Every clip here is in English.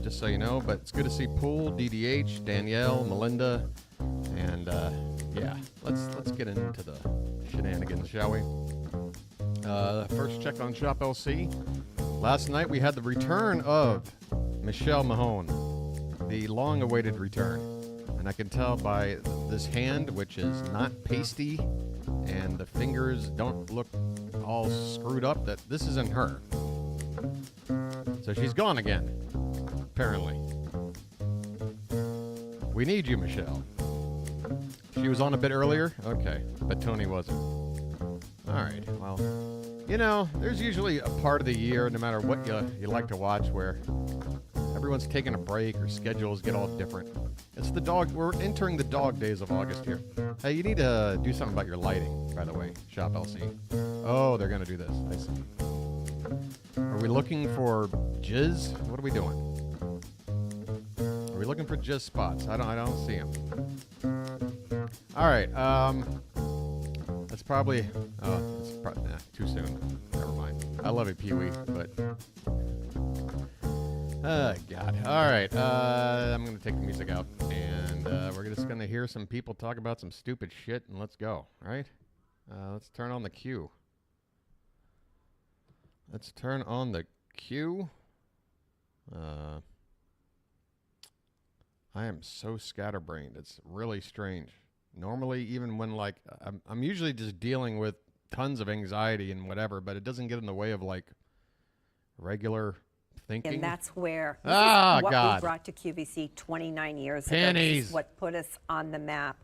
just so you know. But it's good to see Pool, DDH, Danielle, Melinda, and yeah, let's get into the shenanigans, shall we? First check on Shop LC. Last night we had the return of Michelle Mahone, the long-awaited return. And I can tell by this hand, which is not pasty, and the fingers don't look all screwed up, that this isn't her. So she's gone again, apparently. We need you, Michelle. She was on a bit earlier? Okay, but Tony wasn't. All right, well, you know, there's usually a part of the year, no matter what you like to watch, where everyone's taking a break or schedules get all different. It's the dog. We're entering the dog days of August here. Hey, you need to do something about your lighting, by the way, Shop LC. Oh, they're going to do this. I see. Are we looking for jizz? What are we doing? Are we looking for jizz spots? I don't see them. All right. That's probably... Oh, it's probably too soon. Never mind. I love it, Pee-wee, but... Oh, God. All right. I'm going to take the music out, and we're just going to hear some people talk about some stupid shit, and let's go, all right? Let's turn on the cue. Let's turn on the cue. I am so scatterbrained. It's really strange. Normally, even when, like, I'm usually just dealing with tons of anxiety and whatever, but it doesn't get in the way of, like, regular... thinking. And that's where this is what we brought to QVC 29 years ago. This is what put us on the map.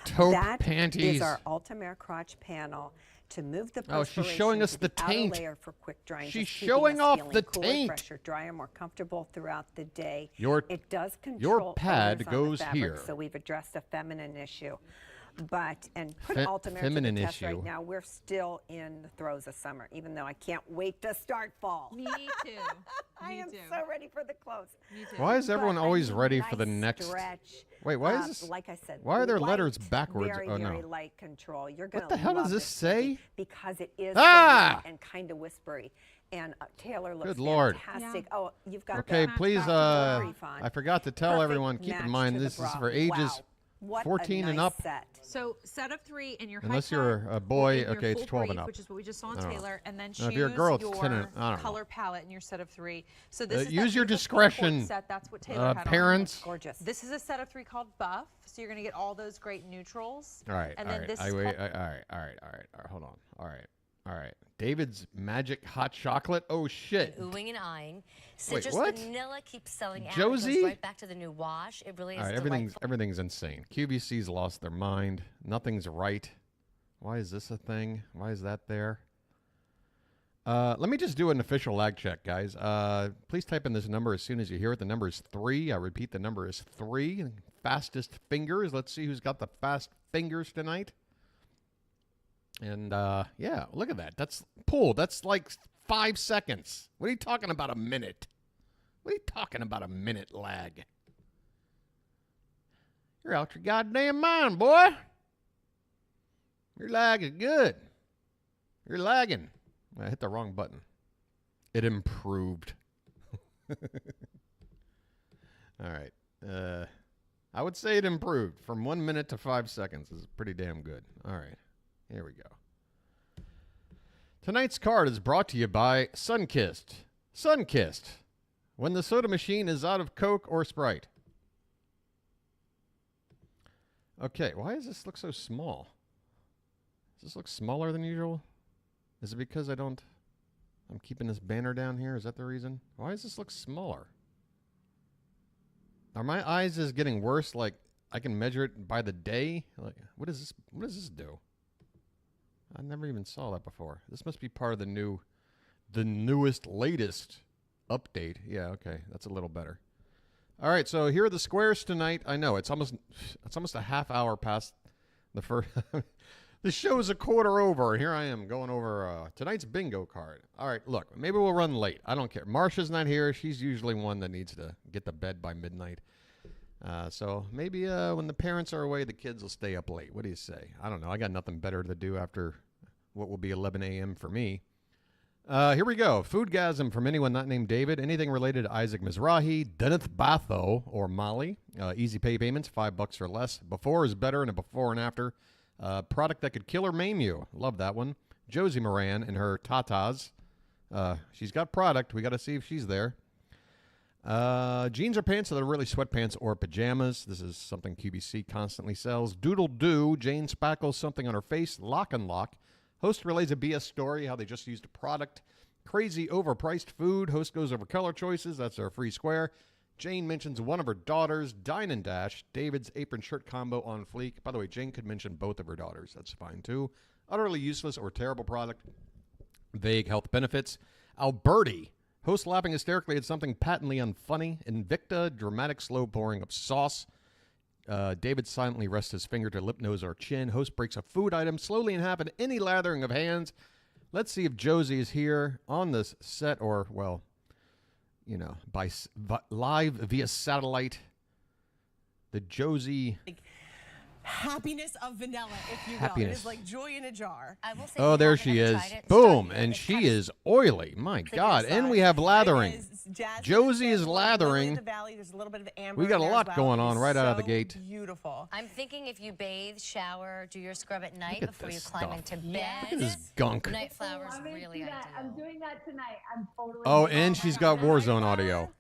Taupe panties. That is our Ultimare crotch panel to move the Oh, she's showing us the taint. outer layer for quick drying. She's showing off the cooler, taint. Fresher, drier, more comfortable throughout the day. It does control your pad odors on goes the fabric, here. So we've addressed a feminine issue. But, and put Ultimare feminine to the test issue. right now. We're still in the throes of summer, even though I can't wait to start fall. Me too. I am so ready for the clothes. Me too. Why is everyone always ready for the nice next? stretch. Wait, why is this? Like I said, why are there light, letters backwards? Very, oh no. very light control. You're gonna What the hell does love this say? Because it is Ah! so and kind of whispery. And Taylor looks Good Lord. fantastic. Yeah. Oh, you've got Okay, the please. I forgot to tell Perfect everyone. Keep in match mind to the this is bra. for ages Wow. What 14 a and nice up. Set. So set of 3 in your Unless high you're top a boy, or in your okay, it's full 12 and brief, up. which is what we just saw on I don't know. Taylor, and then Now, choose if you're a girl, it's your 10 and- I don't know. color palette in your set of 3. So this is use that your beautiful pink cord discretion, set. That's what Taylor had parents. on. Gorgeous. This is a set of 3 called Buff, so you're going to get all those great neutrals. All right, and all then right. this all is right, all right. Hold on. All right. David's Magic Hot Chocolate. Oh shit. Oohing and eyeing. Wait, Citrus what? vanilla keeps selling out. Josie? It goes right back to the new wash. It really is All right, delightful. everything's insane. QVC's lost their mind. Nothing's right. Why is this a thing? Why is that there? Let me just do an official lag check, guys. Please type in this number as soon as you hear it. The number is 3. I repeat, the number is 3. Fastest fingers. Let's see who's got the fast fingers tonight. And, yeah, look at that. That's Pool. That's like 5 seconds. What are you talking about a minute? What are you talking about a minute lag? You're out your goddamn mind, boy. Your lag is good. You're lagging. I hit the wrong button. It improved. All right. I would say it improved. From 1 minute to 5 seconds is pretty damn good. All right. Here we go. Tonight's card is brought to you by Sunkist. Sunkist. When the soda machine is out of Coke or Sprite. Okay, why does this look so small? Does this look smaller than usual? Is it because I'm keeping this banner down here? Is that the reason? Why does this look smaller? Are my eyes just getting worse? Like, I can measure it by the day? Like, what does this do? I never even saw that before. This must be part of the newest, latest update. Yeah, okay, that's a little better. All right, so here are the squares tonight. I know it's almost a half hour past the first. The show's a quarter over. Here I am going over tonight's bingo card. All right, look, maybe we'll run late. I don't care. Marsha's not here. She's usually one that needs to get to bed by midnight. So maybe when the parents are away, the kids will stay up late. What do you say? I don't know. I got nothing better to do after what will be 11 a.m. for me. Here we go. Foodgasm from anyone not named David. Anything related to Isaac Mizrahi, Deneth Batho, or Molly. Easy pay payments, $5 or less. Before is better and a before and after. Product that could kill or maim you. Love that one. Josie Moran and her tatas. She's got product. We got to see if she's there. Jeans or pants that are really sweatpants or pajamas. This is something QVC constantly sells. Doodle Doo. Jane spackles something on her face. Lock and Lock. Host relays a BS story, how they just used a product. Crazy overpriced food. Host goes over color choices. That's our free square. Jane mentions one of her daughters. Dine and Dash. David's apron shirt combo on fleek. By the way, Jane could mention both of her daughters. That's fine, too. Utterly useless or terrible product. Vague health benefits. Alberti. Host laughing hysterically at something patently unfunny. Invicta. Dramatic slow pouring of sauce. David silently rests his finger to lip, nose, or chin. Host breaks a food item slowly in half in any lathering of hands. Let's see if Josie is here on this set or, well, you know, by live via satellite. The Josie... Happiness of vanilla, if you will. Happiness. It is like joy in a jar. I will say Oh, there she is. Boom. And she is oily. My God. And we have lathering. Josie is lathering. There's a little bit of amber. We got a lot going on right out of the gate. Beautiful. I'm thinking if you bathe, shower, do your scrub at night Look at before you this climb stuff. into bed. Yes. Look at this gunk. Night flowers really ideal. I'm doing that tonight. I'm totally. Oh, and she's got Warzone audio.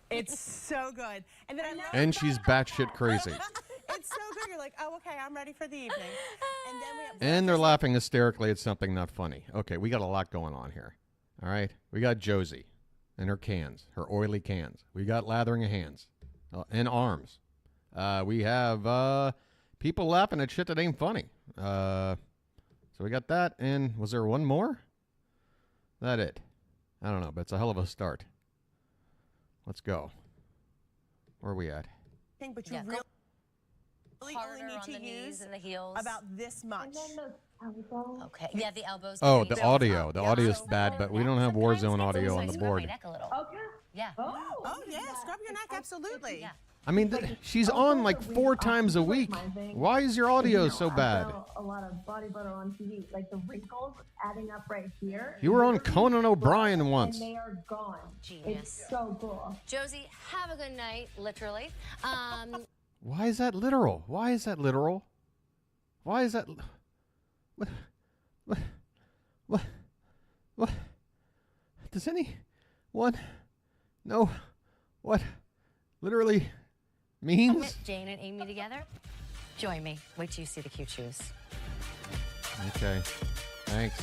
It's so good. And then I love And she's batshit crazy. It's so good. You're like, oh, okay, I'm ready for the evening. And then we have And they're laughing hysterically at something not funny. Okay, we got a lot going on here. All right? We got Josie and her cans, her oily cans. We got lathering of hands and arms. We have people laughing at shit that ain't funny. So we got that. And was there one more? That it? I don't know, but it's a hell of a start. Let's go. Where are we at? but you Yeah, really Harder only need on to the knees use and the heels. about this much. And then the elbow. Okay. Yeah, the elbows. Oh, the the knees. audio. The Yeah, audio's so bad, but we don't have Sometimes Warzone it's audio almost on the like board. scrub my neck a little. Okay. Yeah. Oh, yeah, scrub your neck, absolutely. Yeah. I mean, she's on like 4 times a week. Why is your audio so bad? I sell a lot of body butter on TV. Like the wrinkles adding up right here. You were on Conan O'Brien once. And they are gone. Genius. It's so cool. Josie, have a good night, literally. Why is that literal? Why is that literal? Why is that? What? Does anyone know what literally means? Met Jane and Amy together. Join me. Wait till you see the cute shoes. Okay, thanks.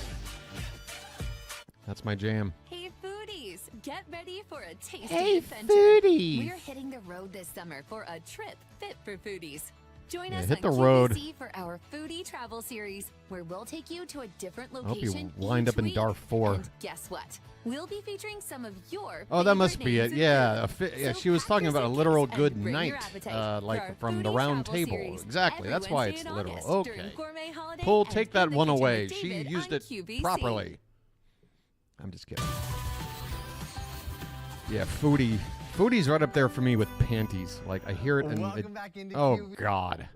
That's my jam. Hey foodies, get ready for a tasty Hey, adventure. foodies. We're hitting the road this summer for a trip fit for foodies. Join Yeah, us hit on the road. QVC for our foodie travel series, where we'll take you to a different I hope location you wind each up in week. Darfur. And guess what? We'll be featuring some of your Oh, that favorite must be names it. and Yeah, food. yeah. So She was pack talking your about a suitcase literal and good bring your night, appetite for our like from the foodie round travel table. series Exactly. every That's why Wednesday it's in literal. August during Okay. Gourmet Holiday Pull, and take in that the one Kitchen away. with She David used on it QVC. properly. I'm just kidding. Yeah, foodie. Foodie's right up there for me with panties. Like I hear it and Welcome back into oh QVC. God.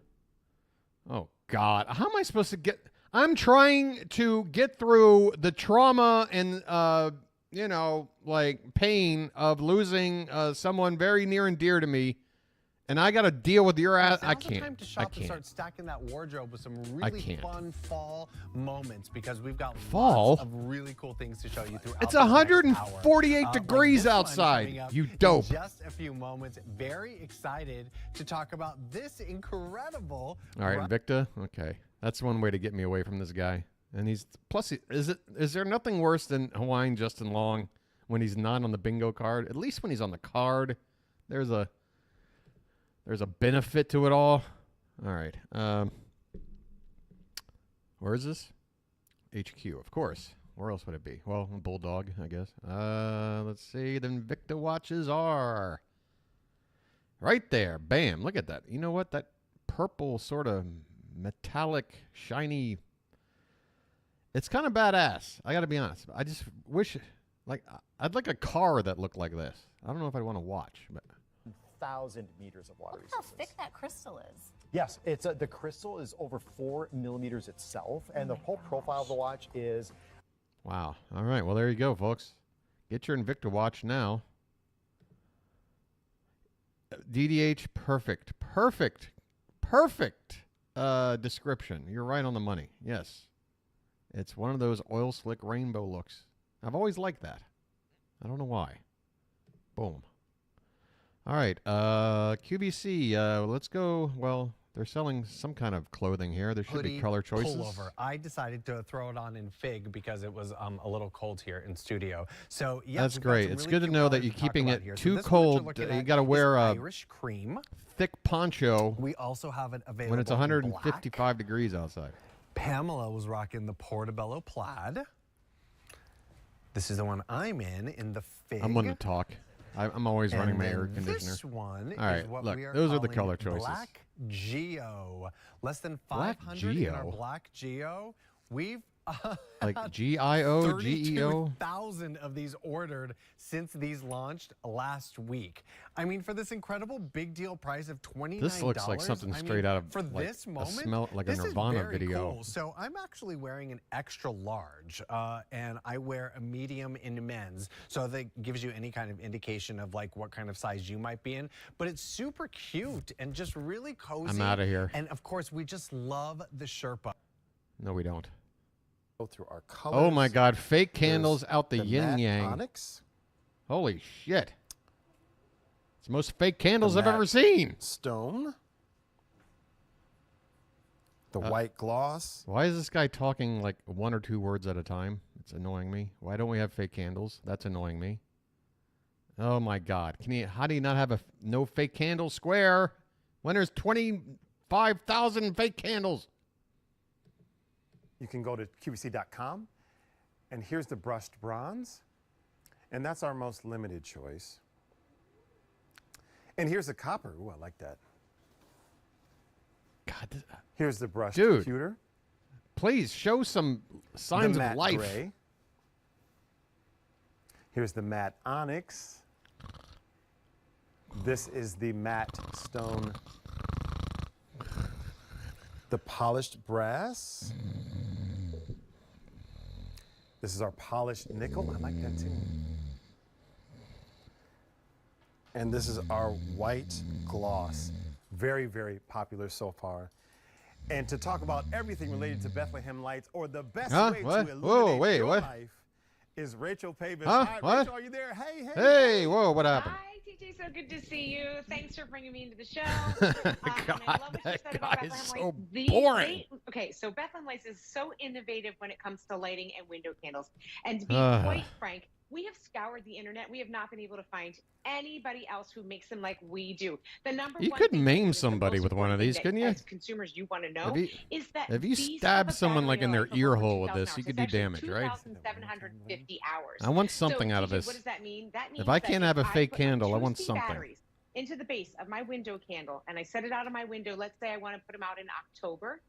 Oh God. How am I supposed to get? I'm trying to get through the trauma and you know, like pain of losing someone very near and dear to me, and I got to deal with your ass. I Now's the time can't. to I shop and can't. start stacking that wardrobe with some I really can't. fun fall moments because we've got Fall? lots of really cool things to show you throughout It's this next 148 hour. degrees Like this one outside, coming up you in dope. Just a few moments. Very excited to talk about this incredible. All right, Invicta. Okay, that's one way to get me away from this guy. And he's plus. Is there nothing worse than Hawaiian Justin Long when he's not on the bingo card? At least when he's on the card, there's a benefit to it all. All right. Where is this? HQ, of course. Where else would it be? Well, Bulldog, I guess. Let's see. The Invicta watches are right there. Bam. Look at that. You know what? That purple sort of metallic, shiny. It's kind of badass. I got to be honest. I just wish, like, I'd like a car that looked like this. I don't know if I'd want to watch, but 1,000 meters of water Look how resistance. thick that crystal is. Yes, it's the crystal is over 4 millimeters itself, and the whole profile of the watch is Wow. All right. Well, there you go, folks. Get your Invicta watch now. DDH, perfect description. You're right on the money. Yes. It's one of those oil slick rainbow looks. I've always liked that. I don't know why. Boom. All right. QVC. Let's go. Well, they're selling some kind of clothing here. There should be color choices. Pullover. I decided to throw it on in fig because it was a little cold here in studio. So yeah, that's great. It's good to know that you're keeping it too cold. You got to wear a Irish cream, thick poncho. We also have it available when it's 155 degrees outside. Pamela was rocking the Portobello plaid. This is the one I'm in the fig. I'm going to talk. I'm always running my air conditioner. This one all right, is what look, we are those are the color choices. Black Geo. Less than 500 in our Black Geo. We've like GIO, GEO? 32,000 of these ordered since these launched last week. I mean, for this incredible big deal price of $29. This looks like something straight out of for like this moment, smell like a this Nirvana is very video. Cool. So I'm actually wearing an extra large, and I wear a medium in men's. So that gives you any kind of indication of like what kind of size you might be in. But it's super cute and just really cozy. I'm out of here. And of course, we just love the Sherpa. No, we don't. Go through our colors. Oh my God! Fake candles out the yin matte yang. Onyx. Holy shit! It's the most fake candles The I've ever matte seen. Stone. The white gloss. Why is this guy talking like 1 or 2 words at a time? It's annoying me. Why don't we have fake candles? That's annoying me. Oh my God! How do you not have a no fake candle square when there's 25,000 fake candles? You can go to QVC.com, and here's the brushed bronze, and that's our most limited choice. And here's the copper. Ooh, I like that. God, here's the brushed dude, pewter. Please show some signs the of matte life. Gray. Here's the matte onyx. This is the matte stone. The polished brass. This is our polished nickel. I like that too. And this is our white gloss. Very, very popular so far. And to talk about everything related to Bethlehem lights, or the best way to illuminate your life, is Rachel Pavis. Hi, Rachel, are you there? Hey, hey. Hey, whoa, what happened? Hi, TJ, so good to see you. Thanks for bringing me into the show. God, I love what you said about that guy is Bethlehem so Lights. boring. Okay, so Bethlehem Lights is so innovative when it comes to lighting and window candles. And to be quite frank, we have scoured the internet. We have not been able to find anybody else who makes them like we do. The number you one could thing maim is the somebody most with one of these, couldn't you? As consumers, you want to know is that if you these stab have a someone like battery in their life of ear over hole with 2,000 this, you hours. could do It's actually damage, right? 2,750 hours. I want something so, out of TJ, this. What does that mean? That means if I that can't have a fake put my candle, I want 2C something. batteries into the base of my window candle, and I set it out on my window. Let's say I want to put them out in October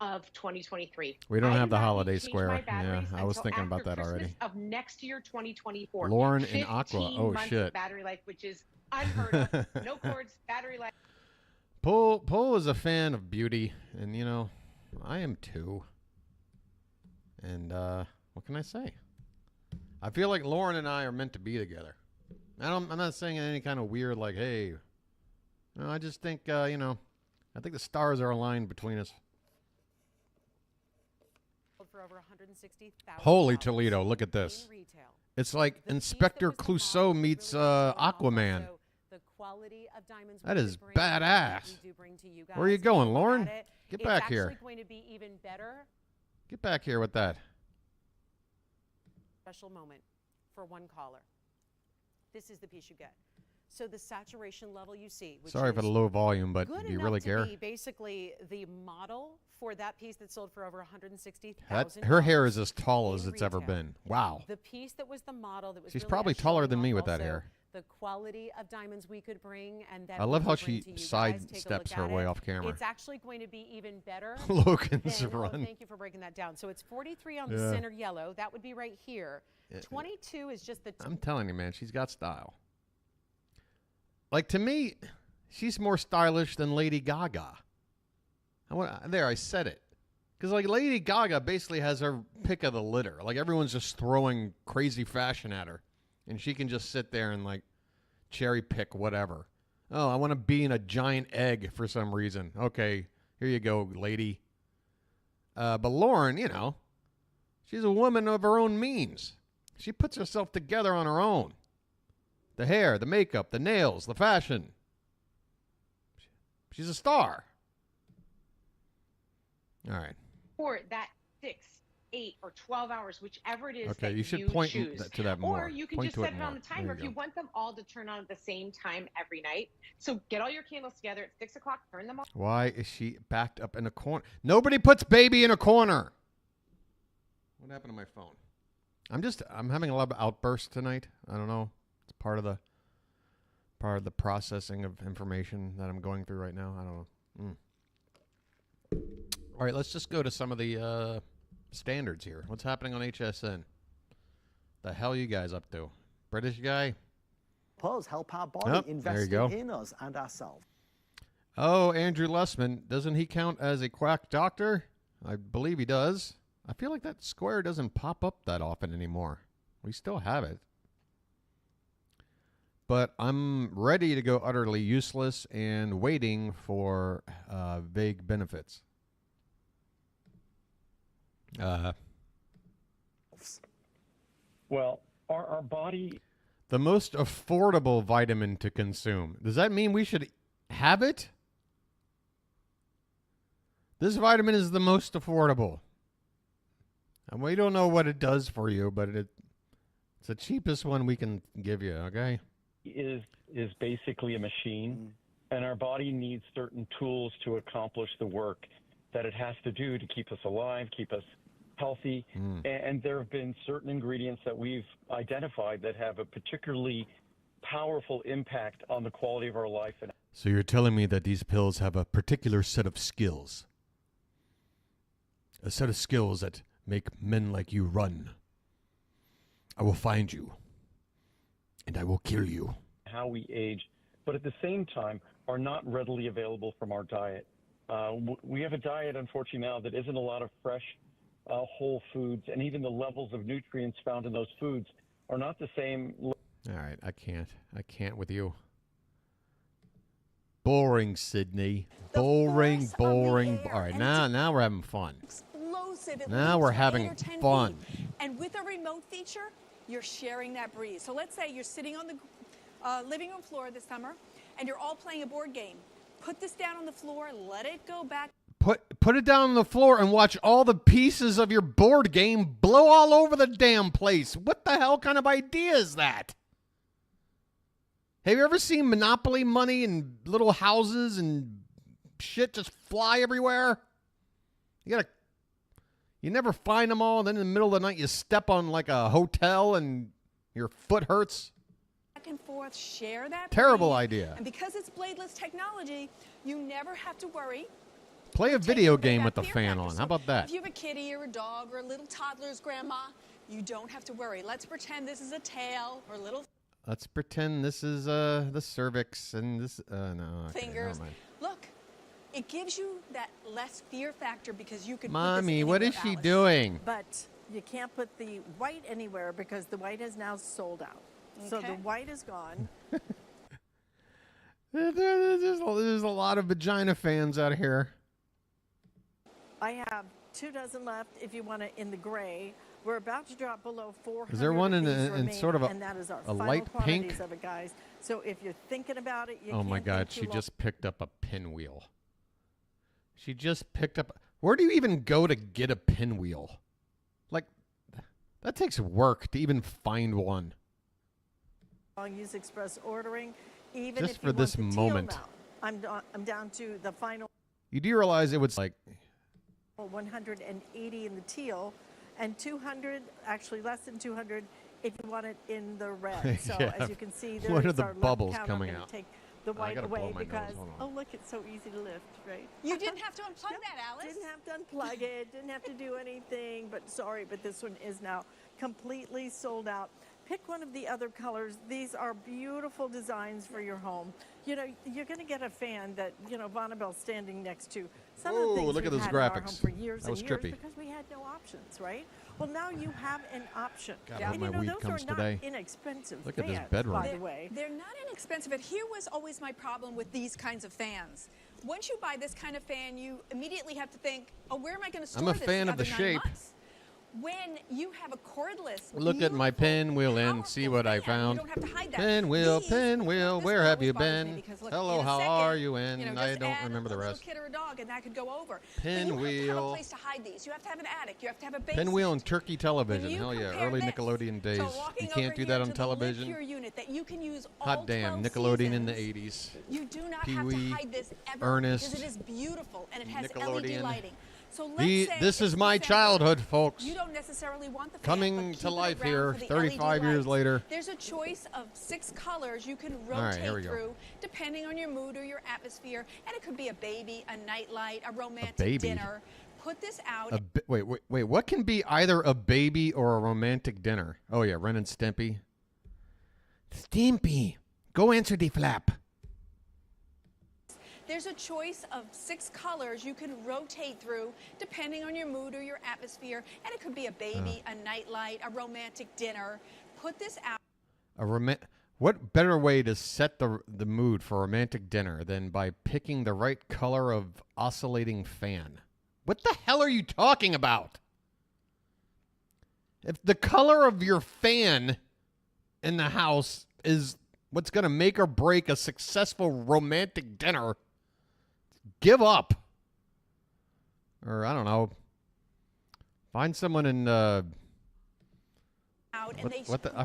of 2023. We don't have the holiday change square. my Yeah, I was until thinking about after that already. Christmas of next year, 2024. Lauren and Aqua. 15 Oh months shit. of battery life, which is unheard of. No cords, battery life. Paul is a fan of beauty, and you know, I am too. And what can I say? I feel like Lauren and I are meant to be together. I'm not saying in any kind of weird like, hey. No, I just think you know, I think the stars are aligned between us. For over 160,000. Holy Toledo! Look at this. It's like Inspector Clouseau meets Aquaman. That is badass. Where are you going, Lauren? Get back here. It's going to be even better. Get back here with that. Special moment for one caller. This is the piece you get. So the saturation level you see. Which Sorry for the low volume, but do you really care? Be basically the model for that piece that sold for over 160,000. Her hair is as tall as it's ever been. Wow. The piece that was the model that was. She's really probably taller than me with that hair. The quality of diamonds we could bring, and that I love how she sidesteps her way off camera. It's actually going to be even better. Logan's run. Thank you for breaking that down. So it's 43 on the center yellow. That would be right here. 22 is just the. I'm telling you, man, she's got style. Like, to me, she's more stylish than Lady Gaga. I said it. Because, like, Lady Gaga basically has her pick of the litter. Like, everyone's just throwing crazy fashion at her. And she can just sit there and, like, cherry pick whatever. Oh, I want to be in a giant egg for some reason. Okay, here you go, lady. But Lauren, you know, she's a woman of her own means. She puts herself together on her own. The hair, the makeup, the nails, the fashion. She's a star. All right. For that 6, 8, or 12 hours, whichever it is Okay, that you should point choose. to that more. Or you can Point just to it set it on more. the timer if you want them all to turn on at the same time every night. So get all your candles together at 6 o'clock, turn them off. Why is she backed up in a corner? Nobody puts baby in a corner. What happened to my phone? I'm having a lot of outbursts tonight. I don't know. It's part of the processing of information that I'm going through right now. I don't know. All right, let's just go to some of the standards here. What's happening on HSN? The hell you guys up to? British guy? Help our body, investing in us and ourselves. Oh, Andrew Lessman. Doesn't he count as a quack doctor? I believe he does. I feel like that square doesn't pop up that often anymore. We still have it. But I'm ready to go utterly useless and waiting for vague benefits. Well, our body... The most affordable vitamin to consume. Does that mean we should have it? This vitamin is the most affordable. And we don't know what it does for you, but it's the cheapest one we can give you, okay? Is basically a machine, and our body needs certain tools to accomplish the work that it has to do to keep us alive, keep us healthy. And there have been certain ingredients that we've identified that have a particularly powerful impact on the quality of our life. So you're telling me that these pills have a particular set of skills. A set of skills that make men like you run. I will find you, and I will kill you. How we age, but at the same time are not readily available from our diet. We have a diet, unfortunately, now that isn't a lot of fresh, whole foods, and even the levels of nutrients found in those foods are not the same. All right, I can't with you. Boring, Sydney. Boring. All right, now we're having fun. Now we're having fun. And with a remote feature, you're sharing that breeze. So let's say you're sitting on the living room floor this summer, and you're all playing a board game. Put this down on the floor, let it go back. Put it down on the floor and watch all the pieces of your board game blow all over the damn place. What the hell kind of idea is that? Have you ever seen Monopoly money and little houses and shit just fly everywhere? You never find them all, and then in the middle of the night you step on like a hotel and your foot hurts. Back and forth, share that. Terrible breeze. idea. And because it's bladeless technology, you never have to worry. Play a video game with the fan on. How about that? If you have a kitty or a dog or a little toddler's grandma, you don't have to worry. Let's pretend this is a tail or a little... Let's pretend this is the cervix and this... no. Okay, fingers. Look, it gives you that less fear factor because you can... Mommy, what is she doing? But you can't put the white anywhere because the white is now sold out. Okay. So the white is gone. There's a lot of vagina fans out here. I have 2 dozen left if you want it in the gray. We're about to drop below 400. Is there one in remaining, sort of and that is our a final light pink? quantities of it, guys. So if you're thinking about it, you Oh my can't God, think she too long. just picked up a pinwheel. She just picked up... Where do you even go to get a pinwheel? Like, that takes work to even find one. Use express ordering, even Just if for you this want the moment. teal now. I'm down to the final You do realize it was like... 180 in the teal, and 200, actually less than 200, if you want it in the red. So Yeah. as you can see, What are there's the our left bubbles count. coming I'm gonna out? take the I white gotta blow away my nose. because Hold oh on. look, it's so easy to lift, right? You didn't have to unplug that, Alice. Didn't have to unplug it, didn't have to do anything, but sorry, but this one is now completely sold out. pick one of the other colors. These are beautiful designs for your home. You know, you're going to get a fan that, you know, Bonnabelle's standing next to. Some of the things look at we've those had in our home graphics. for years That was and years trippy. because we had no options, right? Well, now you have an option. God, I hope and my you know, weed those comes are not today. inexpensive Look at this fans, bedroom. by the way. They're not inexpensive, but here was always my problem with these kinds of fans. Once you buy this kind of fan, you immediately have to think, oh, where am I going to store I'm a this fan the of the other 9 shape. months? When you have a cordless, Look at my pinwheel and see what I found. Pinwheel, where have you been? Hello, how are you? And I don't remember the rest. Kid or a dog, and that could go over. But you have to have a Pinwheel. place to hide these. You have to have an attic. You have to have a basement. Pinwheel and turkey television. When you Hell yeah, compare early this Nickelodeon days. to You walking can't over do here that on to the television. Live Pure unit that you can use all Hot damn, 12 Nickelodeon in the seasons. 80s. You do not Pee-wee, have to hide this ever Ernest, because it is beautiful and it has LED Nickelodeon. lighting. So let's say This is it's my December. childhood, folks. You don't necessarily want the fan, Coming but to keep it life around here, for the 35 LED years lights. later. There's a choice of 6 colors you can All right, here we rotate go. through depending on your mood or your atmosphere, and it could be a baby, a nightlight, a romantic baby? dinner. Put this out. Wait. What can be either a baby or a romantic dinner? Oh yeah, Ren and Stimpy. Stimpy, go answer the flap. There's a choice of 6 colors you can rotate through depending on your mood or your atmosphere, and it could be a baby, a nightlight, a romantic dinner. Put this out. What better way to set the mood for a romantic dinner than by picking the right color of oscillating fan? What the hell are you talking about? If the color of your fan in the house is what's going to make or break a successful romantic dinner, give up. Or, I don't know, find someone in, I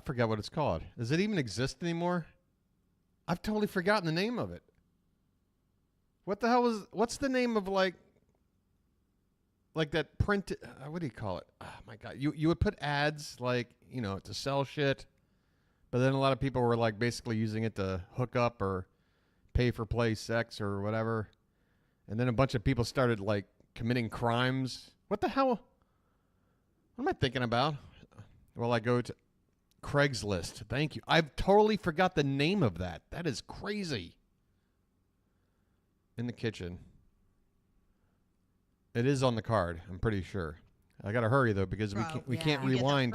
forgot what it's called. Does it even exist anymore? I've totally forgotten the name of it. What the hell what's the name of like that print, what do you call it? Oh my God. You would put ads like, you know, to sell shit, but then a lot of people were like basically using it to hook up or pay for play sex or whatever. And then a bunch of people started like committing crimes. What the hell? What am I thinking about? Well, I go to Craigslist. Thank you. I've totally forgot the name of that. That is crazy. In the kitchen. It is on the card, I'm pretty sure. I got to hurry, though, because we can't rewind.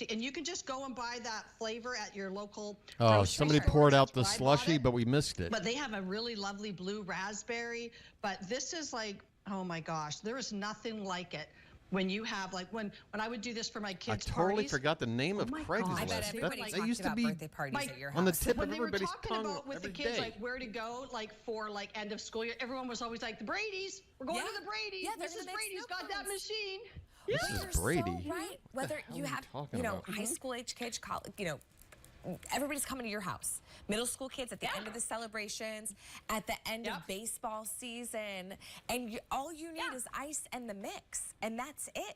And you can just go and buy that flavor at your local Oh, grocery somebody store. poured out That's the where I bought slushie, it. but we missed it. But they have a really lovely blue raspberry. But this is like, oh my gosh, there is nothing like it. When you have like when I would do this for my I kids' totally parties. forgot the name of my Craigslist. gosh. I bet everybody That talked used to about be birthday parties at your on the house. tip When of they were everybody's talking tongue about with the every kids, day. like where to go, like for like end of school year, everyone was always like the Brady's. We're going to the Brady's. Yeah, they're Mrs. gonna make Brady's got that machine. This is Brady. So right. Whether you are you have, talking you know, about? high school age kids, college, you know, everybody's coming to your house. Middle school kids at the end of the celebrations, at the end of baseball season, and all you need is ice and the mix, and that's it.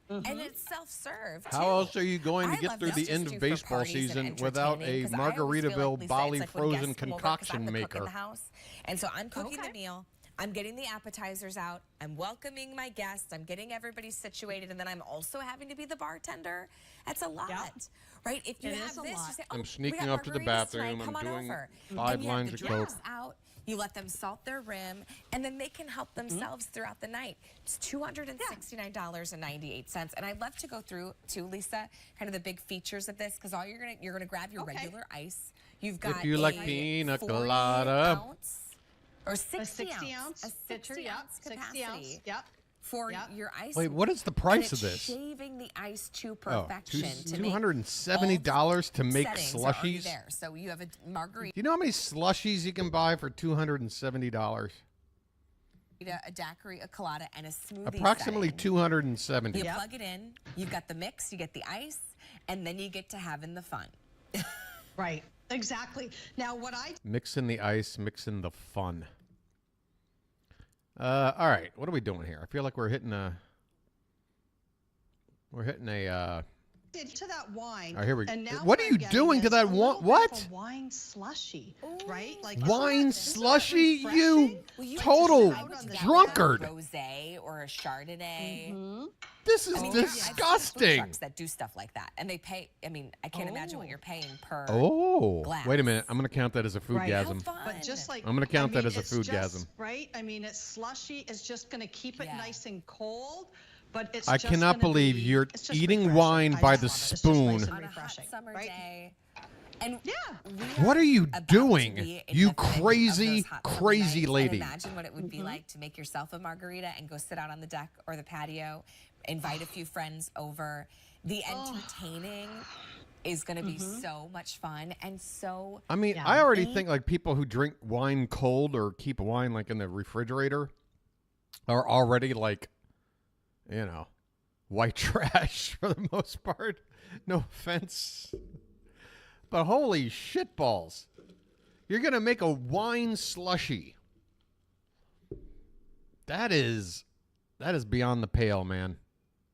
And it's self-serve. How else are you going to get through the end of baseball season without a Margaritaville Bali frozen concoction maker? In the house, and so I'm cooking the meal. I'm getting the appetizers out. I'm welcoming my guests. I'm getting everybody situated, and then I'm also having to be the bartender. That's a lot, right? If you have this, you say, "Oh, I'm we sneaking got up to the margaritas bathroom. tonight. Come I'm on doing over." 5 And you have lines the of coke. drinks out. You let them salt their rim, and then they can help themselves throughout the night. It's $269.98, and I'd love to go through too, Lisa, kind of the big features of this, because all you're gonna grab your regular ice. You've got If you like a pina 40 colada. ounce or 60 ounce, a 60 ounce capacity for your ice. Wait, what is the price of this? Shaving the ice to Oh, perfection. $270 to make slushies? There. So you have a margarita, Do you know how many slushies you can buy for $270? a daiquiri, a colada, and a smoothie. Approximately setting. 270. You plug it in, you've got the mix, you get the ice, and then you get to having the fun. Right. Exactly. Now, what I Mixing the ice, mixing the fun. All right, what are we doing here? I feel like we're hitting a to that wine. All right, here we go. And now What are you doing to that wine? What? Wine slushy, right? Like Wine slushy, you total drunkard. Rosé or a Chardonnay. This is disgusting. Trucks that do stuff like that, and they pay. I mean, I can't imagine what you're paying per. Glass. Wait a minute. I'm gonna count that as a foodgasm. But just like I'm gonna count that as a it's foodgasm. just, right? I mean, it's slushy. It's just going to keep it nice and cold. But it's I just cannot gonna believe you're it's just eating refreshing. wine I by just the love it. It's just spoon. nice and On a hot refreshing, summer right? day. And What are you about doing, to be in you the thick of crazy, those hot summer crazy nights. lady? And imagine what it would be like to make yourself a margarita and go sit out on the deck or the patio, invite a few friends over. The entertaining is going to be so much fun and so. I mean, I already think like people who drink wine cold or keep wine like in the refrigerator are already like, you know, white trash for the most part. No offense. But holy shitballs. You're going to make a wine slushy. That is beyond the pale, man.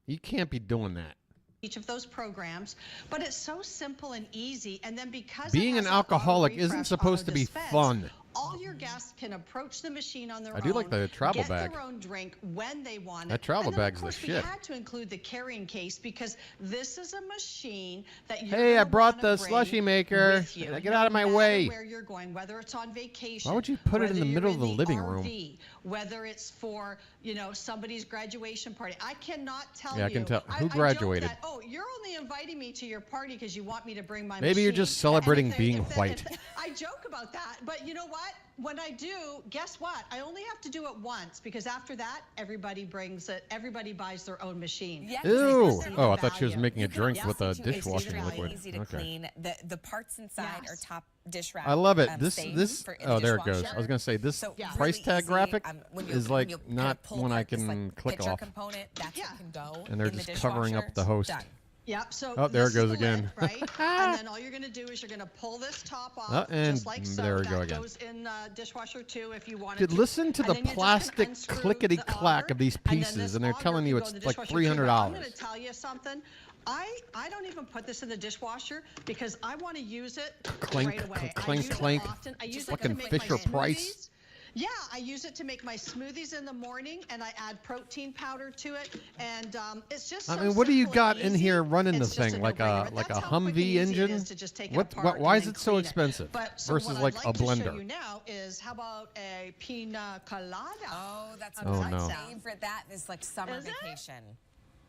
You can't be doing that. Each of those programs, but it's so simple and easy. And then because Being an alcoholic isn't supposed to be fun. All your guests can approach the machine on their own. I do like the travel get bag. their own drink when they want it. That travel and then, bag's of course, the shit. We had to include the carrying case because this is a machine that you're Hey, I gonna brought wanna the bring slushy maker. with you, Get out of my no matter way. Where you're going, whether it's on vacation. Why would you put it in the whether middle of you're the in living RV, room? Whether it's for, you know, somebody's graduation party. I cannot tell you. Yeah, I can tell. Who I joke graduated? that, oh, you're only inviting me to your party because you want me to bring my Maybe you're machine. just celebrating And if being if white. I joke about that, but you know what? When I do, guess what? I only have to do it once because after that, everybody brings it. Everybody buys their own machine. Yeah, Ew. See Oh, I the thought she was value. making a You can drink also with a do- dishwashing it's really liquid. easy to Okay. clean. The parts inside are top dish rack. I love it. safe for in the oh, there it goes. dishwasher. I was going to say, this So price really tag easy, graphic when is when like you kind not of pull one I apart this, can like, click pitcher off. component, that's what can go And they're in the just covering up dishwasher. the host. Done. Yep. So Oh, there this it goes is the again. lid, right? And then all you're going to do is you're going to pull this top off, Oh, and just like so. there we go That again. goes in dishwasher too, if you want Dude, to. listen to And the then you're just gonna plastic unscrew clickety the clack auger, of these and then pieces, this and they're auger telling you can go it's in the like dishwasher too, but I'm $300. going to tell you something. I don't even put this in the dishwasher because I want to use it Clink, right away. I clink, use it clink. often. I use Fucking it to make Fisher my Price. smoothies. Yeah, I use it to make my smoothies in the morning, and I add protein powder to it, and it's just. I so mean, what do you simple got and in easy. here running the It's just thing? a Like no-brainer. a That's how quick and Humvee easy it engine? is to just take it apart Why and is then it so clean expensive But so versus what like I'd a like to show blender? you now is how about a pina colada? Oh, that's Oh, my no. favorite. That is like summer Is it? vacation.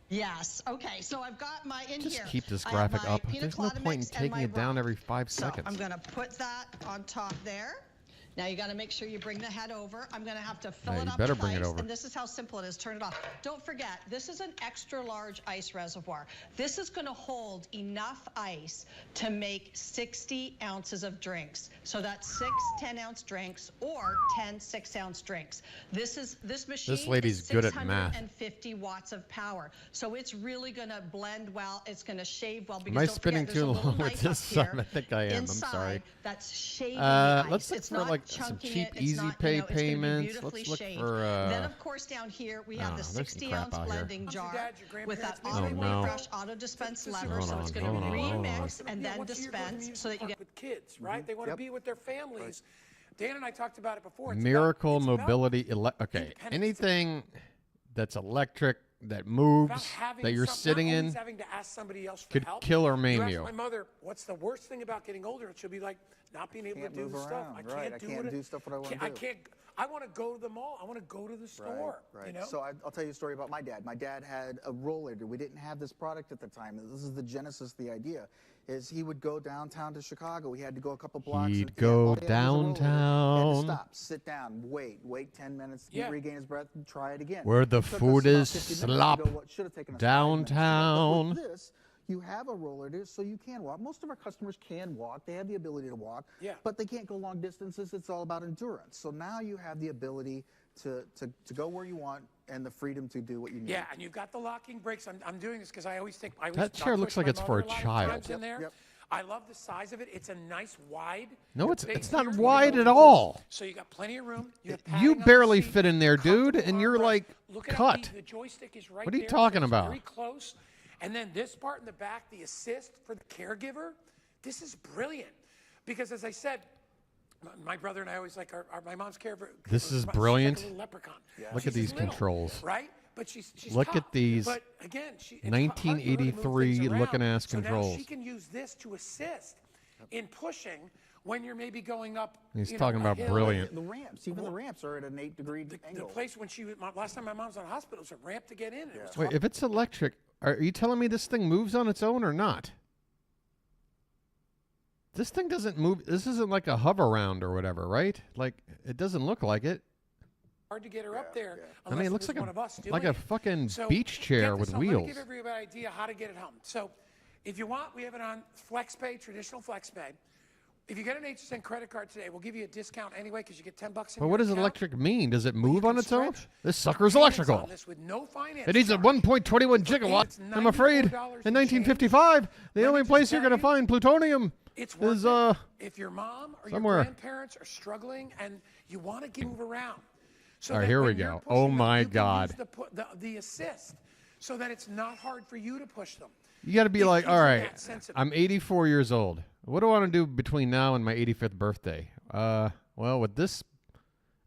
Yes. Okay. So I've got my in Just here. keep this I have graphic my up. pina There's no colada point in mix and taking my it down rum. every 5 So seconds. I'm going to put that on top there. Now you got to make sure you bring the head over. I'm going to have to fill Yeah, it you up better with bring it ice, over. and this is how simple it is. Turn it off. Don't forget, this is an extra large ice reservoir. This is going to hold enough ice to make 60 ounces of drinks. So that's 6 10-ounce drinks or 10 6-ounce drinks. This machine This lady's is good at math. 650 watts of power. So it's really going to blend well. It's going to shave well. Am I Because don't spinning forget, there's too a little long with knife this? up here I think I am. I'm inside sorry. That's shaving the ice. Let's look It's for not like some chunking cheap it. It's easy not, pay it's gonna be payments. beautifully Let's look shaved. for Then of course down here we have the there's some 60-ounce crap out here. blending jar with that Oh, auto no. refresh, auto dispense lever. Hold So on, it's going to hold on, hold on. remix and then dispense so that you get. with kids, right? They want to be with their families. Dan and I talked about it before. Miracle Mobility. Okay. Anything that's electric, that moves, that you're sitting in, having to ask somebody else for could help. kill or You maim ask you. my mother, what's the worst thing about getting older? And she'll be like, not being able to do move the stuff. around, I right. can't I do can't what do stuff what I wanna I do. can't. I want to go to the mall. I want to go to the store. Right. You know? So I'll tell you a story about my dad. My dad had a rollator. We didn't have this product at the time. This is the genesis, the idea. Is he would go downtown to Chicago. He had to go a couple blocks. He'd and go all he had was a rollator. He had downtown. to stop, sit down, wait 10 minutes, regain his breath, and try it again. Where the It took us food about is 50 minutes to slop go what should have taken us 5 minutes to go. But downtown. with this, you have a rollator, so you can walk. Most of our customers can walk. They have the ability to walk, but they can't go long distances. It's all about endurance. So now you have the ability to go where you want and the freedom to do what you need. Yeah, and you've got the locking brakes. I'm doing this because I always think That chair looks like it's for a child. In there. I love the size of it. It's a nice wide. No, The it's base not here, wide you at know, all. So you got plenty of room. You, have You padding on the barely seat, fit in there, dude, and you're armrest. like Look at cut. the joystick is right What are you there, talking so it's about? Very close. And then this part in the back, the assist for the caregiver, this is brilliant. Because as I said, my brother and I always like my mom's caregiver. This is she's brilliant. like a little leprechaun. Look at these little, controls. Right? But she's Look tough. at these But again, it's 1983 looking ass so controls. now she can use this to assist in pushing when you're maybe going up. He's talking about brilliant. The ramps, even the ramps are at an 8-degree angle. The place when last time my mom's on hospital, it was a ramp to get in. It was Wait, if it's electric, are you telling me this thing moves on its own or not? This thing doesn't move. This isn't like a hover round or whatever, right? Like, it doesn't look like it. hard to get her up there. I mean, it looks one of us like a fucking So, beach chair get with this, I'm wheels. gonna give everybody an idea how to get it home. So if you want, we have it on FlexPay, traditional FlexPay. If you get an HSN credit card today, we'll give you a discount anyway because you get $10 in But your what does account. electric mean? Does it move on its own? stretch This sucker's payments electrical. on this with no finance It needs a 1.21 gigawatt. I'm afraid in 1955, the only place you're going to find plutonium It's is worth it. If your mom or somewhere. your grandparents are struggling and you want to move around. So All right, that here we when you're go. pushing Oh them, my you can God. use the assist so that it's not hard for you to push them. You got to be It like, gives all you right, that sense of- I'm 84 years old. What do I want to do between now and my 85th birthday? Well, with this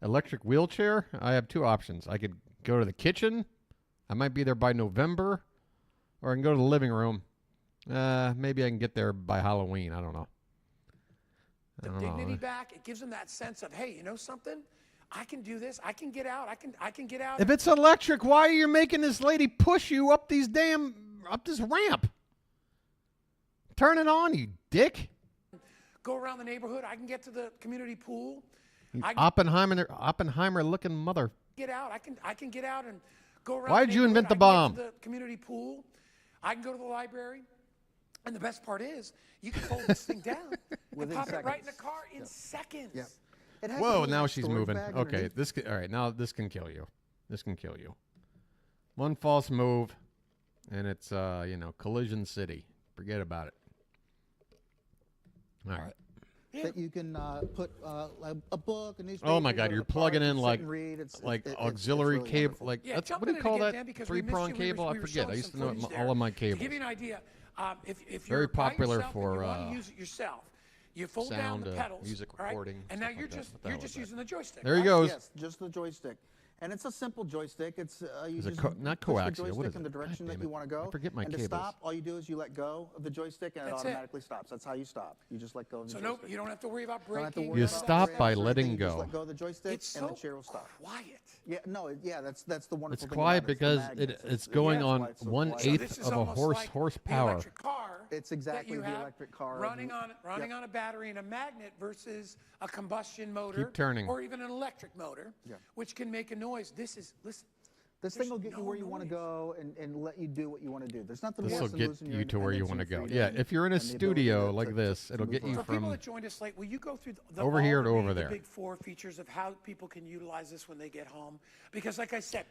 electric wheelchair, I have two options. I could go to the kitchen. I might be there by November, or I can go to the living room. Maybe I can get there by Halloween. I don't know. The dignity back. It gives them that sense of, hey, you know something? I can do this. I can get out. I can get out. If it's electric, why are you making this lady push you up this ramp? Turn it on, you dick. Go around the neighborhood. I can get to the community pool. Oppenheimer-looking mother. Get out. I can get out and go around. Why'd the you invent the neighborhood. I can bomb? get to the community pool. I can go to the library. And the best part is, you can fold this thing down and Within pop it right in seconds. the car in seconds. Yep. It has a Whoa, little now she's storage moving. bag Okay, underneath. all right, now this can kill you. This can kill you. One false move, and it's, collision city. Forget about it. All right. That you can put a book, a newspaper. Oh my go God, to you're the plugging park, in sit like and read. It's auxiliary really cable. wonderful. Like Yeah, that's jump what do in you it call again, that? Dan, because we missed 3-prong you. cable? I We were forget. I showing used to some know it footage all of my To cables. give you an idea, if Very you're by popular yourself and for, you want to use it yourself, you fold down sound, the pedals, music right? recording, And now stuff you're like that. just What the hell is that? using the joystick. There he right? goes. Yes, just the joystick. And it's a simple joystick. It's you Is it just not push coaxial? the What joystick is in the it? direction God that damn you it. want to go. I forget my and to cables. stop, all you do is you let go of the joystick and That's it it. automatically stops. That's how you stop. You just let go of the So joystick. no, you don't have to worry about Don't have to braking. worry You about stop brakes by or letting anything. You just go. let go of the joystick It's and so the chair will stop. quiet. Yeah, no, that's the wonderful It's thing quiet about it. because It's the magnets. it's going that's on why it's so 1/8 quiet. This is of a almost like the horsepower. electric car It's that exactly you the have electric car. running on a battery and a magnet versus a combustion motor Keep turning. or even an electric motor, which can make a noise. This thing will get you where you want to go and let you do what you want to do. There's nothing This will worse than get losing your you to where you independence want to and your go. Yeah, freedom if you're in a and the ability studio to- like to- this, to it'll move get you For people from that joined us late, will you go through the over here to all over the there. big 4 features of how people can utilize this when they get home? Because like I said,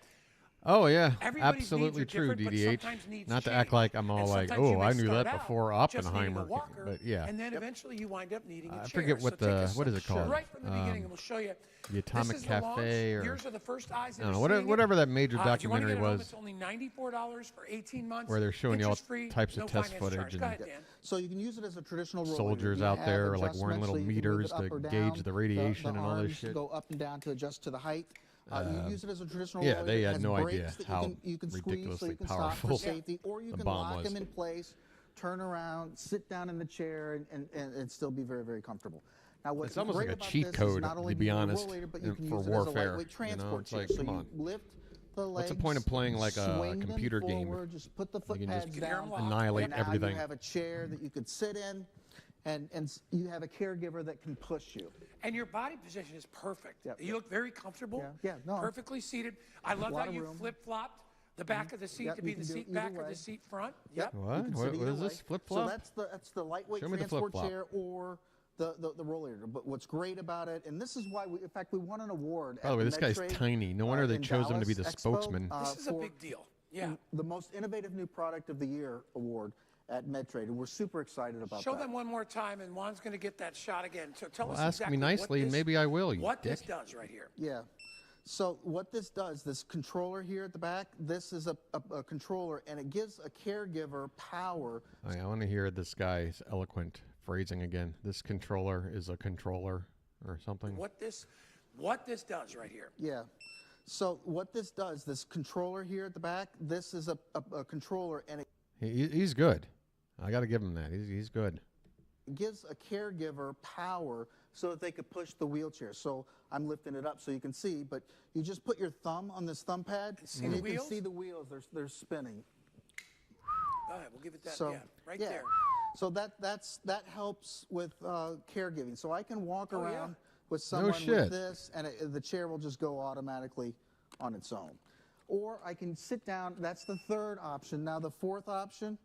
Oh yeah, everybody's absolutely needs are true, different, but DDH. sometimes needs Not to change. act like I'm all And like, sometimes you oh, may I knew start that out before just needing a Oppenheimer. walker, But yeah, and then eventually you wind up needing a I chair. forget what So take what is it called? Right from the beginning, and we'll show you. The Atomic This is the launch. Cafe or Yours are the first eyes I that don't are know, whatever, seeing it. whatever that major If you wanna documentary get it home, was, it's only $94 for 18 months. where they're showing you all interest-free, types no of test finance footage charge. and Go ahead, Dan. So you can use it as a traditional roller. soldiers You out have there like wearing adjustments little so you can move meters it up to or gauge down. the radiation and all this arms shit. go up and down to adjust to the height. You use it as a traditional Yeah, roller. they It had has no brakes idea that how you can squeeze so ridiculously you can stop powerful for safety, or you the can bomb lock was. them in place, turn around, sit down in the chair, and still be very, very comfortable. Now, what's It's almost great like a about cheat this is code, not only to be do you honest, roll later, but you can for use it warfare. as a lightweight You transport know, it's chair. like, So come you on. lift the legs. What's the point of playing like a swing them computer game? forward, just put the You foot can pads just down, annihilate and now everything. you have a chair that you could sit in, and you have a caregiver that can push you. And your body position is perfect. You look very comfortable. No, perfectly seated. I love lot how of you room. flip-flopped the back of the seat Yep, to you be can the do it seat either back or way. the seat front. Yep. What? You can sit What either is this? way. Flip-flop? So that's the lightweight Show me the transport flip-flop. chair or the roller. But what's great about it, and this is why in fact we won an award. By the way, this guy's MedTrade, tiny. No wonder they in chose him to be the Dallas Expo, spokesman. This is a for big deal. Yeah. the most innovative new product of the year award at MedTrade, and we're super excited about Show that. them one more time, and Juan's going to get that shot again. So tell Well, us ask me exactly nicely, what this, maybe I will, you what this dick. does right here. Yeah. So what this does, this controller here at the back, this is a controller, and it gives a caregiver power. I want to hear this guy's eloquent phrasing again. This controller is a controller or something. What this does right here. Yeah. So what this does, this controller here at the back, this is a controller, and it He's good. I got to give him that. He's good. gives a caregiver power so that they could push the wheelchair. So I'm lifting it up so you can see, but you just put your thumb on this thumb pad, and you can see the wheels. They're spinning. Go ahead, we'll give it that. So, yeah, right there. So that helps with caregiving. So I can walk around with No someone shit. with this, and the chair will just go automatically on its own. Or I can sit down. That's the third option. Now the fourth option.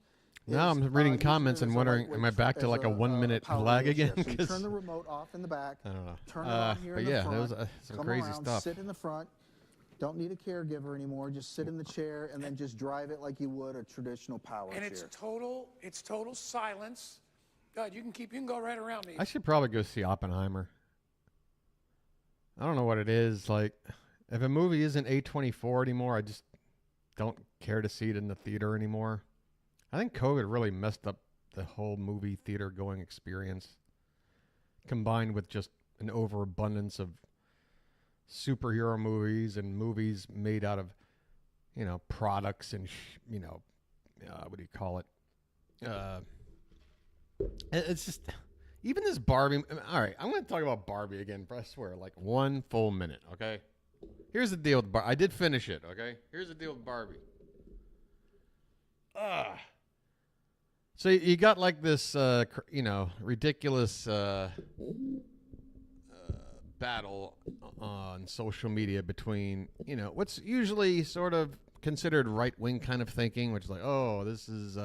Now I'm reading comments and wondering, am I back to like a 1 minute lag again? So you turn the remote off in the back. I don't know. Turn it on here but in the yeah, front. there was some come crazy around, stuff. Sit in the front. Don't need a caregiver anymore. Just sit in the chair and then just drive it like you would a traditional power And chair. it's total silence. God, you can go right around me. I should probably go see Oppenheimer. I don't know what it is. Like, if a movie isn't A24 anymore, I just don't care to see it in the theater anymore. I think COVID really messed up the whole movie theater going experience, combined with just an overabundance of superhero movies and movies made out of, products and, what do you call it? It's just, even this Barbie. All right, I'm going to talk about Barbie again, but I swear, like 1 full minute, okay? Here's the deal with Barbie. I did finish it, okay? Here's the deal with Barbie. So you got like this, ridiculous battle on social media between, what's usually sort of considered right-wing kind of thinking, which is like, oh, this is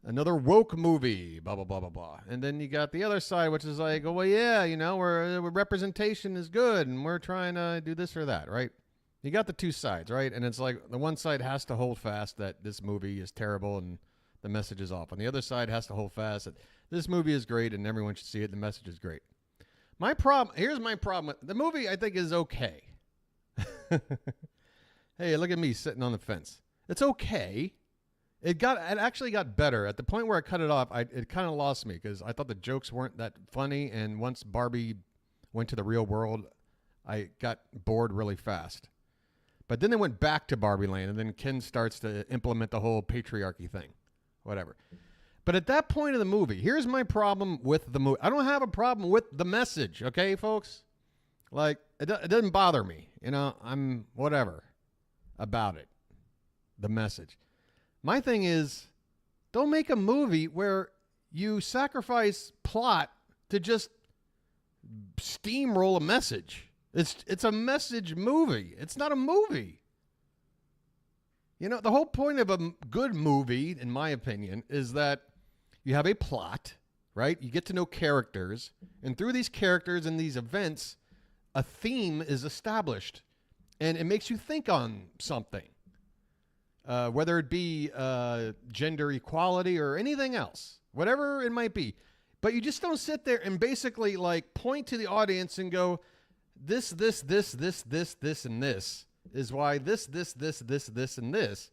another woke movie, blah, blah, blah, blah, blah. And then you got the other side, which is like, oh, well, yeah, we're representation is good, and we're trying to do this or that, right? You got the two sides, right? And it's like the one side has to hold fast that this movie is terrible and the message is off. And the other side has to hold fast that this movie is great and everyone should see it. The message is great. Here's my problem. The movie, I think, is okay. Hey, look at me sitting on the fence. It's okay. It actually got better. At the point where I cut it off, it kind of lost me because I thought the jokes weren't that funny. And once Barbie went to the real world, I got bored really fast. But then they went back to Barbie Land, and then Ken starts to implement the whole patriarchy thing. Whatever. But at that point of the movie, here's my problem with the movie. I don't have a problem with the message, okay, folks? Like, it doesn't bother me. I'm whatever about it, the message. My thing is, don't make a movie where you sacrifice plot to just steamroll a message. It's a message movie. It's not a movie. The whole point of a good movie, in my opinion, is that you have a plot, right? You get to know characters, and through these characters and these events, a theme is established, and it makes you think on something, whether it be gender equality or anything else, whatever it might be. But you just don't sit there and basically like point to the audience and go, this, and this is why this, and this.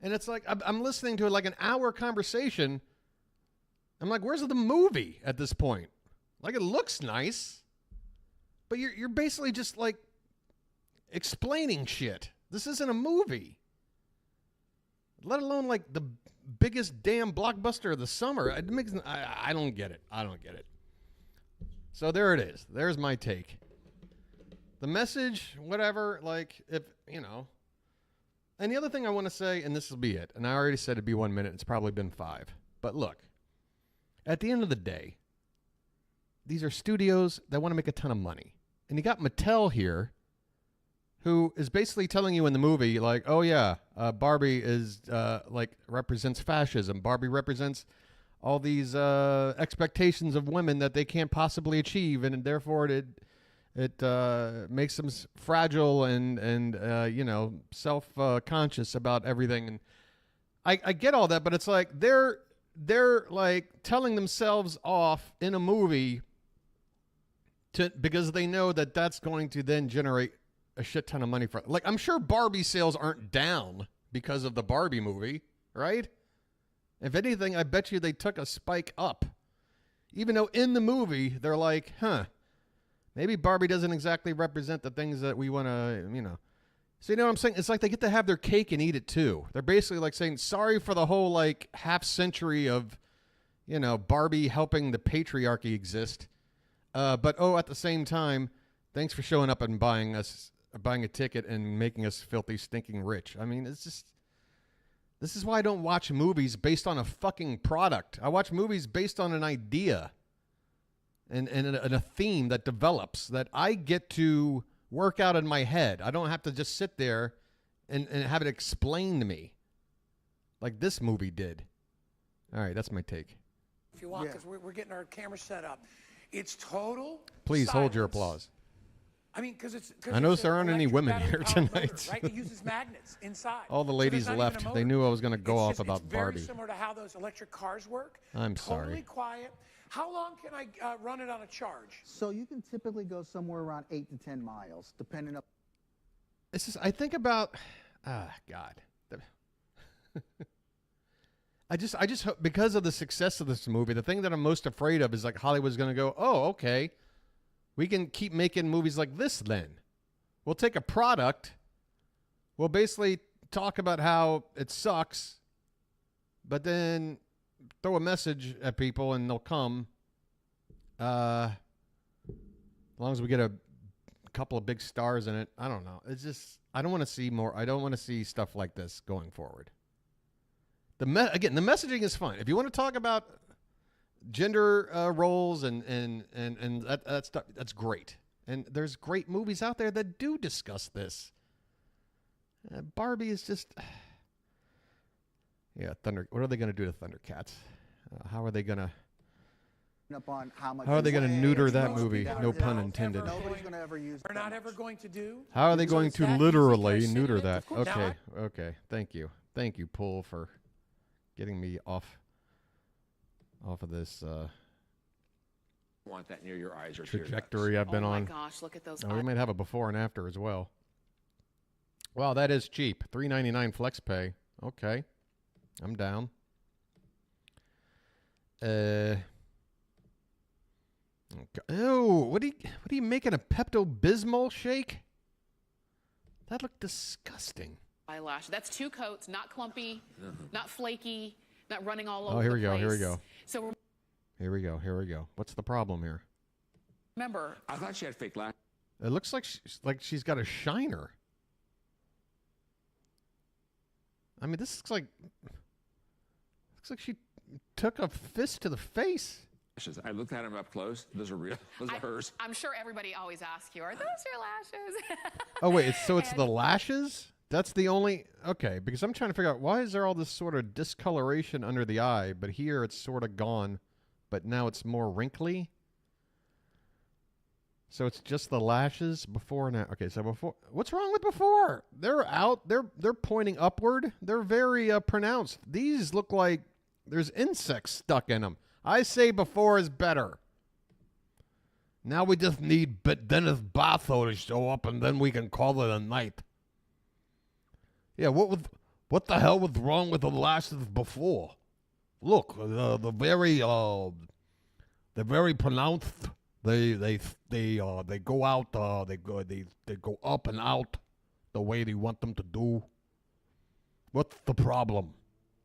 And it's like, I'm listening to like an hour conversation. I'm like, where's the movie at this point? Like, it looks nice, but you're basically just like explaining shit. This isn't a movie. Let alone like the biggest damn blockbuster of the summer. I don't get it. I don't get it. So there it is. There's my take. The message, whatever, like, if, And the other thing I want to say, and this will be it, and I already said it'd be 1 minute. It's probably been 5. But look, at the end of the day, these are studios that want to make a ton of money. And you got Mattel here, who is basically telling you in the movie, like, oh, yeah, Barbie is, represents fascism. Barbie represents all these expectations of women that they can't possibly achieve, and therefore it makes them fragile and self-conscious about everything. And I get all that, but it's like they're like telling themselves off in a movie because they know that that's going to then generate a shit ton of money for. Like, I'm sure Barbie sales aren't down because of the Barbie movie, right? If anything, I bet you they took a spike up. Even though in the movie, they're like, maybe Barbie doesn't exactly represent the things that we want to, you know. So, you know what I'm saying? It's like they get to have their cake and eat it too. They're basically like saying, sorry for the whole like half century of, you know, Barbie helping the patriarchy exist. But at the same time, thanks for showing up and buying a ticket and making us filthy, stinking rich. I mean, it's just, this is why I don't watch movies based on a fucking product. I watch movies based on an idea and a theme that develops that I get to work out in my head. I don't have to just sit there and have it explained to me like this movie did. All right, that's my take. If you want, because we're getting our camera set up. It's total. Please hold your silence. applause. I mean, because it's. I noticed there aren't any women here tonight. Motor, right? It uses magnets inside. All the So ladies there's not even a left. motor. They knew I was going to go off about it's Barbie. very similar to how those electric cars work. I'm Totally sorry. quiet. How long can I run it on a charge? So you can typically go somewhere around 8 to 10 miles, depending on. This is. I think about. God. I just hope, because of the success of this movie, the thing that I'm most afraid of is like Hollywood's going to go, oh, okay, we can keep making movies like this then. We'll take a product, we'll basically talk about how it sucks, but then throw a message at people and they'll come. As long as we get a couple of big stars in it, I don't know. It's just, I don't want to see more. I don't want to see stuff like this going forward. Again, the messaging is fine. If you want to talk about gender roles and that stuff, that's great. And there's great movies out there that do discuss this. Barbie is just, What are they going to do to Thundercats? How are they going to? How are they going to neuter that movie? No pun intended. Nobody's going to ever use. We're not ever going to do. How are they going to literally neuter that? Of course. Okay, okay. Thank you, Pool, for getting me off of this Want that near your eyes or trajectory I've been on. Oh my gosh, look at those. We might have a before and after as well. Wow, that is cheap. $3.99 flex pay. Okay, I'm down. Oh, what are you making, a Pepto-Bismol shake? That looked disgusting. Eyelash. That's 2 coats, not clumpy, not flaky, not running all over. Oh, here we the go. place. Here we go. So Here we go. Here we go. What's the problem here? remember, I thought she had fake lashes. It looks like she's got a shiner. I mean, this looks like she took a fist to the face. I looked at them up close. Those are real. Those are hers. I'm sure everybody always asks you, are those your lashes? Oh wait, it's the lashes? That's the only, okay, because I'm trying to figure out why is there all this sort of discoloration under the eye, but here it's sort of gone, but now it's more wrinkly. So it's just the lashes before and after. Okay, so before, what's wrong with before? They're out, they're pointing upward. They're very pronounced. These look like there's insects stuck in them. I say before is better. Now we just need Dennis Batho to show up, and then we can call it a night. Yeah, what the hell was wrong with the lashes before? Look, the very pronounced. They go out. They go up and out, the way they want them to do. What's the problem?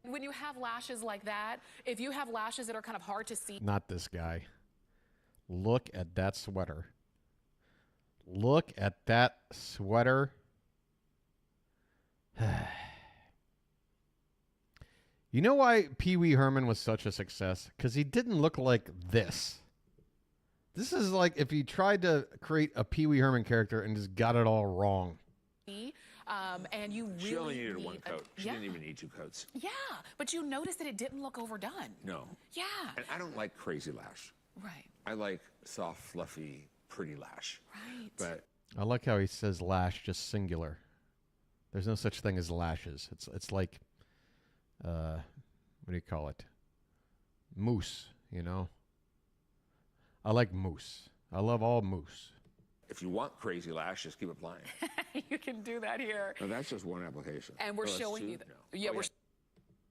when you have lashes like that, if you have lashes that are kind of hard to see. Not this guy. Look at that sweater. Look at that sweater. You know why Pee Wee Herman was such a success? Because he didn't look like this. This is like if you tried to create a Pee Wee Herman character and just got it all wrong. And you really She only needed one coat. She didn't even need two coats. Yeah, but you noticed that it didn't look overdone. No. Yeah. And I don't like crazy lash. Right. I like soft, fluffy, pretty lash. Right. But I like how he says lash, just singular. There's no such thing as lashes. It's like, what do you call it? Mousse, you know? I like mousse. I love all mousse. if you want crazy lash, just keep applying. You can do that here. No, that's just one application. And we're Oh, that's showing two? you. No. Yeah, Oh, we're She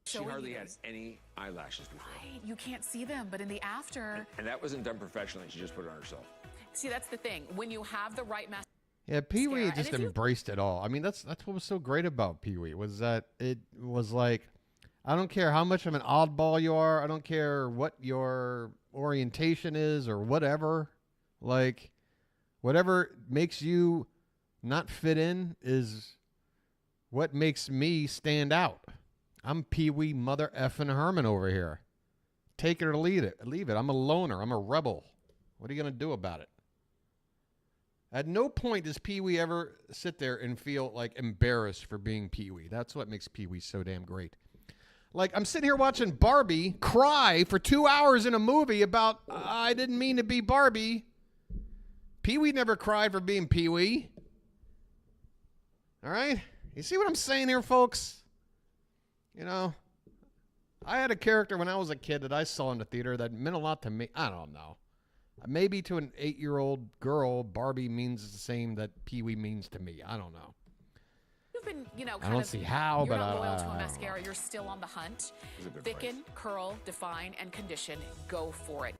showing hardly you had those. any eyelashes before. Right, you can't see them, but in the after, And that wasn't done professionally. She just put it on herself. see, that's the thing. When you have the right mascara. Yeah, Pee Wee And just if you- embraced it all. I mean, that's what was so great about Pee Wee was that it was like, I don't care how much of an oddball you are. I don't care what your orientation is or whatever. Like, whatever makes you not fit in is what makes me stand out. I'm Pee Wee mother effing Herman over here. Take it or leave it. Leave it. I'm a loner. I'm a rebel. What are you going to do about it? At no point does Pee Wee ever sit there and feel like embarrassed for being Pee Wee. That's what makes Pee Wee so damn great. Like, I'm sitting here watching Barbie cry for 2 hours in a movie about, I didn't mean to be Barbie. Pee Wee never cried for being Pee Wee. All right? You see what I'm saying here, folks? You know, I had a character when I was a kid that I saw in the theater that meant a lot to me. I don't know. Maybe to an 8-year-old girl, Barbie means the same that Pee Wee means to me. I don't know. You've been, you know, I kind don't of, see how, you're but not I loyal to a don't mascara. know. You're still on the hunt. It's a good Thicken, curl, define, and condition. Go for it.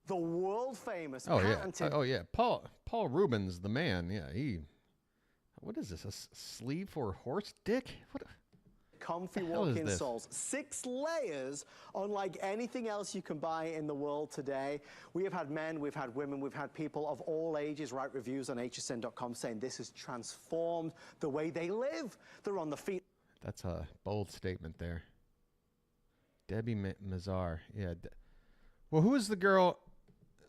The world famous Oh yeah. patented Oh yeah. Paul Rubens, the man. Yeah, he. What is this? A sleeve for a horse dick? What? comfy The hell is walk-in this? soles. 6 layers, unlike anything else you can buy in the world today. We have had men, we've had women, we've had people of all ages write reviews on hsn.com saying this has transformed the way they live. They're on the feet. That's a bold statement there. Debbie Mazar. Yeah. Well, who was the girl?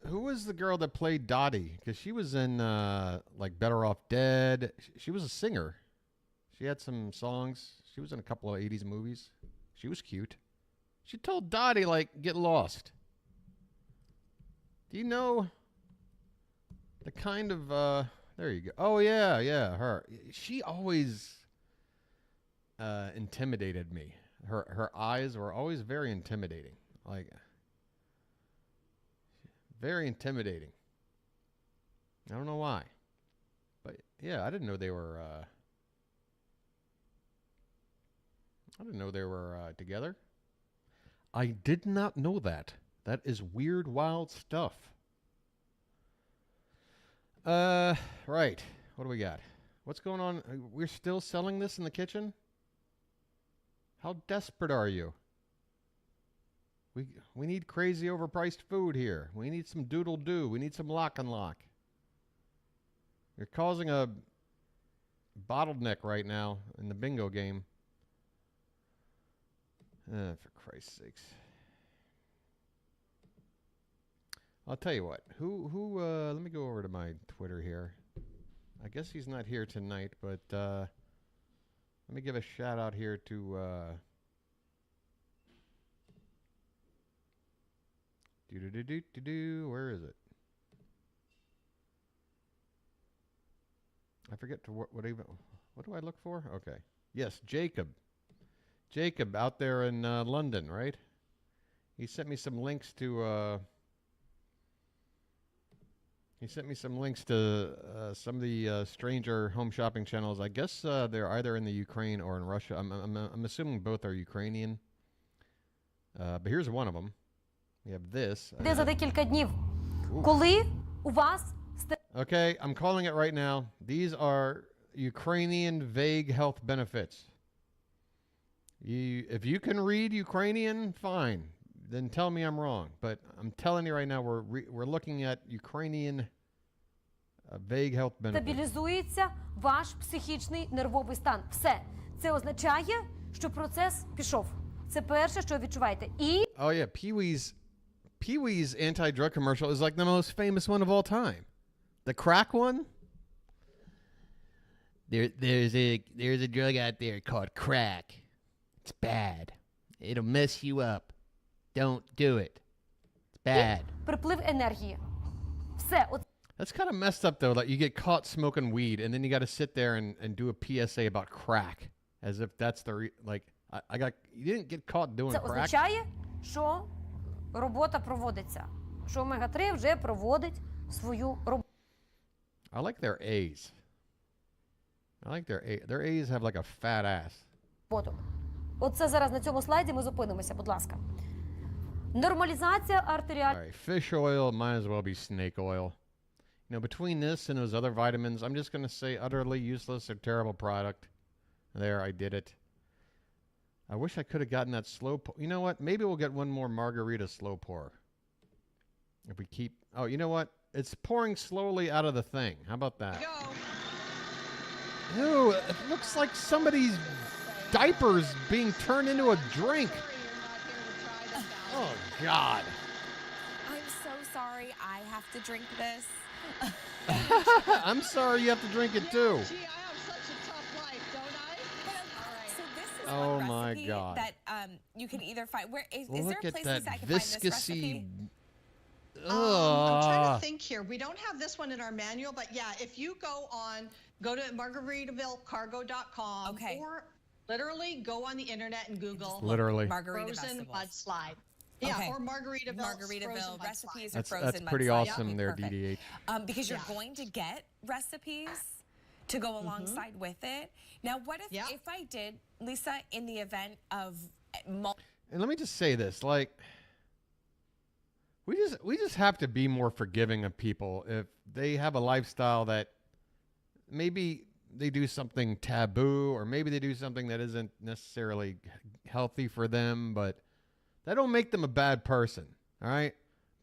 Who was the girl that played Dottie? Because she was in like Better Off Dead. She was a singer. She had some songs. She was in a couple of 80s movies. She was cute. She told Dottie, like, get lost. Do you know the kind of, there you go. Oh, yeah, her. She always intimidated me. Her eyes were always very intimidating. Like, very intimidating. I don't know why. But, yeah, I didn't know they were, together. I did not know that. That is weird, wild stuff. Right. What do we got? What's going on? We're still selling this in the kitchen? How desperate are you? We need crazy overpriced food here. We need some doodle-doo. We need some lock and lock. You're causing a bottleneck right now in the bingo game. For Christ's sakes. I'll tell you what. Let me go over to my Twitter here. I guess he's not here tonight, but let me give a shout out here to where is it? I forget to what do I look for? Okay. Yes, Jacob. Jacob out there in London, right? He sent me some links to some of the stranger home shopping channels. I guess they're either in the Ukraine or in Russia. I'm assuming both are Ukrainian. But here's one of them. We have this. За декілька днів. Коли у вас Okay, I'm calling it right now. These are Ukrainian vague health benefits. If you can read Ukrainian, fine. Then tell me I'm wrong. But I'm telling you right now, we're looking at Ukrainian vague health benefits. стабілізується ваш психічний нервовий стан. Все. Це означає, що процес пішов. Це перше, що відчуваєте. І Oh yeah, Pee-wee's anti-drug commercial is like the most famous one of all time. The crack one? There's a drug out there called crack. It's bad. It'll mess you up. Don't do it. It's bad. приплив енергії. Все. That's kind of messed up though. Like you get caught smoking weed and then you got to sit there and do a PSA about crack as if that's the you didn't get caught doing Це crack. означає, що робота проводиться. що омега-3 вже проводить свою роботу. I like their A's. I like their A's have like a fat ass. Оце зараз на цьому слайді ми зупинимося, будь ласка. Нормалізація All артеріальної. right, fish oil might as well be snake oil. You know, between this and those other vitamins, I'm just going to say utterly useless or terrible product. There, I did it. I wish I could have gotten that slow pour. You know what? Maybe we'll get one more margarita slow pour. If we keep... Oh, you know what? It's pouring slowly out of the thing. How about that? Ew, it looks like somebody's diaper's being turned into a drink. Oh, God. I'm so sorry I have to drink this. I'm sorry you have to drink it, too. Gee, I have such a tough life, don't I? So this is Oh, one my recipe God. that you can either find. Where is Well, there look a at place that I can find this recipe? viscousy... I'm trying to think here. We don't have this one in our manual, but yeah, if you go to margaritavillecargo.com or literally go on the internet and Google Literally. Margarita frozen vegetables. mudslide. Yeah, Okay. or Margaritaville recipes mudslide. or frozen That's pretty mudslide. awesome there, DDH. Because you're going to get recipes to go alongside with it. Now, what if I did, Lisa, in the event of And let me just say this, like, we just have to be more forgiving of people if they have a lifestyle that maybe they do something taboo or maybe they do something that isn't necessarily healthy for them, but that don't make them a bad person, all right?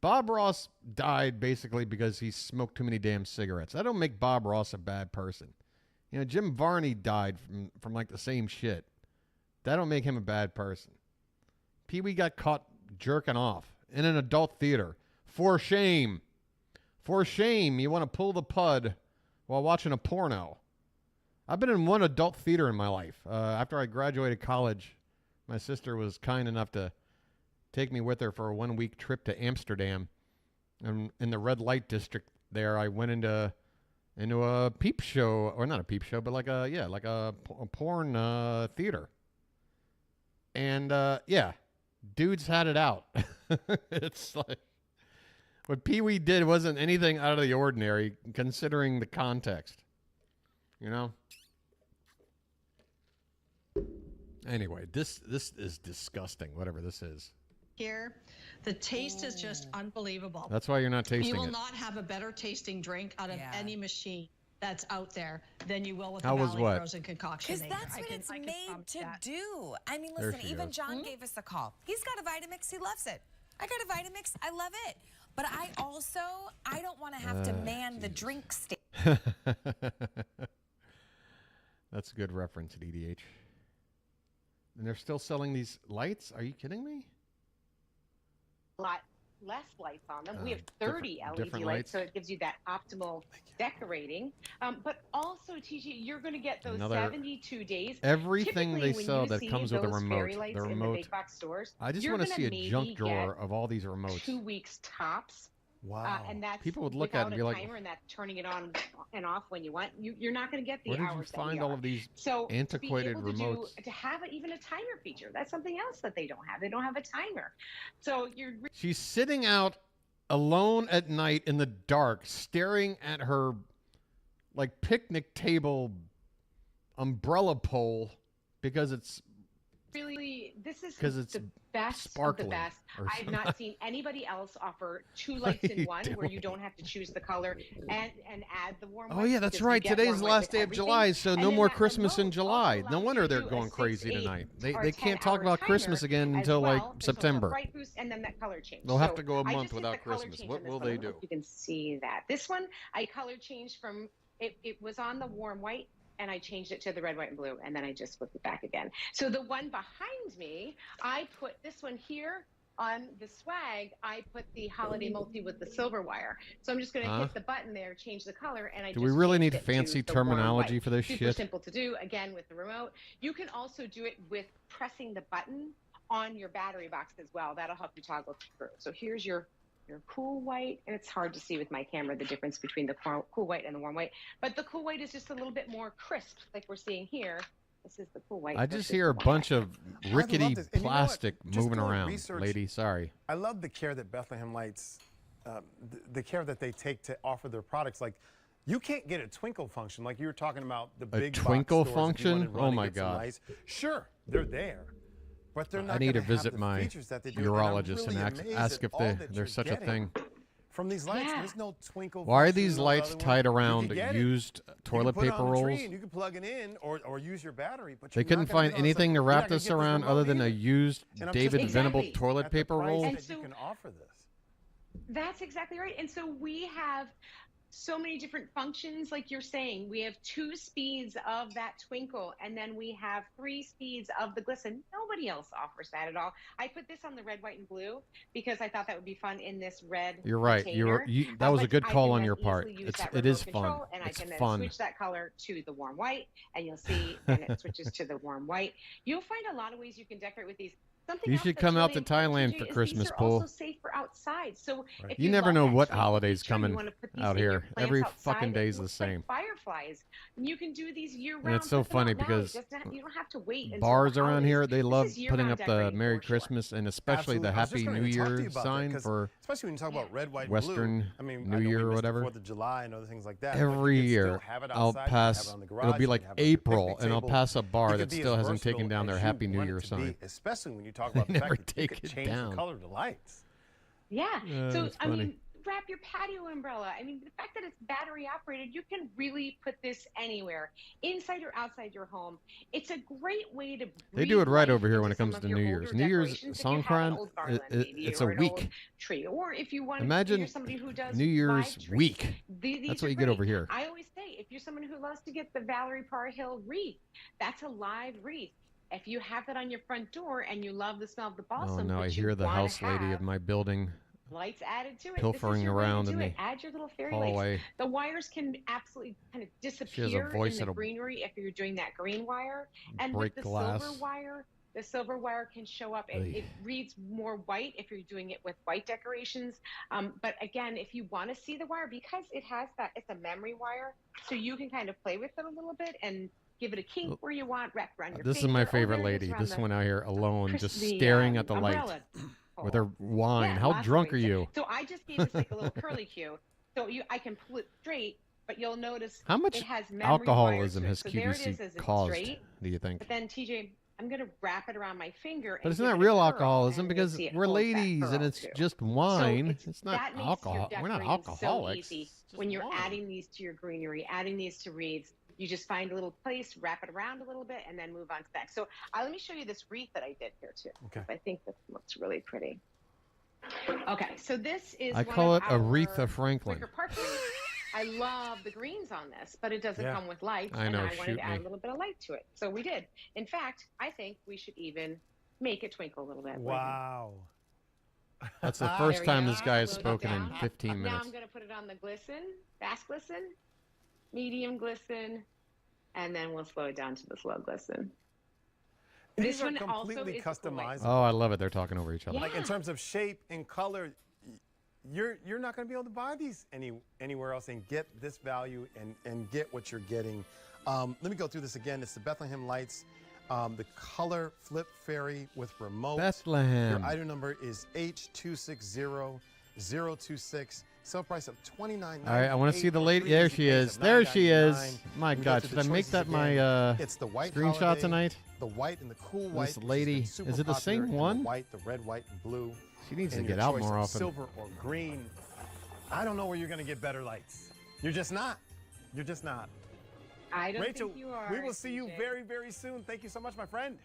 Bob Ross died basically because he smoked too many damn cigarettes. That don't make Bob Ross a bad person. You know, Jim Varney died from like the same shit. That don't make him a bad person. Pee-wee got caught jerking off in an adult theater. For shame. For shame, you want to pull the pud while watching a porno. I've been in one adult theater in my life. After I graduated college, my sister was kind enough to take me with her for a 1-week trip to Amsterdam. And in the red light district there, I went into a peep show, or not a peep show, but like a porn theater. And dudes had it out. It's like what Pee-wee did wasn't anything out of the ordinary, considering the context. You know. Anyway, this is disgusting. Whatever this is. Here, the taste is just unbelievable. That's why you're not tasting You will it. not have a better tasting drink out of any machine that's out there than you will with How a was Valley what? Frozen concoction. Because that's what it's made to do. I mean, There listen, she even goes. John gave us a call. He's got a Vitamix. He loves it. I got a Vitamix. I love it. But I don't want to have to man the drink stand. That's a good reference, DDH. And they're still selling these lights? Are you kidding me? A lot less lights on them. We have 30 LED different lights, lights. so it gives you that optimal decorating. But also, TG, you're going to get those Another- 72 days. Everything Typically, they when sell you that see comes with a those remote. fairy lights The in the remote. big box stores, I just you're want to gonna see a maybe junk drawer get of all these remotes. 2 weeks tops. Wow. And that's People would look at it without and be a like, timer, and that's turning it on and off when you want. You're not going to get the where did you hours that find we all are. of these So antiquated to be able remotes? to have even a timer feature, that's something else that they don't have. They don't have a timer. So you're She's sitting out alone at night in the dark, staring at her like picnic table umbrella pole because it's really, this is 'Cause it's the best sparkling of the best. or I've not seen anybody else offer 2 lights are in you one where you doing? don't have to choose the color and add the warm Oh white, yeah, that's because you right. get Today's warm the white last with day of everything. July, so And no then more that Christmas in remote July. also No allows wonder you to they're do a going crazy 6, 8, tonight. or They a can't 10-hour talk about timer Christmas again as until well. like There's also a September. bright boost and then that color change. They'll have So to go a I month just hit without the color Christmas. change What on this will one. I they don't know do? if you can see that. This one, I color changed from, it was on the warm white, and I changed it to the red, white, and blue, and then I just flipped it back again. So the one behind me, I put this one here on the swag. I put the holiday multi with the silver wire. So I'm just going to Huh? hit the button there, change the color, and I Do just we really changed need it to fancy the warm terminology white. for this Super shit? simple to do, again, with the remote. You can also do it with pressing the button on your battery box as well. That'll help you toggle through. So here's your cool white, and it's hard to see with my camera the difference between the cool white and the warm white, but the cool white is just a little bit more crisp, like we're seeing here. This is the cool white. I just versus hear a the warm bunch white. of rickety this. And you know what? plastic Just moving doing around, research- lady. Sorry. I love the care that Bethlehem Lights the care that they take to offer their products. Like, you can't get a twinkle function like you were talking about the A big twinkle box stores if you wanted function? to run Oh and my get some God. lights. Sure, they're there, but they're not. I need to gonna have visit the my features that they do. And I'm urologist really and amazed ask at if all that you're there's such a getting thing. from these lights. There's no twinkle. Why are function, these no lights other tied one. You around can get it. used You can toilet put it paper on the rolls? tree and you can plug it in or use your battery. But They you're couldn't not gonna find get on anything to something- wrap you're not gonna this get around remote other than a either. used And I'm David just Venable amazed toilet at the paper price roll. that you can offer this. That's exactly right. And so we have so many different functions, like you're saying. We have 2 speeds of that twinkle, and then we have 3 speeds of the glisten. Nobody else offers that at all. I put this on the red, white, and blue because I thought that would be fun in this red You're right. container. That was a But good I call can on then your part. easily use that It is remote fun. control, and It's I can then fun. switch that color to the warm white, and you'll see then it switches to the warm white. You'll find a lot of ways you can decorate with these. Something You else should that's come out really to important, Thailand TJ, for is Christmas, these are Pool. also safe for outside. So if You never love know that what twinkle holiday's feature, you coming wanna put these out in your here. plants Every outside fucking that day is the look like same. fireflies. And you can do these year-round. And it's so put them out funny now. because You don't have to wait until bars the around holidays. here, they This love is putting year-round up the decorating Merry for sure. Christmas and especially the Absolutely. I was Happy just gonna New talk to Year you about that, sign 'cause for especially when you talk about red, white, and Western blue. I mean, New I know Year we or missed whatever. 4th of July and other things like that. but Every you can still year, have it I'll outside, you can have pass. it on the It'll garage, be you like can have it on the April, picnic and I'll table. pass a You bar could that be as still hasn't taken versatile down their as Happy you New want Year it to be, sign. especially when you talk They about the never fact that you take could it change down. the color of the lights. Yeah. Yeah, So, that's I funny. mean, wrap your patio umbrella. I mean, the fact that it's battery operated, you can really put this anywhere, inside or outside your home. It's a great way to They do it right breathe over here life when it into some comes of to your New older Year's. New Year's decorations. If you have an Songkran, old garland, maybe, it's or a an week. old tree, or if you want to Imagine you're somebody who does New Year's live trees. week. These That's are what you get over great. here. I always say, if you're someone who loves to get the Valerie Parr Hill wreath, that's a live wreath. If you have that on your front door and you love the smell of the balsam, Oh no, I but you hear the wanna house lady have of my building lights added to it. pilfering this is your way to around do in it. the Add your little fairy hallway. lights. The wires can absolutely kind of disappear voice in the that'll greenery if you're doing that green wire. And break with the glass. silver wire can show up. It reads more white if you're doing it with white decorations. But again, if you want to see the wire, because it has that, it's a memory wire, so you can kind of play with it a little bit and give it a kink where you want, wrap around your This is finger. my Oh, favorite there it is lady. around This the one out here alone, just the, staring at the umbrella. light with her wine. Yeah, How lots of drunk are ways. you? So I just gave this like a little curly cue. So I can pull it straight, but you'll notice How much it has memory alcoholism wires has to it. So there it is QVC as it's caused, straight. do you think? But then TJ, I'm gonna wrap it around my finger. But and it's give not it a real curl, alcoholism and you'll because see it we're holds that ladies and curl, it's too. just So wine. It's not that makes alcohol. your We're not decorating alcoholics. So easy when you're adding these to your greenery, adding these to wreaths. You just find a little place, wrap it around a little bit, and then move on to that. So let me show you this wreath that I did here too. Okay. I think this looks really pretty. Okay, so this is I one call of it Aretha our Franklin. Wicker Park wreaths. I love the greens on this, but it doesn't Yeah. come with lights, I know, and I wanted shoot to add me. a little bit of light to it. So we did. In fact, I think we should even make it twinkle a little bit. Wow. That's the There first we time go. this guy has Slow it spoken in down. 15 Now minutes. I'm going to put it on the glisten, fast glisten, medium glisten, and then we'll slow it down to the slow glisten. These This are one also completely is the cool light. customizable. Oh, I love it. They're talking over each other. Like in terms of shape and color, you're not going to be able to buy these anywhere else and get this value and get what you're getting. Let me go through this again. It's the Bethlehem Lights, the color flip fairy with remote. Bethlehem. Your item number is H260026. Sale price of $29.98. All right, I want to see the lady. There she is. There she is. My God, should I make that my It's the white screenshot holiday, tonight? The white and the cool white. This which has lady, been super is it the same popular, and one? The white, the red, white, and blue. She needs to and get your out choice more of often. Silver or green. I don't know where you're going to get better lights. You're just not. You're just not. I don't Rachel, think you are. we will see you TJ. very, very soon. Thank you so much, my friend.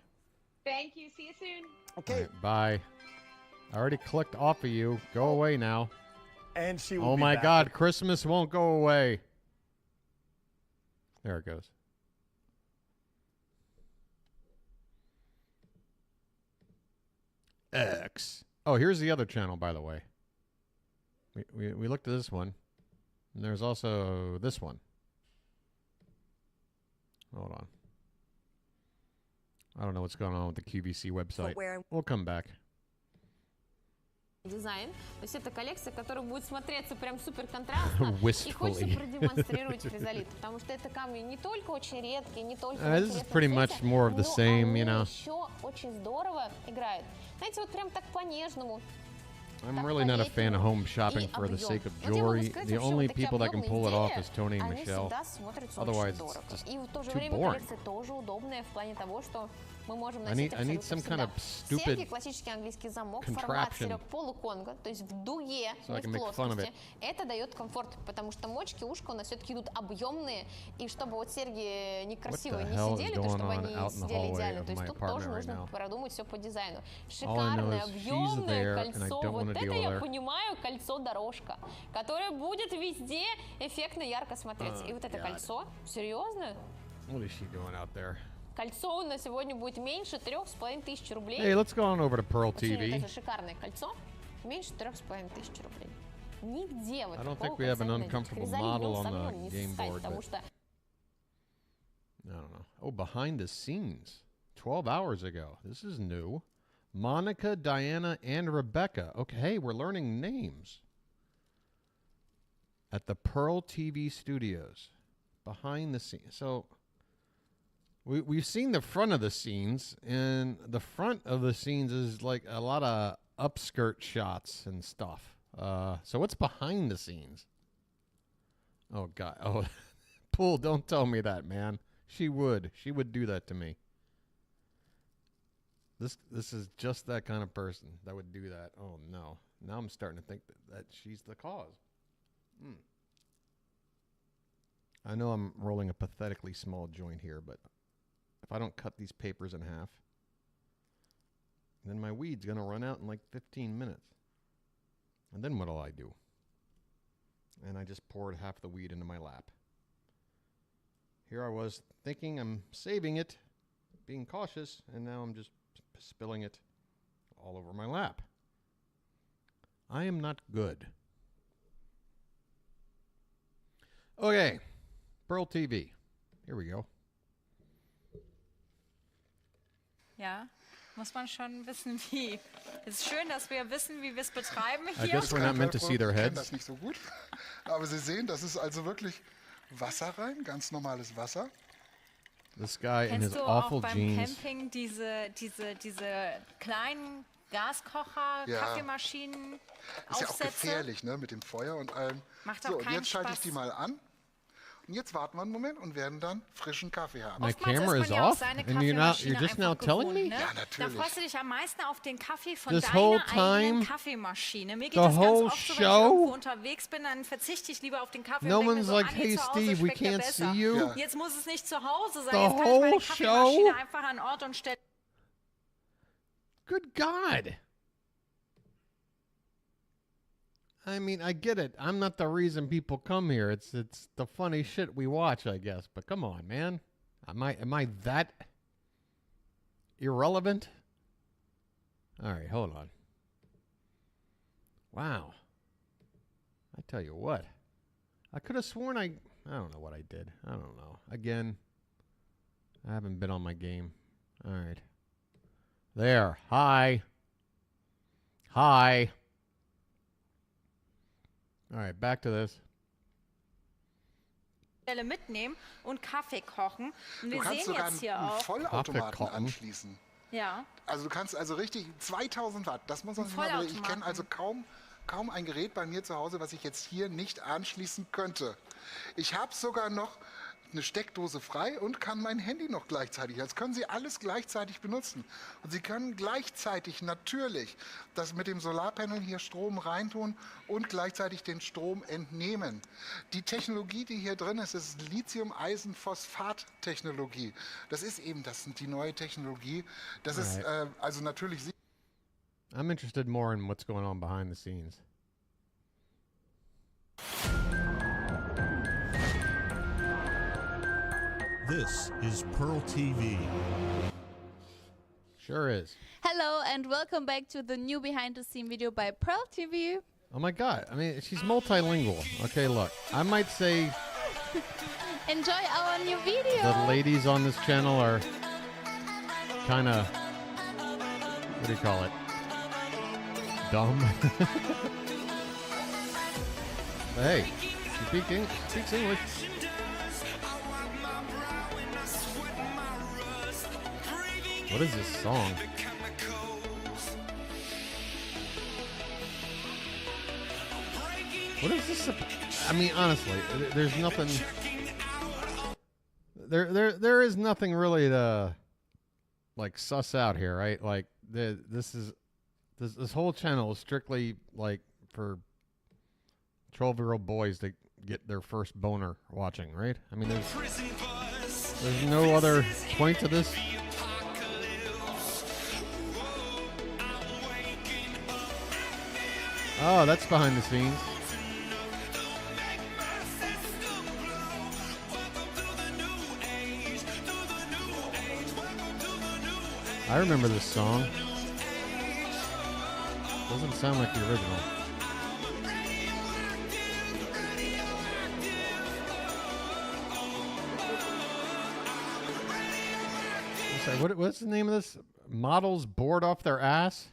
Thank you. See you soon. Okay. All right, bye. I already clicked off of you. Go away now. And she will Oh be my back. God, Christmas won't go away. There it goes. X. Oh, here's the other channel, by the way. We looked at this one. And there's also this one. Hold on. I don't know what's going on with the QVC website. Footwear. We'll come back. Дизайн. То есть это коллекция, которая будет смотреться прям супер контрастно. И хочется Wistfully. продемонстрировать хризолит, потому что это камни не только очень редкие, не только в This is интересном pretty цвете, much more of the но same, you они know. еще очень здорово играют. Знаете, вот прям так по-нежному. I'm really not a fan of home shopping for the sake of jewelry. The only people that can pull it off is Tony and Michelle. Otherwise, it's just too boring. I need some kind of stupid contraption so I can make fun of it. Это дает комфорт, потому что мочки, ушка у нас все-таки идут объемные, и чтобы вот серьги некрасивые не сидели, то чтобы они сидели идеально. То есть тут тоже нужно продумать все по дизайну. Шикарное, объемное кольцо. Вот это я понимаю, кольцо-дорожка, которое будет везде эффектно, ярко смотреться. И вот это кольцо, серьезно? What is she doing out there? Кольцо на сегодня будет меньше 3500 рублей. Hey, let's go on over to Pearl TV. Это шикарное кольцо, меньше 3500 рублей. Нигде вот I don't think we have an uncomfortable model on the game board, but I don't know. Oh, behind the scenes. 12 hours ago. This is new. Monica, Diana, and Rebecca. Okay, we're learning names. At the Pearl TV studios. Behind the scenes. So we've seen the front of the scenes, and the front of the scenes is like a lot of upskirt shots and stuff. So what's behind the scenes? Oh, God. Oh, Pool, don't tell me that, man. She would do that to me. This is just that kind of person that would do that. Oh, no. Now I'm starting to think that she's the cause. I know I'm rolling a pathetically small joint here, but if I don't cut these papers in half, then my weed's going to run out in like 15 minutes. And then what'll I do? And I just poured half the weed into my lap. Here I was thinking I'm saving it, being cautious, and now I'm just spilling it all over my lap. I am not good. Okay, Pearl TV. Here we go. Ja, muss man schon wissen, wie. Es ist schön, dass wir wissen, wie wir es betreiben hier. I guess we're not meant to see their Ich kenne heads. das nicht so gut, aber Sie sehen, das ist also wirklich Wasser rein, ganz normales Wasser. This guy in his Kennst du awful auch beim jeans. Camping diese kleinen Gaskocher, Ja. Kaffeemaschinen, Ist ja auch Aufsätze? gefährlich, ne, mit dem Feuer und allem. Macht So, auch und keinen jetzt schalte ich Spaß. die mal an. Und jetzt warten wir einen Moment und werden dann frischen Kaffee haben. My Oftmals camera ist is man ja auch off, seine and you're Kaffeemaschine just now einfach telling gewohnt, me? ne? Ja, Da natürlich. freust du dich am meisten auf den Kaffee von This deiner whole eigenen time? Kaffeemaschine. Mir geht The das ganz whole oft so, wenn ich show? irgendwo unterwegs bin, dann verzichte ich lieber auf den Kaffee No und denke mir one's so, like, ah, nee, hey, zu Hause Steve, we schmeckt der can't besser. see you. Ja. Jetzt muss es nicht zu Hause sein, The jetzt kann ich meine whole Kaffeemaschine show? einfach an Ort und Stelle. Good God. I mean, I get it. I'm not the reason people come here. It's the funny shit we watch, I guess. But come on, man. Am I that irrelevant? All right, hold on. Wow. I tell you what. I could have sworn I don't know what I did. I don't know. Again, I haven't been on my game. All right. There. Hi. Hi. All right, back to this. Mitnehmen und Kaffee kochen. Und Du wir kannst sehen sogar jetzt hier einen auch. Vollautomaten Kaffee kochen. anschließen. Ja. Also du kannst also richtig 2000 Watt, das muss man Ein sich mal überlegen. Ich kenne Vollautomaten. also kaum ein Gerät bei mir zu Hause, was ich jetzt hier nicht anschließen könnte. Ich habe sogar noch eine Steckdose frei und kann mein Handy noch gleichzeitig. Jetzt können Sie alles gleichzeitig benutzen. Und Sie können gleichzeitig natürlich das mit dem Solarpanel hier Strom reintun und gleichzeitig den Strom entnehmen. Die Technologie, die hier drin ist, ist Lithium-Eisen-Phosphat-Technologie. Das ist eben die neue Technologie. Das ist also natürlich... I'm interested more in what's going on behind the scenes. This is Pearl TV. Sure is. Hello and welcome back to the new behind the scene video by Pearl TV. Oh my God. I mean, she's multilingual. Okay, look. I might say Enjoy our new video. the ladies on this channel are kind of, what do you call it? Dumb. But hey, she speaks English. What is this song? What is this? I mean, honestly, there's nothing. There is nothing really to like suss out here, right? Like this whole channel is strictly like for 12-year-old boys to get their first boner watching, right? I mean, there's no other point to this. Oh, that's behind the scenes. I remember this song. Doesn't sound like the original. What's the name of this? Models bored off their ass?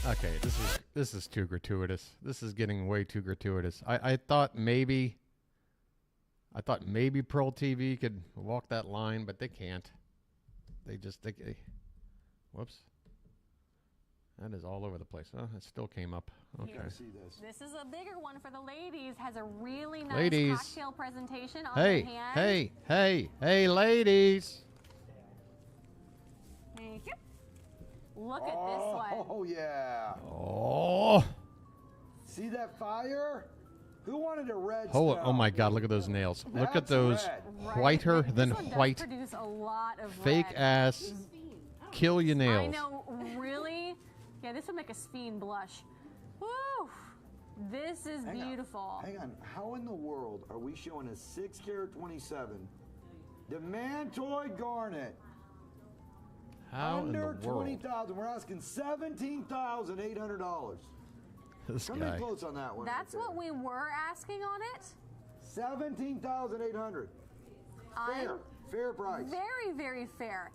Okay, this is too gratuitous. This is getting way too gratuitous. I thought maybe Pearl TV could walk that line, but they can't. They whoops. That is all over the place. Oh, it still came up. Okay. This is a bigger one for the ladies. Has a really nice cocktail presentation on the hand. Hey, ladies. Thank you. Look at this one. Oh, yeah. Oh. See that fire? Who wanted a red Oh, oh my God, look at those nails. Look at those whiter than white. Produce a lot of fake red. ass kill your nails. I know, really? Yeah, this would make a Sphene blush. Woo! This is beautiful. Hang on. How in the world are we showing a 6 karat 27 Demantoid garnet? How under in the world? $20,000. We're asking $17,800. This Come guy. in close on that one. That's what we were asking on it. $17,800. Fair price. Very, very fair.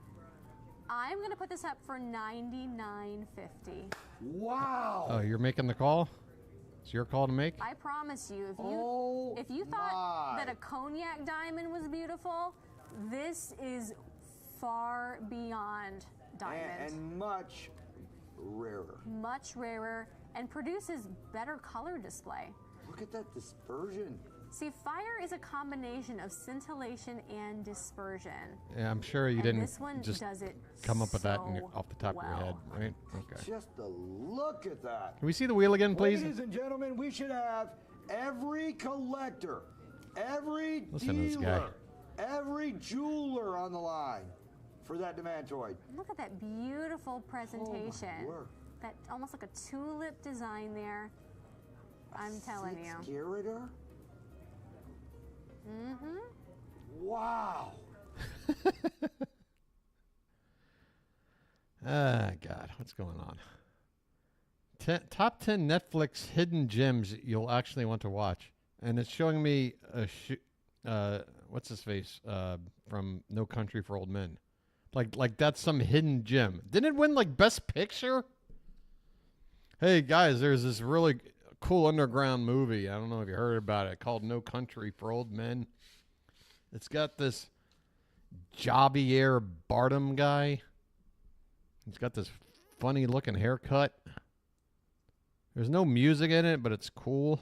I'm going to put this up for $99.50. Wow. Oh, you're making the call? It's your call to make? I promise you, if you my. thought that a cognac diamond was beautiful, this is far beyond diamond. And much rarer. Much rarer and produces better color display. Look at that dispersion. See, fire is a combination of scintillation and dispersion. Yeah, I'm sure you And didn't this one just does it come up with that so off the top of your head, right? Okay. Just a look at that. Can we see the wheel again, please? Ladies and gentlemen, we should have every collector, every Listen to this guy. dealer, every jeweler on the line for that Demantoid. Look at that beautiful presentation. Oh, word. That almost like a tulip design there. I'm telling you. 6 carrater? Mm-hmm. Wow. Ah, God, what's going on? Top 10 Netflix hidden gems you'll actually want to watch. And it's showing me what's his face from No Country for Old Men. Like that's some hidden gem. Didn't it win like Best Picture? Hey guys, there's this really cool underground movie. I don't know if you heard about it, called No Country for Old Men. It's got this Javier Bardem guy. He's got this funny looking haircut. There's no music in it, but it's cool.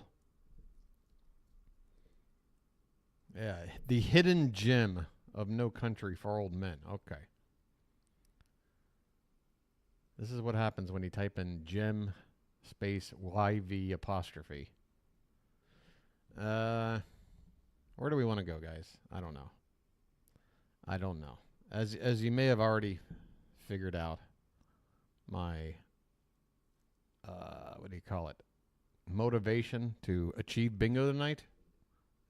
Yeah, the hidden gem of No Country for Old Men. Okay. This is what happens when you type in gem space YV apostrophe. Where do we want to go, guys? I don't know. As you may have already figured out, my what do you call it? Motivation to achieve bingo tonight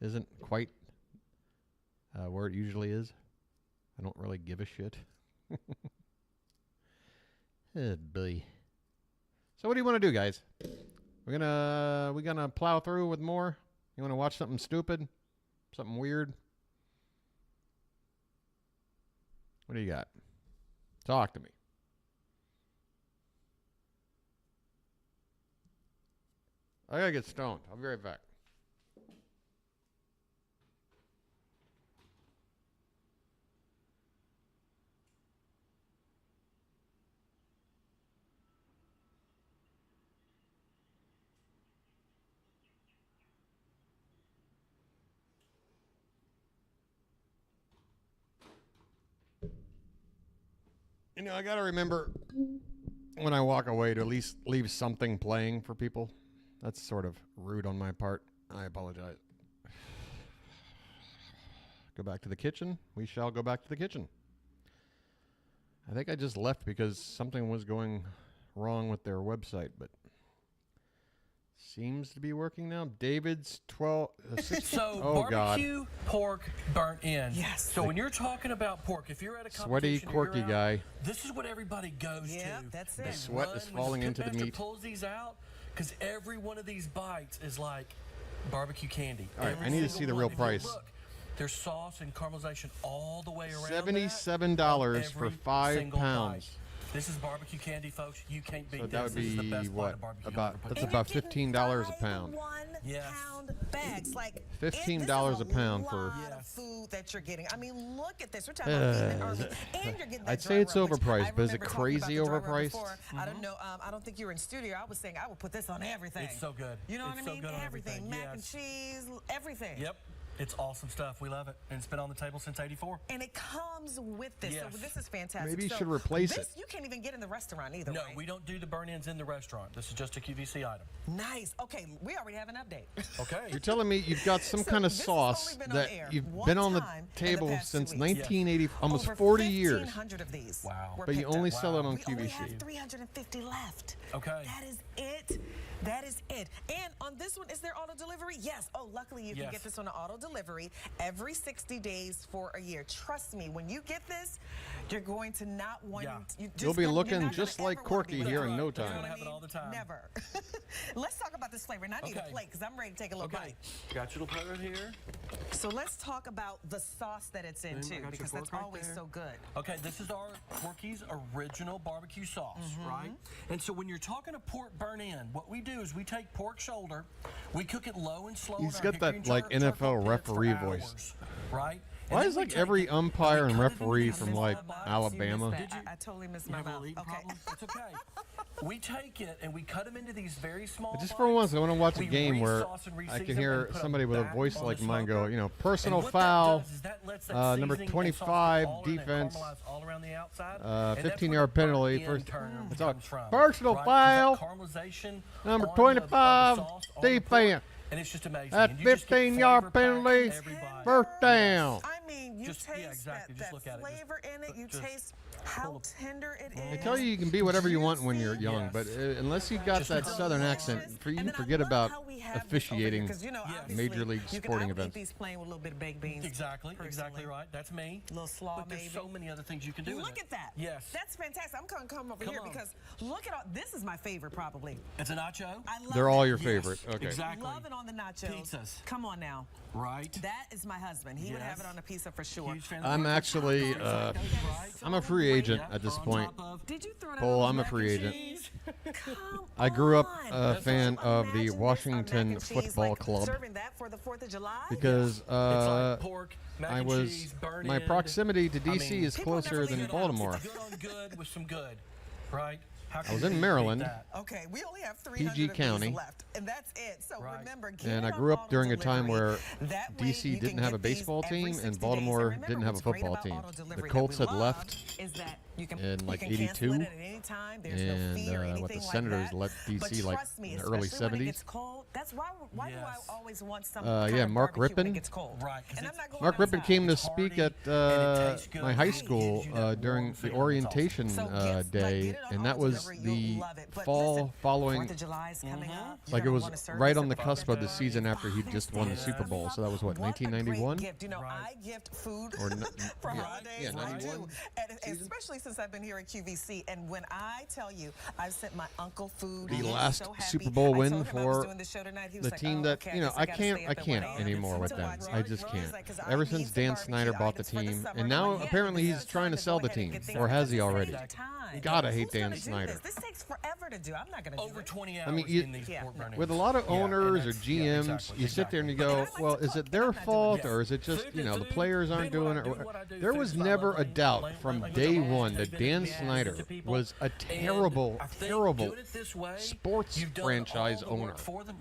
isn't quite where it usually is. I don't really give a shit. Oh, boy. So what do you want to do, guys? We gonna plow through with more? You want to watch something stupid? Something weird? What do you got? Talk to me. I gotta get stoned. I'll be right back. You know, I got to remember when I walk away to at least leave something playing for people. That's sort of rude on my part. I apologize. Go back to the kitchen. We shall go back to the kitchen. I think I just left because something was going wrong with their website, but seems to be working now. David's 12. So barbecue pork burnt in. Yes. So when you're talking about pork, if you're at a sweaty, quirky guy. This is what everybody goes to. That's the sweat is falling into the meat. Pulls these out because every one of these bites is like barbecue candy. All right, I need to see the real price. Look, there's sauce and caramelization all the way around. $77 for 5 pounds. This is barbecue candy, folks. You can't beat so this. that would This is the be best what? That's about $15 a pound. Pound bags, like $15 a pound for food that you're getting. I mean, look at this. We're talking about feeding an army, and you're getting that I'd say it's dry rub, which overpriced, I but is it remember talking crazy about the dry rub overpriced? before. I don't know. I don't think you were in studio. I was saying I would put this on everything. It's so good. You know It's what so I mean? good on Everything. Mac and cheese, everything. Yep. It's awesome stuff. We love it. And it's been on the table since '84. And it comes with this. Yes. So this is fantastic. Maybe you so should replace this, it. You can't even get in the restaurant either, No, right? we don't do the burn-ins in the restaurant. This is just a QVC item. Nice. Okay, we already have an update. Okay. You're telling me you've got some kind of sauce that you've been on the table since 1980, almost 40 years. 1,500 of these. Wow. But you only sell it on We only QVC. have 350 left. Okay. That is it. That is it. And on this one, is there auto delivery? Yes. Oh, luckily you can get this on an auto delivery every 60 days for a year. Trust me, when you get this, you're going to not want You'll be looking just like Corky here in no time. Have it all the time. Never. Let's talk about this flavor. And I need a plate because I'm ready to take a little bite. Got your little plate right here. So let's talk about the sauce that it's in too, because that's always so good. Okay, this is our Corky's original barbecue sauce, right? And so when you're talking a pork burn-in, what we do is we take pork shoulder, we cook it low and slow. He's got that like NFL referee voice. Right? Why is like every umpire and referee from like Alabama? I totally missed my mouth. Okay. It's okay. We take it and we cut them into these very small Just for once, I want to watch a game where sauce and I reseason can them hear and put somebody them with a back voice on like the mine go, smoker. you know, And personal what that foul, does is that lets that number seasoning and 25, sauce all in and defense, caramelize all around the outside. And that's 15-yard where the penalty. burnt-in First, term it's all comes from, personal right? 'Cause foul, that caramelization number on 25, the sauce on the pork, defense. and it's just amazing. That And you just get 15-yard flavor packed penalty, every bite. first down. I mean, you taste exactly. that Look at it. flavor in it. You taste how tender it is. I tell you can be whatever you want when you're young, but unless you got that southern accent, you forget about officiating major league sporting events. These plain with a little bit of baked beans. Exactly right. That's me. A little slaw, but there's so many other things you can do with it. Look at that. Yes. That's fantastic. I'm going to come over here because look at all. This is my favorite, probably. It's a nacho. I love They're all it. your favorite. Okay. Exactly. Love it on the nachos. Pizzas. Come on now. Right. That is my husband. He would have it on a pizza for sure. I'm actually, I'm a free agent at this point. Did you throw that Cole, on I'm a mac free and agent. cheese? I grew up a fan of the Washington Football Club Serving that for the 4th of July? because pork, mac I and was cheese, burnt my in. proximity to I DC mean, is closer than Baltimore. Good on good with some good, right? How I was can in you Maryland. beat that? Okay, we only have 300 PG of these County. left, and that's it. So remember, get And it I on grew up auto during a time delivery. where That way DC you didn't can have a get these baseball every team 60 and days. Baltimore remember didn't have a what's great football about team. auto The delivery Colts that had we left love is that you can, in like you can cancel 82, it at any time. There's no fee or and anything what the like Senators that. left DC But like trust me, in the early especially when it 70s. gets cold, that's why do I always want something Yeah, kind of Mark barbecue when it Rippon. gets cold? Right. And I'm not going Mark Rippon outside. came to speak at my high school during the orientation day, and that was the fall following. 4th of July is coming up. Like it You're was gonna wanna serve right this on the at cusp of the season after he just won the Super Bowl. So that was what, 1991? Gift. You know, I gift food Or for yeah, holidays. yeah, I 91 do. And especially since I've been here at QVC. And when I tell you, I've sent my uncle food. The He's last so happy. Super Bowl I win told him I was for doing the show tonight. He was the like, team oh, that, okay, you know, I guess I gotta can't stay up at 1 a.m. anymore with to them. watch I just Rose, can't. like, 'cause I Ever need since some Dan barbecue Snyder bought the items for the team, summer. and now I'm like, apparently yeah, he's trying to go sell the ahead and team, get things or has done. he Just already? save time. Gotta hate Who's gonna Dan do Snyder. This takes forever to do. I'm not going to do Over it. 20 hours I mean, in these pork burn-ins. with a lot of Yeah, and owners or that's- yeah, GMs, exactly, you sit there and you go, well, is it their fault or is it just, you know, the players aren't doing it? There was never a doubt from day one that Dan Snyder was a terrible, terrible sports franchise owner.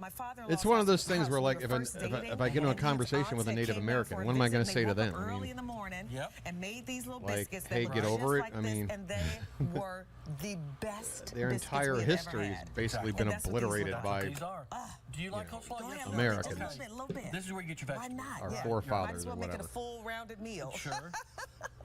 my father. It's one of those things where, like, if I get into a conversation with a Native American, what am I going to say to them? I mean, in the morning and made these little like, biscuits hey, that get were over just it. like I mean, this, and they were the best. their entire history has basically been obliterated by Do you like coleslaw? Americans. This is where you get your vegetables. Why not? Our Yeah. forefathers Might as well or make it whatever. a full rounded meal. Sure.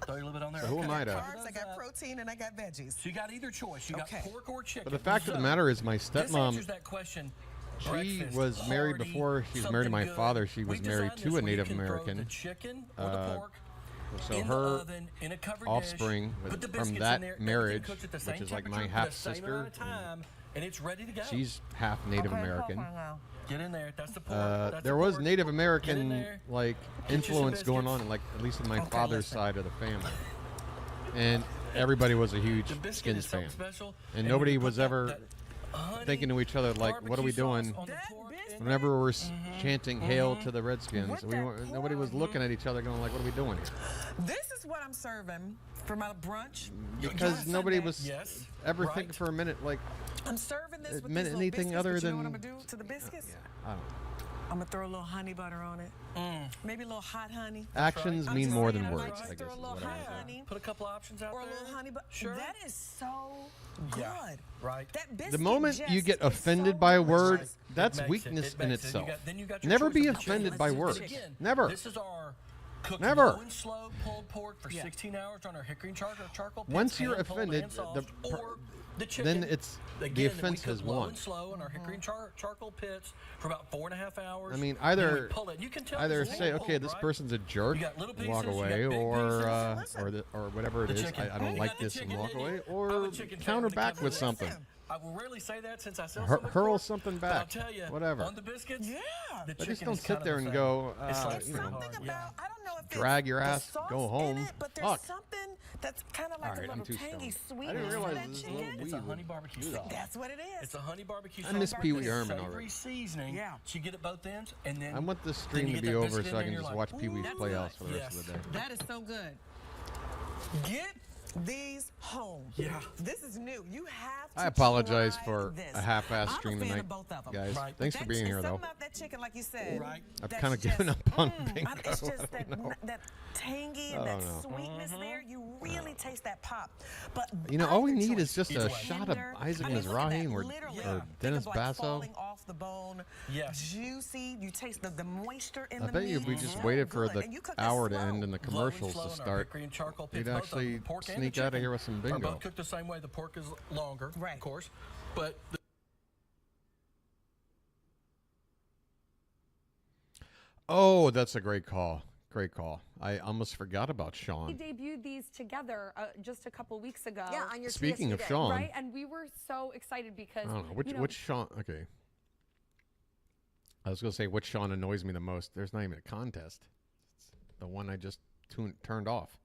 Throw a little bit on there. So who am I to? Carbs, I got protein, and I got veggies. So you got either choice. You got pork or chicken. But the fact of the matter is, my This answers stepmom, that question. she Breakfast, was married hearty, before she was married to my something good. father. She was We married designed to this a where you Native can throw American. the chicken or the pork So in the her oven, in a covered offspring dish, was put the from biscuits that in there, everything marriage, cooked at the which same is like my temperature, half the same sister. amount of time, and it's ready to go. She's half Native American. Get in there. That's the pork. That's There the was pork. Native Get in American there. like Get you some influence going biscuits. on, in, like at least in my Okay, father's listen. side of the family, and everybody was a huge The biscuit Skins is something fan, special, and and nobody when you was put ever that honey thinking to each other like, "What are we barbecue sauce doing?" on the pork, Whenever we're chanting "Hail to the Redskins," nobody was looking at each other going like, "What are we doing here?" This is what I'm serving for my brunch. Because nobody Sunday. was Yes, ever thinking for a minute like I'm serving this it with meant these little anything biscuits, other but you know than. what I'm gonna do to the biscuits? I don't know. I'm gonna throw a little honey butter on it. Maybe a little hot honey. Actions I'm mean just more saying, than I might words, just I throw guess a is little what I'm hot saying. honey Put a couple options out or a there. little honey butter. Sure. That is so good. Yeah, right. That biscuit The moment you just get is offended so by a word, delicious. that's It makes it. weakness It in makes it. itself. Then you got your Never choice be of chicken. offended by And words. again, Never. This is our cooked Never. low and slow pulled pork for 16 hours on our hickory and charcoal pits, Once you're hand pulled, offended, hand sauced, or the chicken. then it's the Again, offense we has cook low won. and slow on our hickory and charcoal pits for about 4.5 hours. I mean, Then either we pull it. You can tell either it's say, hand okay, pulled, this right? person's a jerk, You got little and walk pieces, you got away, big or whatever it The is. chicken. I don't You like got the this and chicken, walk didn't away, you? I'm or a chicken fan counter when it back comes with to something. this. I will rarely say that since I sell so much Hurl pork, something but I'll back. tell you, Whatever. on the biscuits, the But just chicken don't is sit kind of there the and same. go, It's like you know, something about, I don't know if drag your the ass, sauce go in home. it, but there's Fuck. something that's kind of like All right, a I'm little too tangy stoned. sweetness I didn't to realize that this chicken. little It's a honey barbecue sauce. That's what it is. It's a honey barbecue I sauce. miss Pee Wee It's Herman savory already. seasoning. Yeah. So you get it both ends, and then I want this then stream you to get be that over biscuit in so I there, can you're just like, watch Pee Wee's "Ooh, Playhouse for the yes." rest of the day. That is so good. Get these home. Yeah. This is new. You have to I apologize try for this. a half-ass I'm stream a fan tonight, of both of them. guys. Right. Thanks for That being here, though. something about that chicken, like you said. Right. I've that's kind of just- given up on bingo. It's just I that, don't know. that tangy I and that don't know. sweetness there. You really taste that pop. But You know, all we either need choice, is just a either shot of tender- Isaac I mean, look at that, Mizrahi or literally. or Think Dennis of, like, Basso. falling off the bone. Yes. Juicy. You taste the moisture in I the bet meat. you if we just So waited for good. the And you cook this hour to slow. end and the Low and commercials slow to in our start, hickory and charcoal pits, you'd both of them, actually pork and the sneak out of chicken here with some are bingo. both cooked the same way. The pork is longer, of course, but Oh, that's a great call. Great call. I almost forgot about We Sean. debuted these together just a couple weeks ago. Yeah, on your Speaking of TSU day. Sean, Right, and we were so excited because I don't know which you know, which Sean. Okay, I was gonna say which Sean annoys me the most. There's not even a contest. It's the one I just turned off.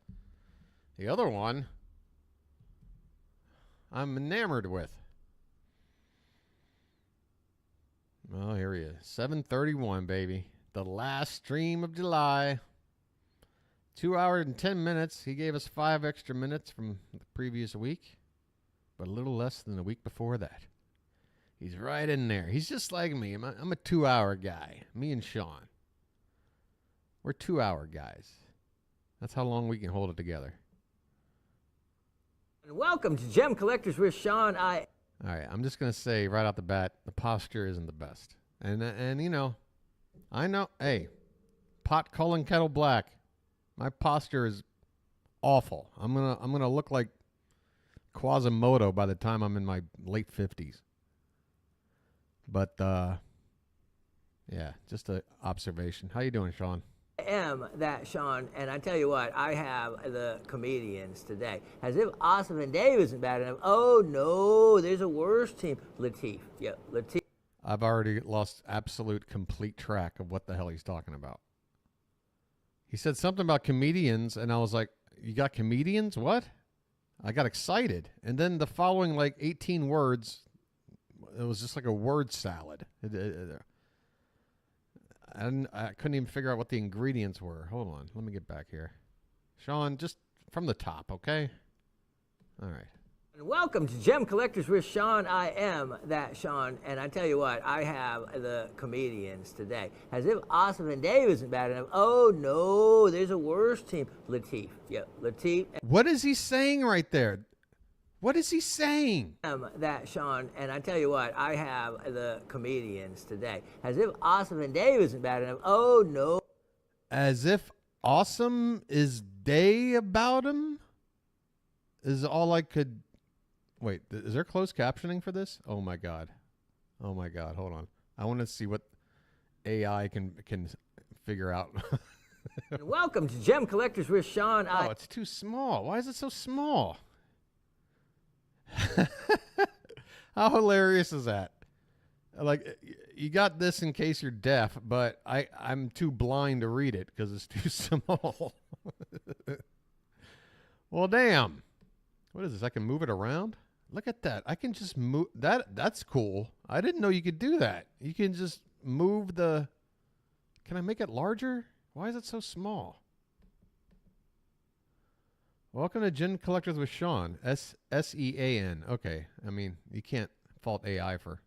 The other one, I'm enamored with. Oh, here he is. 7:31, baby. The last stream of July. 2 hours and 10 minutes. He gave us 5 extra minutes from the previous week, but a little less than the week before that. He's right in there. He's just like me. I'm a 2-hour guy. Me and Sean. We're 2-hour guys. That's how long we can hold it together. Welcome to Gem Collectors with Sean. All right, I'm just going to say right out the bat, the posture isn't the best. And you know, I know, hey, pot calling kettle black. My posture is awful. I'm going to look like Quasimodo by the time I'm in my late 50s. But yeah, just an observation. How you doing, Sean? I am that Sean, and I tell you what, I have the comedians today. As if Osmond and Dave isn't bad enough. Oh no, there's a worse team. Lateef. Yeah, Lateef. I've already lost absolute complete track of what the hell he's talking about. He said something about comedians, and I was like, you got comedians? What? I got excited. And then the following, like, 18 words, it was just like a word salad. I couldn't even figure out what the ingredients were. Hold on. Let me get back here. Sean, just from the top, okay? All right. Welcome to Gem Collectors with Sean. I am that Sean, and I tell you what, I have the comedians today. As if Osmond and Dave isn't bad enough. Oh no, there's a worse team. Lateef. Yeah, Lateef. What is he saying right there? What is he saying? I am that Sean, and I tell you what, I have the comedians today. As if Osmond and Dave isn't bad enough. Oh no. As if awesome is they about him is all I could. Wait, is there closed captioning for this? Oh my god. Oh my god. Hold on. I want to see what AI can figure out. Welcome to Gem Collectors with Sean. Oh, it's too small. Why is it so small? How hilarious is that? Like, you got this in case you're deaf, but I'm too blind to read it because it's too small. Well, damn. What is this? I can move it around? Look at that. I can just move that. That's cool. I didn't know you could do that. You can just move the... Can I make it larger? Why is it so small? Welcome to Gem Collectors with Sean. S-E-A-N. Okay. I mean, you can't fault AI for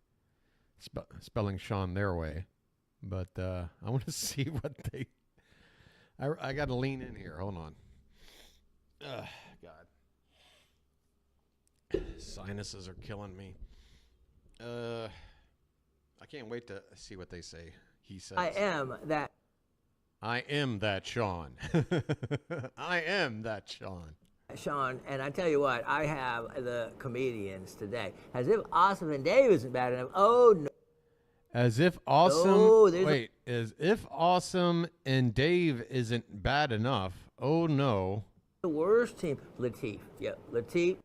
spelling Sean their way. But I want to see what they... I got to lean in here. Hold on. God. Sinuses are killing me. I can't wait to see what they say. He says, I am that Sean. I am that Sean. Sean, and I tell you what, I have the comedians today. As if Awesome and Dave isn't bad enough. Oh, no. As if Awesome... Oh, as if Awesome and Dave isn't bad enough. Oh, no. The worst team. Latif. Yeah, Latif.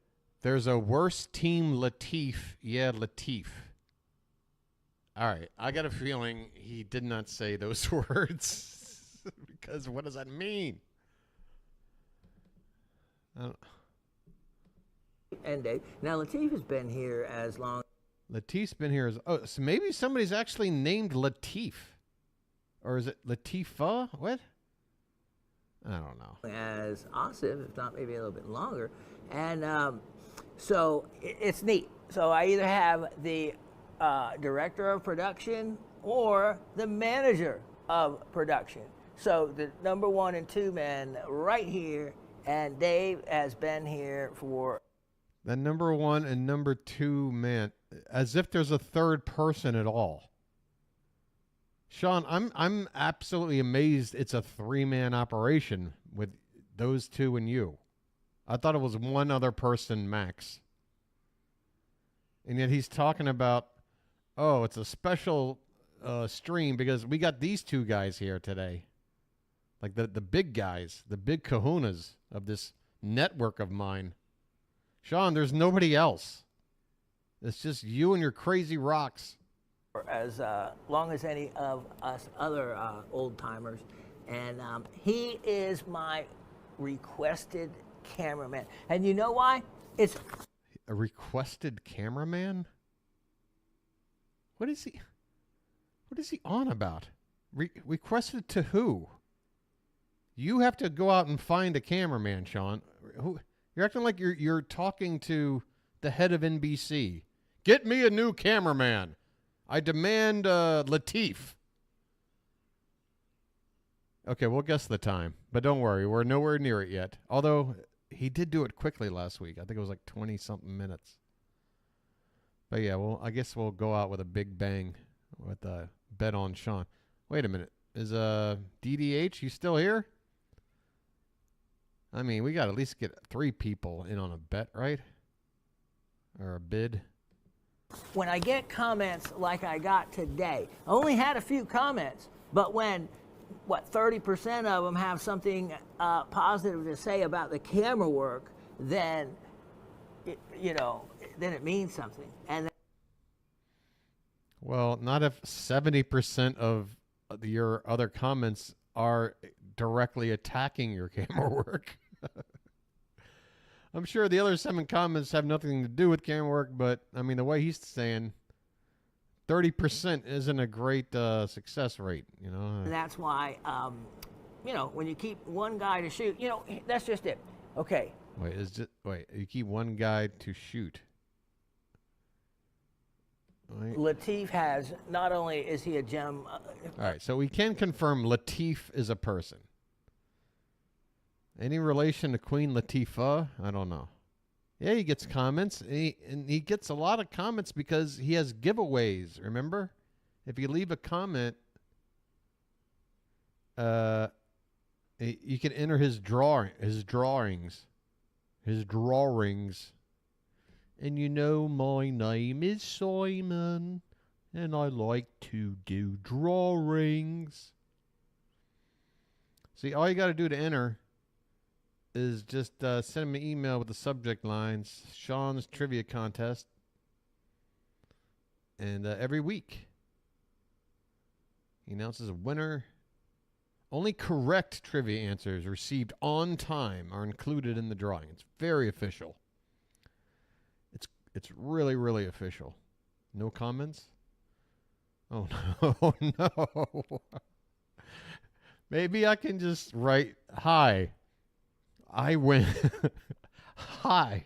There's a worse team, Latif. Yeah, Latif. All right. I got a feeling he did not say those words. Because what does that mean? And Dave. Now, Latif has been here as long... Latif's been here as... Oh, so maybe somebody's actually named Latif. Or is it Latifa? What? I don't know. As Awesome, if not maybe a little bit longer. And so it's neat. So I either have the director of production or the manager of production. So the number 1 and 2 men right here, and Dave has been here for... The number 1 and number 2 man, as if there's a third person at all. Sean, I'm absolutely amazed it's a 3-man operation with those 2 and you. I thought it was 1 other person max. And yet he's talking about, oh, it's a special stream because we got these 2 guys here today. Like the big guys, the big kahunas of this network of mine. Sean, there's nobody else. It's just you and your crazy rocks. As long as any of us other old timers. And he is my requested cameraman. And you know why? It's a requested cameraman? What is he on about? Requested to who? You have to go out and find a cameraman, Sean. You're acting like you're talking to the head of NBC. Get me a new cameraman. I demand Latif. Okay, we'll guess the time. But don't worry, we're nowhere near it yet. Although, he did do it quickly last week. I think it was like 20-something minutes. But yeah, well, I guess we'll go out with a big bang with a bet on Sean. Wait a minute. Is DDH, you still here? I mean, we got to at least get 3 people in on a bet, right? Or a bid. When I get comments like I got today, I only had a few comments, but when, 30% of them have something positive to say about the camera work, then, then it means something. And well, not if 70% of your other comments are directly attacking your camera work. I'm sure the other 7 comments have nothing to do with camera work, but I mean, the way he's saying 30% isn't a great success rate, And that's why, when you keep one guy to shoot, that's just it. Okay. Wait, you keep one guy to shoot. Right. Latif has, not only is he a gem. All right, so we can confirm Latif is a person. Any relation to Queen Latifah? I don't know. Yeah, he gets comments. And he gets a lot of comments because he has giveaways, remember? If you leave a comment, You can enter his drawings. And you know, my name is Simon, and I like to do drawings. See, all you got to do to enter is just send me an email with the subject lines, Sean's Trivia Contest. And every week, he announces a winner. Only correct trivia answers received on time are included in the drawing. It's very official. It's really, really official. No comments? Oh, no. Oh, no. Maybe I can just write, hi, I win. Hi,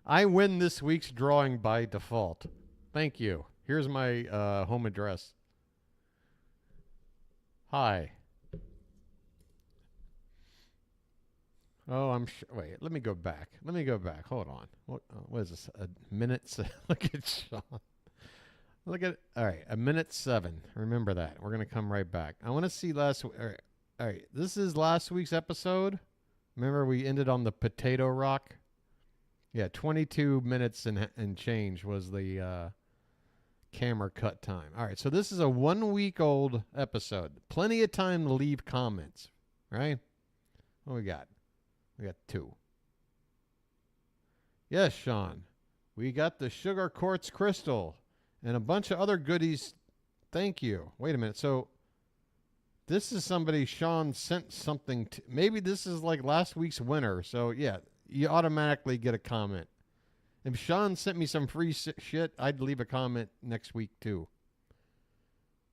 I win this week's drawing by default. Thank you. Here's my home address. Hi. Oh, I'm sure. Wait, let me go back. Hold on. What is this? A minute? Look at Sean. Look at it. All right, a minute 7. Remember that. We're going to come right back. I want to see last week. All right. This is last week's episode. Remember we ended on the potato rock? Yeah, 22 minutes and change was the camera cut time. All right, so this is a 1-week-old episode. Plenty of time to leave comments, right? What we got? We got 2. Yes, Sean. We got the sugar quartz crystal and a bunch of other goodies. Thank you. Wait a minute. So this is somebody Sean sent something to. Maybe this is like last week's winner. So, yeah, you automatically get a comment. If Sean sent me some free shit, I'd leave a comment next week, too.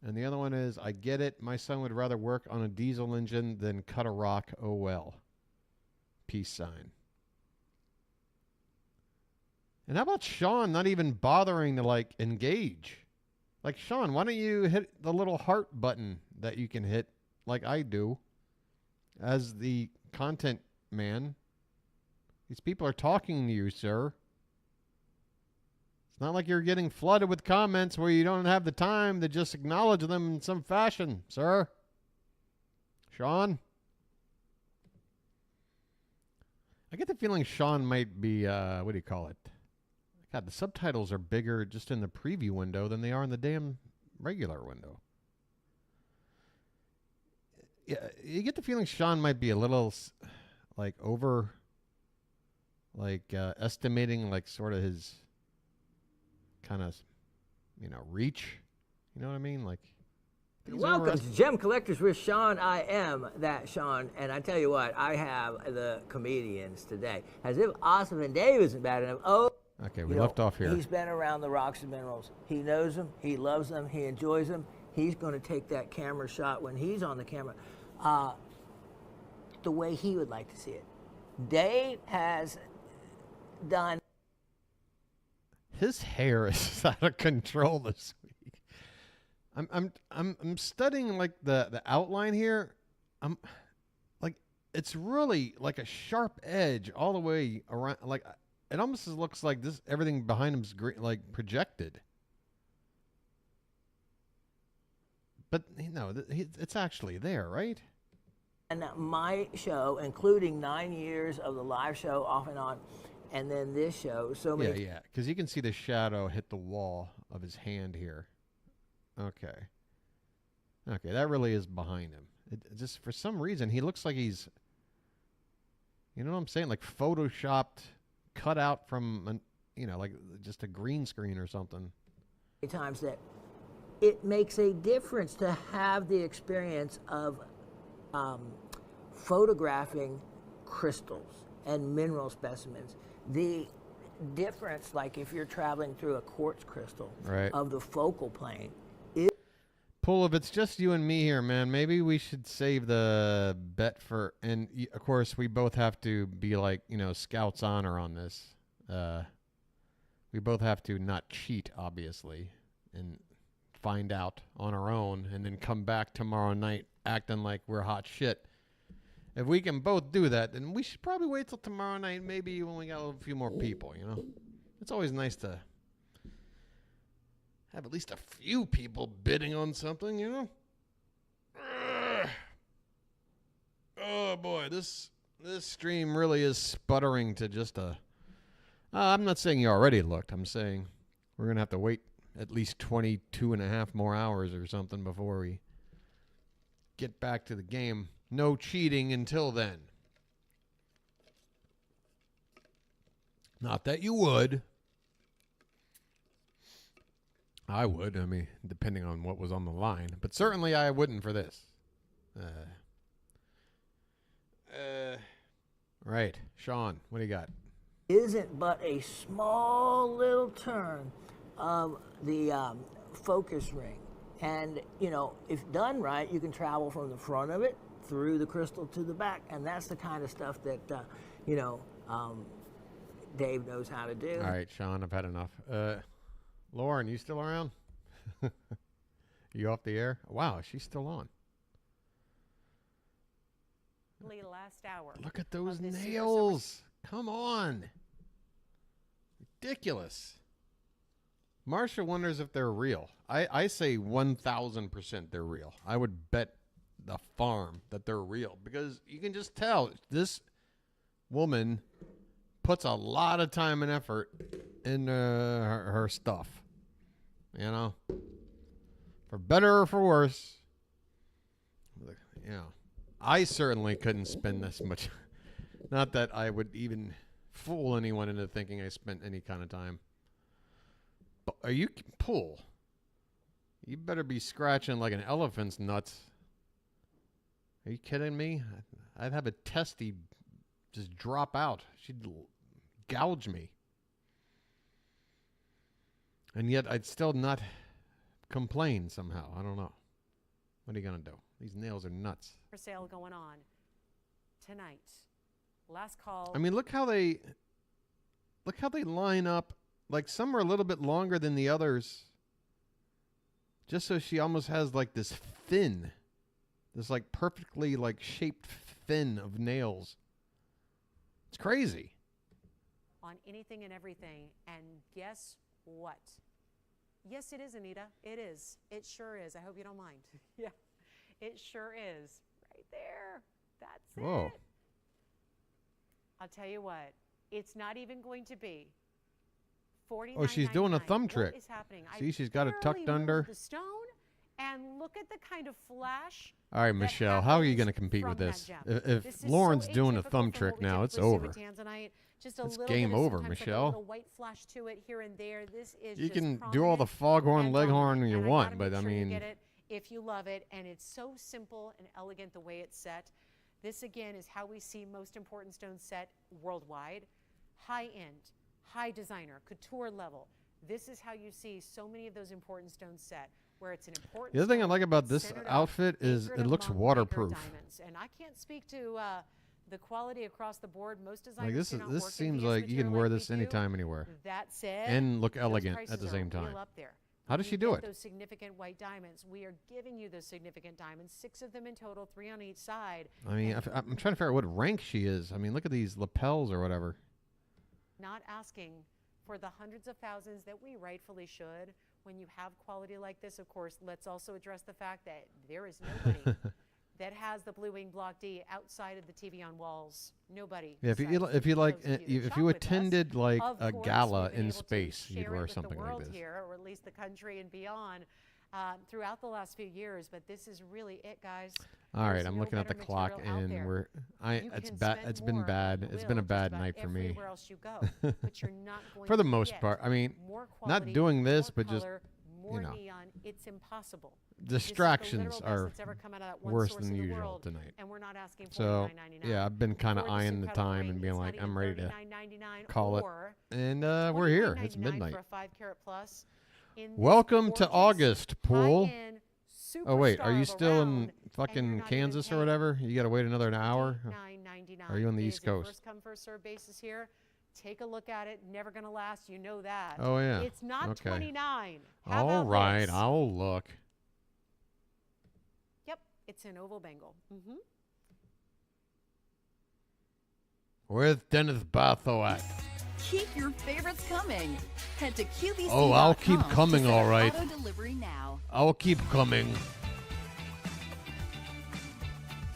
And the other one is, I get it. My son would rather work on a diesel engine than cut a rock. Oh, well. Peace sign. And how about Sean not even bothering to, like, engage? Like, Sean, why don't you hit the little heart button that you can hit like I do as the content man? These people are talking to you, sir. It's not like you're getting flooded with comments where you don't have the time to just acknowledge them in some fashion, sir. Sean? I get the feeling Sean might be, what do you call it? God, the subtitles are bigger just in the preview window than they are in the damn regular window. Yeah, you get the feeling Sean might be a little, like, over, like, estimating, like, sort of his kind of, reach. You know what I mean? Like, welcome to Gem Collectors with Sean. I am that Sean, and I tell you what, I have the comedians today. As if Osmond Dave isn't bad enough. Oh, okay, we left off here. He's been around the rocks and minerals. He knows them. He loves them. He enjoys them. He's going to take that camera shot when he's on the camera the way he would like to see it. Dave has done. His hair is out of control this week. I'm studying like the outline here. I'm like, it's really like a sharp edge all the way around. Like, it almost looks like this everything behind him's like projected. But it's actually there, right? And my show, including 9 years of the live show off and on, and then this show, so many. Yeah, because you can see the shadow hit the wall of his hand here. Okay, that really is behind him. It just, for some reason, he looks like he's, you know what I'm saying, like photoshopped, cut out from, like just a green screen or something. Times that it makes a difference to have the experience of photographing crystals and mineral specimens. The difference, like if you're traveling through a quartz crystal, right, of the focal plane. Pool, if it's just you and me here, man, maybe we should save the bet for, and of course we both have to be like, Scouts honor on this. We both have to not cheat, obviously, and find out on our own and then come back tomorrow night acting like we're hot shit. If we can both do that, then we should probably wait till tomorrow night, maybe when we got a few more people, It's always nice to have at least a few people bidding on something, Oh boy, this stream really is sputtering to just a. I'm not saying you already looked. I'm saying we're gonna have to wait at least 22 and a half more hours or something before we get back to the game. No cheating until then. Not that you would. I would. I mean, depending on what was on the line. But certainly I wouldn't for this. Right. Sean, what do you got? Isn't but a small little turn of the focus ring. And, you know, if done right, you can travel from the front of it through the crystal to the back. And that's the kind of stuff that, you know, Dave knows how to do. All right, Sean, I've had enough. Lauren, you still around? You off the air? Wow, she's still on. Last hour. Look at those nails. Come on. Ridiculous. Marsha wonders if they're real. I say 1,000% they're real. I would bet the farm that they're real because you can just tell this woman puts a lot of time and effort in her stuff. You know, for better or for worse. You know, I certainly couldn't spend this much. Not that I would even fool anyone into thinking I spent any kind of time. But are you pull? You better be scratching like an elephant's nuts. Are you kidding me? I'd have a testy just drop out. She'd gouge me. And yet I'd still not complain somehow. I don't know. What are you going to do? These nails are nuts. For sale going on tonight. Last call. I mean, look how they line up. Like some are a little bit longer than the others. Just so she almost has like this fin. This like perfectly like shaped fin of nails. It's crazy. On anything and everything. And guess what? Yes, it is, Anita. It is. It sure is. I hope you don't mind. Yeah, it sure is. Right there. That's Whoa. it. I'll tell you what. It's not even going to be $49.99. Oh, she's doing a thumb trick. What is happening? See, she's got it tucked under. The stone, and look at the kind of flash. All right, Michelle, how are you going to compete with this? If Lauren's doing a thumb trick now, it's over. It's game over, Michelle. A little white flash to it here and there. This is You just can do all the foghorn leghorn you want, but I mean, you get it if you love it, and it's so simple and elegant the way it's set. This again is how we see most important stones set worldwide. High end, high designer, couture level. This is how you see so many of those important stones set, where it's an important. The other thing I like about this outfit is it looks waterproof. And I can't speak to the quality across the board. Most designers Like this do is not this work in seems VS like you can material wear like this we do. anytime, anywhere, That said, and look those elegant prices at the are same real time. up there. How does You she do get it? Those significant white diamonds. We are giving you those significant diamonds, 6 of them in total, 3 on each side. I mean, I'm trying to figure out what rank she is. I mean, look at these lapels or whatever. Not asking for the hundreds of thousands that we rightfully should. When you have quality like this, of course, let's also address the fact that there is nobody that has the Blue Wing Block D outside of the TV on walls. Nobody. Yeah, if you attended like a gala in space, you'd wear something like this. Here, or at least the country and beyond, throughout the last few years. But this is really it, guys. All right, I'm looking at the clock, and it's been bad. It's been a bad night for me. Else you go, but you're not going for the to most get part. I mean, more quality, not doing this, but more just color, more you know, neon. It's impossible. Distractions are worse than usual tonight. And we're not asking so yeah, I've been kind of eyeing the time and being like, I'm ready to call it. And we're here. It's midnight. Welcome to August, Pool. Oh wait, are you still in fucking Kansas or whatever? You got to wait another hour. Are you on the East Coast? First come, first serve basis here. Take a look at it. Never going to last. You know that. Oh yeah. It's not okay. 29. All right, I'll look. Yep, it's an oval bangle. Where's Dennis Bartho at? Keep your favorites coming. Head to QVC. Oh, I'll keep coming, all right. Auto delivery now. I'll keep coming.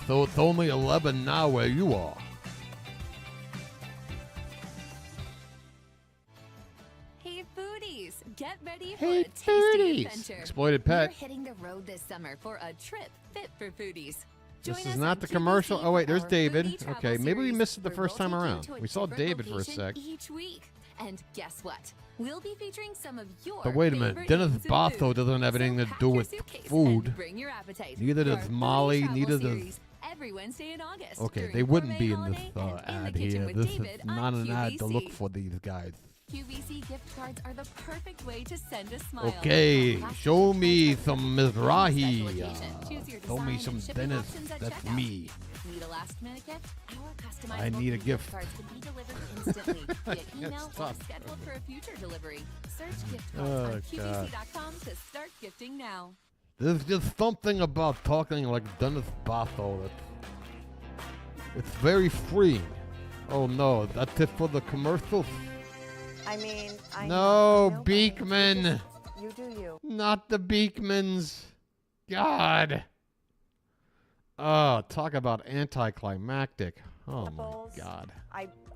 So it's only 11 now where you are. Hey foodies, get ready for Hey, a tasty foodies. adventure. Exploited pet. We're hitting the road this summer for a trip fit for foodies. This Join is us not on the QVC commercial. Oh, wait, for there's our David. foodie travel Okay, maybe we series, missed it the where first we'll time take you around. to a We saw different David for a location sec. each week. And guess what? We'll be featuring some of your But wait a minute. favorite Dennis names in Botho food. doesn't have anything to pack do your with suitcase and food. bring your appetite Neither for does our foodie Molly. travel Neither does. series every Wednesday in August. Okay, during they wouldn't be in Gourmet this Holiday and In the ad Kitchen here. with This is David on not an ad to QVC. look for these guys. QVC gift cards are the perfect way to send a smile. Okay, From plastic show gift me cards some to Mizrahi. special occasion. Choose your Show me design some and shipping Dennis. options at That's checkout. me. Need a last minute gift? Our customizable I need a gift gift. cards can be delivered instantly via email or Stop. scheduled for a future delivery. Search gift cards Oh, on God. QVC.com to start gifting now. There's just something about talking like Dennis Botho that it's very freeing. Oh no, that's it for the commercials? I mean, No, Beekman. You do you. Not the Beekmans. God. Oh, talk about anticlimactic. Oh my Apples. God.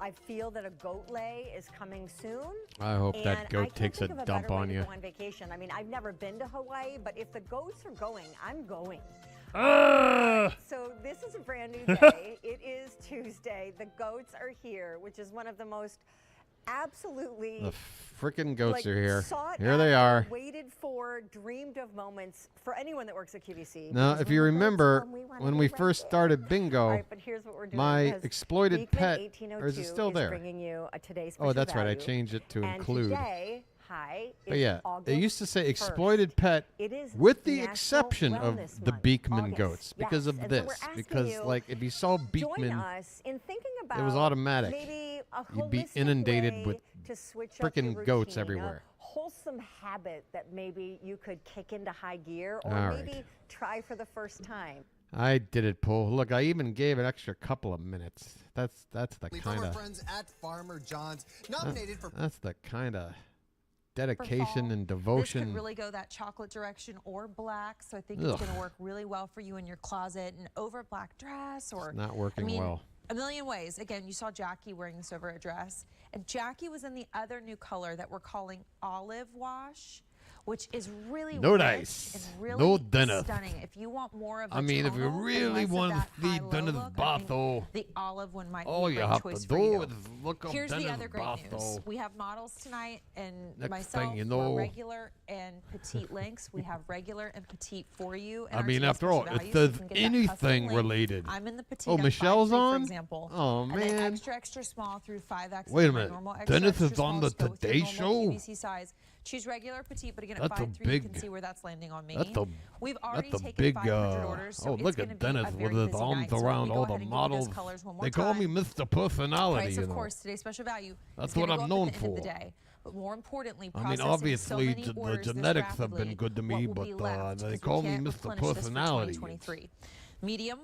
I feel that a goat lay is coming soon. I hope that and goat I can't takes a think of a dump better way on to you. go on vacation. I mean, I've never been to Hawaii, but if the goats are going, I'm going. So this is a brand new day. It is Tuesday. The goats are here, which is one of the most absolutely The frickin' goats are here. sought Here they after, are. waited for, dreamed of moments for anyone that works at QVC. Now, because if when you the goats remember, come, we wanna when be we right first there. started bingo, All right, but here's what we're doing, my because exploited Beekman pet, 1802 or is it still is there? bringing you a today's Oh, special that's right. I value. changed it to And include. today, hi, But is yeah, August they used to say 1st. exploited pet It is with the National exception of Wellness the Month, Beekman August. goats because Yes, of and so this. we're asking Because you, like if you saw join Beekman, us in thinking about it was automatic. maybe a You'd be holistic inundated way with to switch up your frickin' goats routine, a everywhere. wholesome habit that maybe you could kick into high gear or All maybe right. try for the first time. I did it, Paul. Look, I even gave an extra couple of minutes. That's the From kind our of friends at Farmer John's, nominated for that's the kind of dedication and This devotion. could really go that chocolate direction or black, so I think Ugh. it's going to work really well for you in your closet and over a black dress or It's not working I mean, well. a million ways. Again, you saw Jackie wearing this over a dress, and Jackie was in the other new color that we're calling olive wash, which is really No rich dice. and really No Dennis. stunning. If you want more of I a mean, if you tonal and really less of want to that see high-low Dennis look, I think Botho, the olive one might all be a you great have choice to for do you. is look up Here's Dennis the other great news. Botho. We have models tonight, and Next myself, thing you know- we're regular and petite links. We have regular and petite for you. And I our mean, today's after all, special it value, so you says can get that custom anything link. related. I'm in the petite. Oh, I'm Michelle's 5'3", on? for example. Oh, And then man. extra small through 5X. Wait a for my minute. normal, Dennis is extra on small, the so go through Today normal Show? QVC size. Choose regular petite, but again at That's a 5'3", you big- can see where that's landing on me. We've already that's a taken big. 500 orders, so oh, it's look gonna at be a Dennis with very his busy arms night. So let me around go all ahead the and give you those models. colors one more They call me time. Mr. Personality. Price, you of know. course, today's special value. That's is gonna what go I'm up known at the end of the for. day. But more importantly, I mean, processing so obviously, many the orders this genetics have been rapidly, good to what me, will but be left, they 'cause we call me can't Mr. replenish this for Personality. 2023. Medium,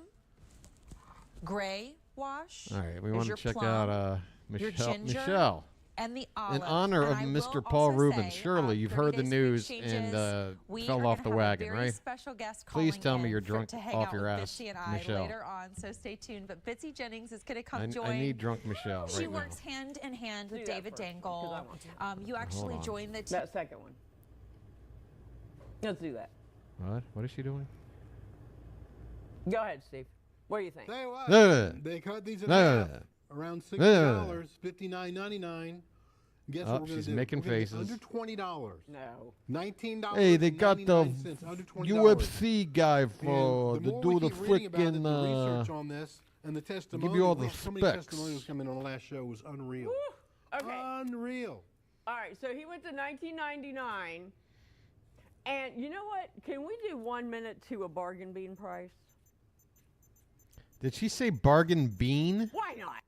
gray wash. All right, we is want to your check plum, out your Michelle. ginger, Michelle. and the olive. In honor And of I Mr. will Paul also Rubin, say, surely you've 30 heard the days news changes. and We fell are off gonna the have a wagon, very right? special guest Please calling tell me in you're for- drunk to hang off out your with ass, Bitsy and I Michelle. later on, so stay tuned. But Bitsy Jennings is going to come I join. need drunk Michelle She right works now. hand in hand with Do that David first, 'cause Dangle. I want to. You actually on. joined the That second one. Let's do that. What? What is she doing? Go ahead, Steve. What do you think? Tell you what, No. they cut these in No. half. Around No. $60, $59.99. Guess Oh, what we're going to she's do? making We're gonna get faces. Under $20. No. $19. Hey, they got the under $20. UFC guy And for the to more do we the keep reading about it, frickin' the research on this and the testimonials. give you all the we had so many specs. testimonials come in on the last show. It was unreal. Okay. Unreal. All right, so he went to $19.99. And you know what? Can we do 1 minute to a bargain bean price? Did she say bargain bean? Why not?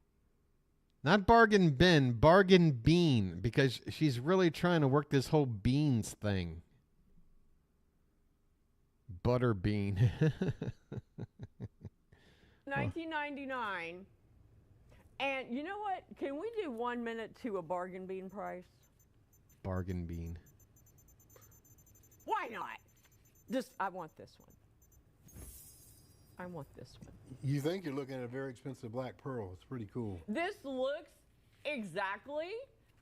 Not bargain bin, bargain bean, because she's really trying to work this whole beans thing. Butter bean. $19.99. And you know what? Can we do 1 minute to a bargain bean price? Bargain bean. Why not? Just, I want this one. I want this one. You think you're looking at a very expensive black pearl. It's pretty cool. This looks exactly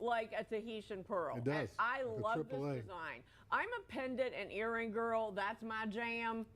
like a Tahitian pearl. It does. And I love this AAA. design. I'm a pendant and earring girl. That's my jam.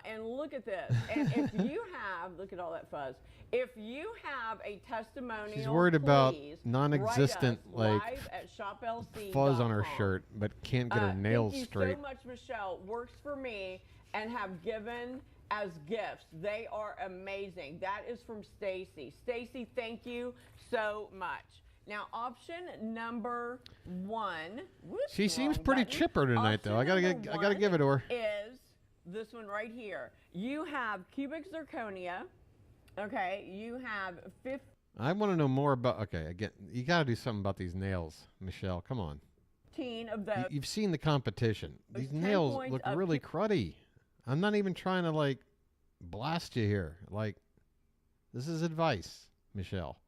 And look at this. And if you have, look at all that fuzz. If you have a testimonial, She's worried about please non-existent write us like live at shoplc.com. fuzz on her shirt, but can't get her nails thank straight. you so much, Michelle. Works for me and have given as gifts. They are amazing. That is from Stacy. Stacy, thank you so much. Now, option number 1. Whoops, She seems wrong pretty button. chipper tonight, though. I gotta give it to her. Is this one right here? You have cubic zirconia. Okay, you have 15. I want to know more about. Okay, again, you got to do something about these nails, Michelle. Come on. Of those. You've seen the competition. These 10 nails points look of really cruddy. I'm not even trying to like blast you here. Like, this is advice, Michelle.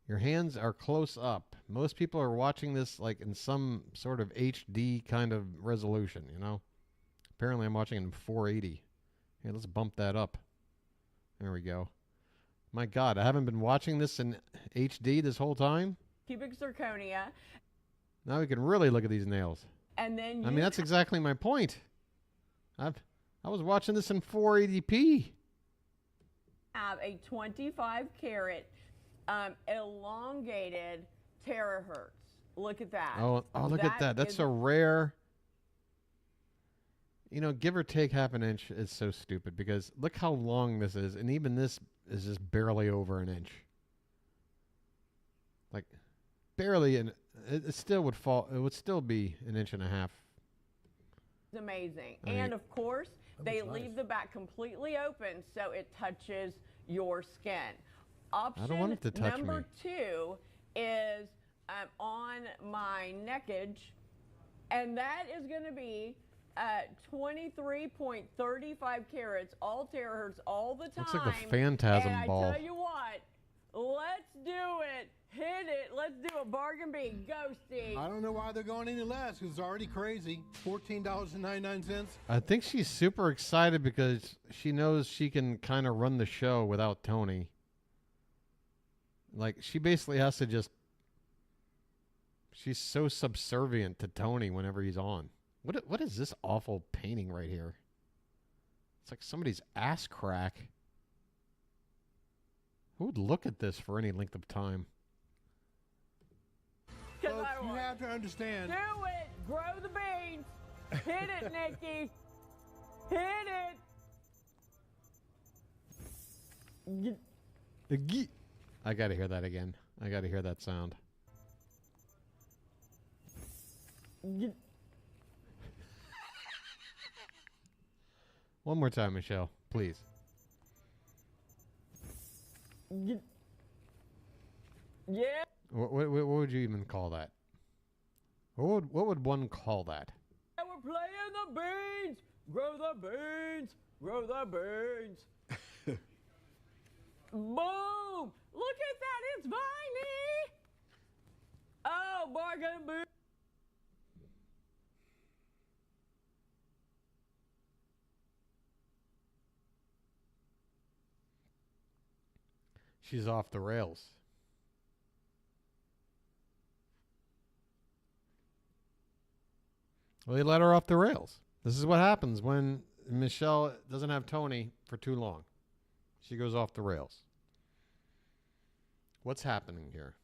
Your hands are close up. Most people are watching this like in some sort of HD kind of resolution, you know? Apparently I'm watching it in 480. Here, let's bump that up. There we go. My God, I haven't been watching this in HD this whole time? Cubic zirconia. Now we can really look at these nails. And then I mean, that's exactly my point. I was watching this in 480p. have a 25 karat elongated terahertz. Look at that. Oh, look at that. That's a rare. You know, give or take half an inch is so stupid because look how long this is, and even this is just barely over an inch. Like, barely, it still would fall. It would still be an inch and a half. It's amazing. I mean, and of course, they leave the back completely open so it touches your skin. Option I don't want it to touch number me. 2 is on my neckage, and that is going to be 23.35 carats, all terahertz, all the time. Looks like a phantasm and ball. I tell you what, let's do it. Hit it. Let's do a bargain bin. Go, Steve. I don't know why they're going any less. It's already crazy. $14.99. I think she's super excited because she knows she can kind of run the show without Tony. Like, she basically has to just... She's so subservient to Tony whenever he's on. What is this awful painting right here? It's like somebody's ass crack. Who would look at this for any length of time? Folks, you have to understand. Do it. Grow the beans. Hit it, Nikki. Hit it. I got to hear that again. I got to hear that sound. One more time, Michelle, please. Yeah. What would you even call that? What would one call that? We're playing the beans. Grow the beans. Grow the beans. Boom! Look at that. It's viney. Oh, bargain bean. She's off the rails. Well, they let her off the rails. This is what happens when Michelle doesn't have Tony for too long. She goes off the rails. What's happening here?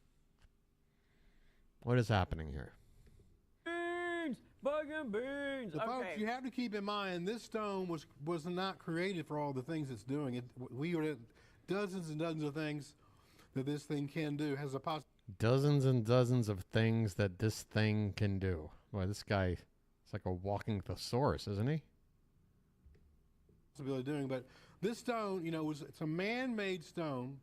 What is happening here? Beans, bargain beans. So folks, you have to keep in mind this stone was not created for all the things it's doing. We are dozens and dozens of things that this thing can do. Has a Dozens and dozens of things that this thing can do. Boy, this guy is like a walking thesaurus, isn't he? Possibility of doing, but this stone, you know, it's a man-made stone,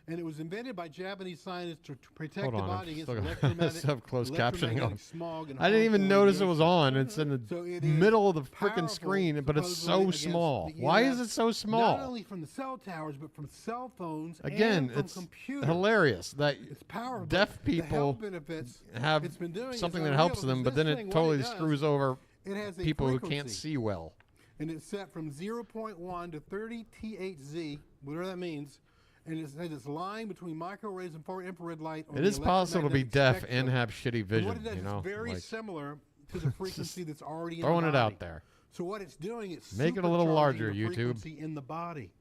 and it was invented by Japanese scientists to protect the body against electromagnetic closed captioning on. smog and I didn't even harmful notice it was radiation. on. It's in the So it is middle of the freaking powerful, screen, but it's so supposedly, small. against the Why EMF, is it so Not small? only from the cell towers, but from cell phones Again, and from it's computers. hilarious that powerful, deaf but the people health benefits have it's been doing is something that unreal helps them, because but then this it thing, what totally it does, screws over it has a people who can't frequency. see well. and it's set from 0.1 to 30 THz, whatever that means. And it says it's lying between microwaves and infrared light. On It the is possible to be deaf spectrum. and have shitty And vision. what it does, You know, it's very like, similar to the frequency that's already in the throwing body. it out there. So what it's doing, it's Make it a little supercharging larger, the YouTube. frequency in the body.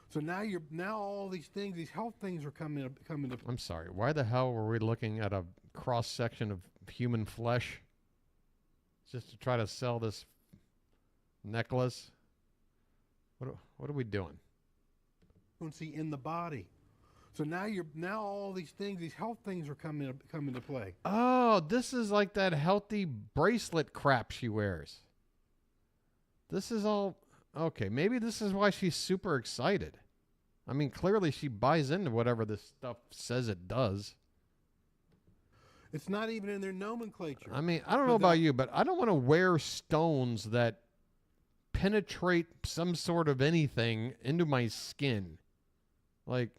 So now all these things, these health things are coming to. I'm sorry. Why the hell were we looking at a cross section of human flesh just to try to sell this necklace? What are we doing? Frequency in the body. So now all these things, these health things are coming to play. Oh, this is like that healthy bracelet crap she wears. This is all okay. Maybe this is why she's super excited. I mean, clearly she buys into whatever this stuff says it does. It's not even in their nomenclature. I mean, I don't know about you, but I don't want to wear stones that penetrate some sort of anything into my skin. Like,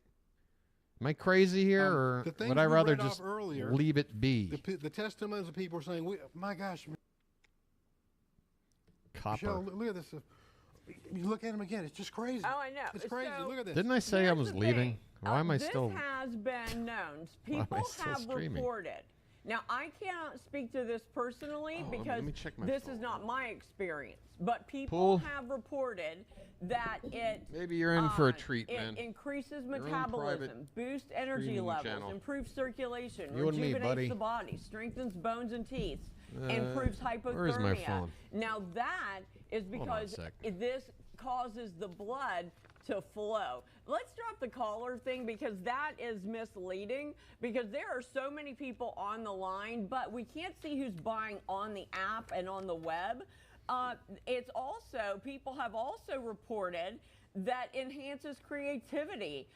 am I crazy here, or the things would I we rather read off just earlier, leave it be? The testimonies of people are saying, my gosh, Copper. Michelle, look at this. You look at him again. It's just crazy. Oh, I know. It's crazy. So Look at this. Didn't I say I was leaving? Why am I still? This has been known. Why am I People still have streaming? reported. Now, I cannot speak to this personally Oh, because let me check my this phone. is not my experience. But people Pool. have reported that it Maybe you're in for a treat, man. It increases Your own metabolism, private boosts energy streaming levels, channel. improves circulation, You and me, rejuvenates buddy. the body, strengthens bones and teeth, improves hypothermia. where is my phone? Now that is Hold on a because sec. this causes the blood to flow. Let's drop the caller thing because that is misleading because there are so many people on the line, but we can't see who's buying on the app and on the web. It's also, people have also reported that enhances creativity,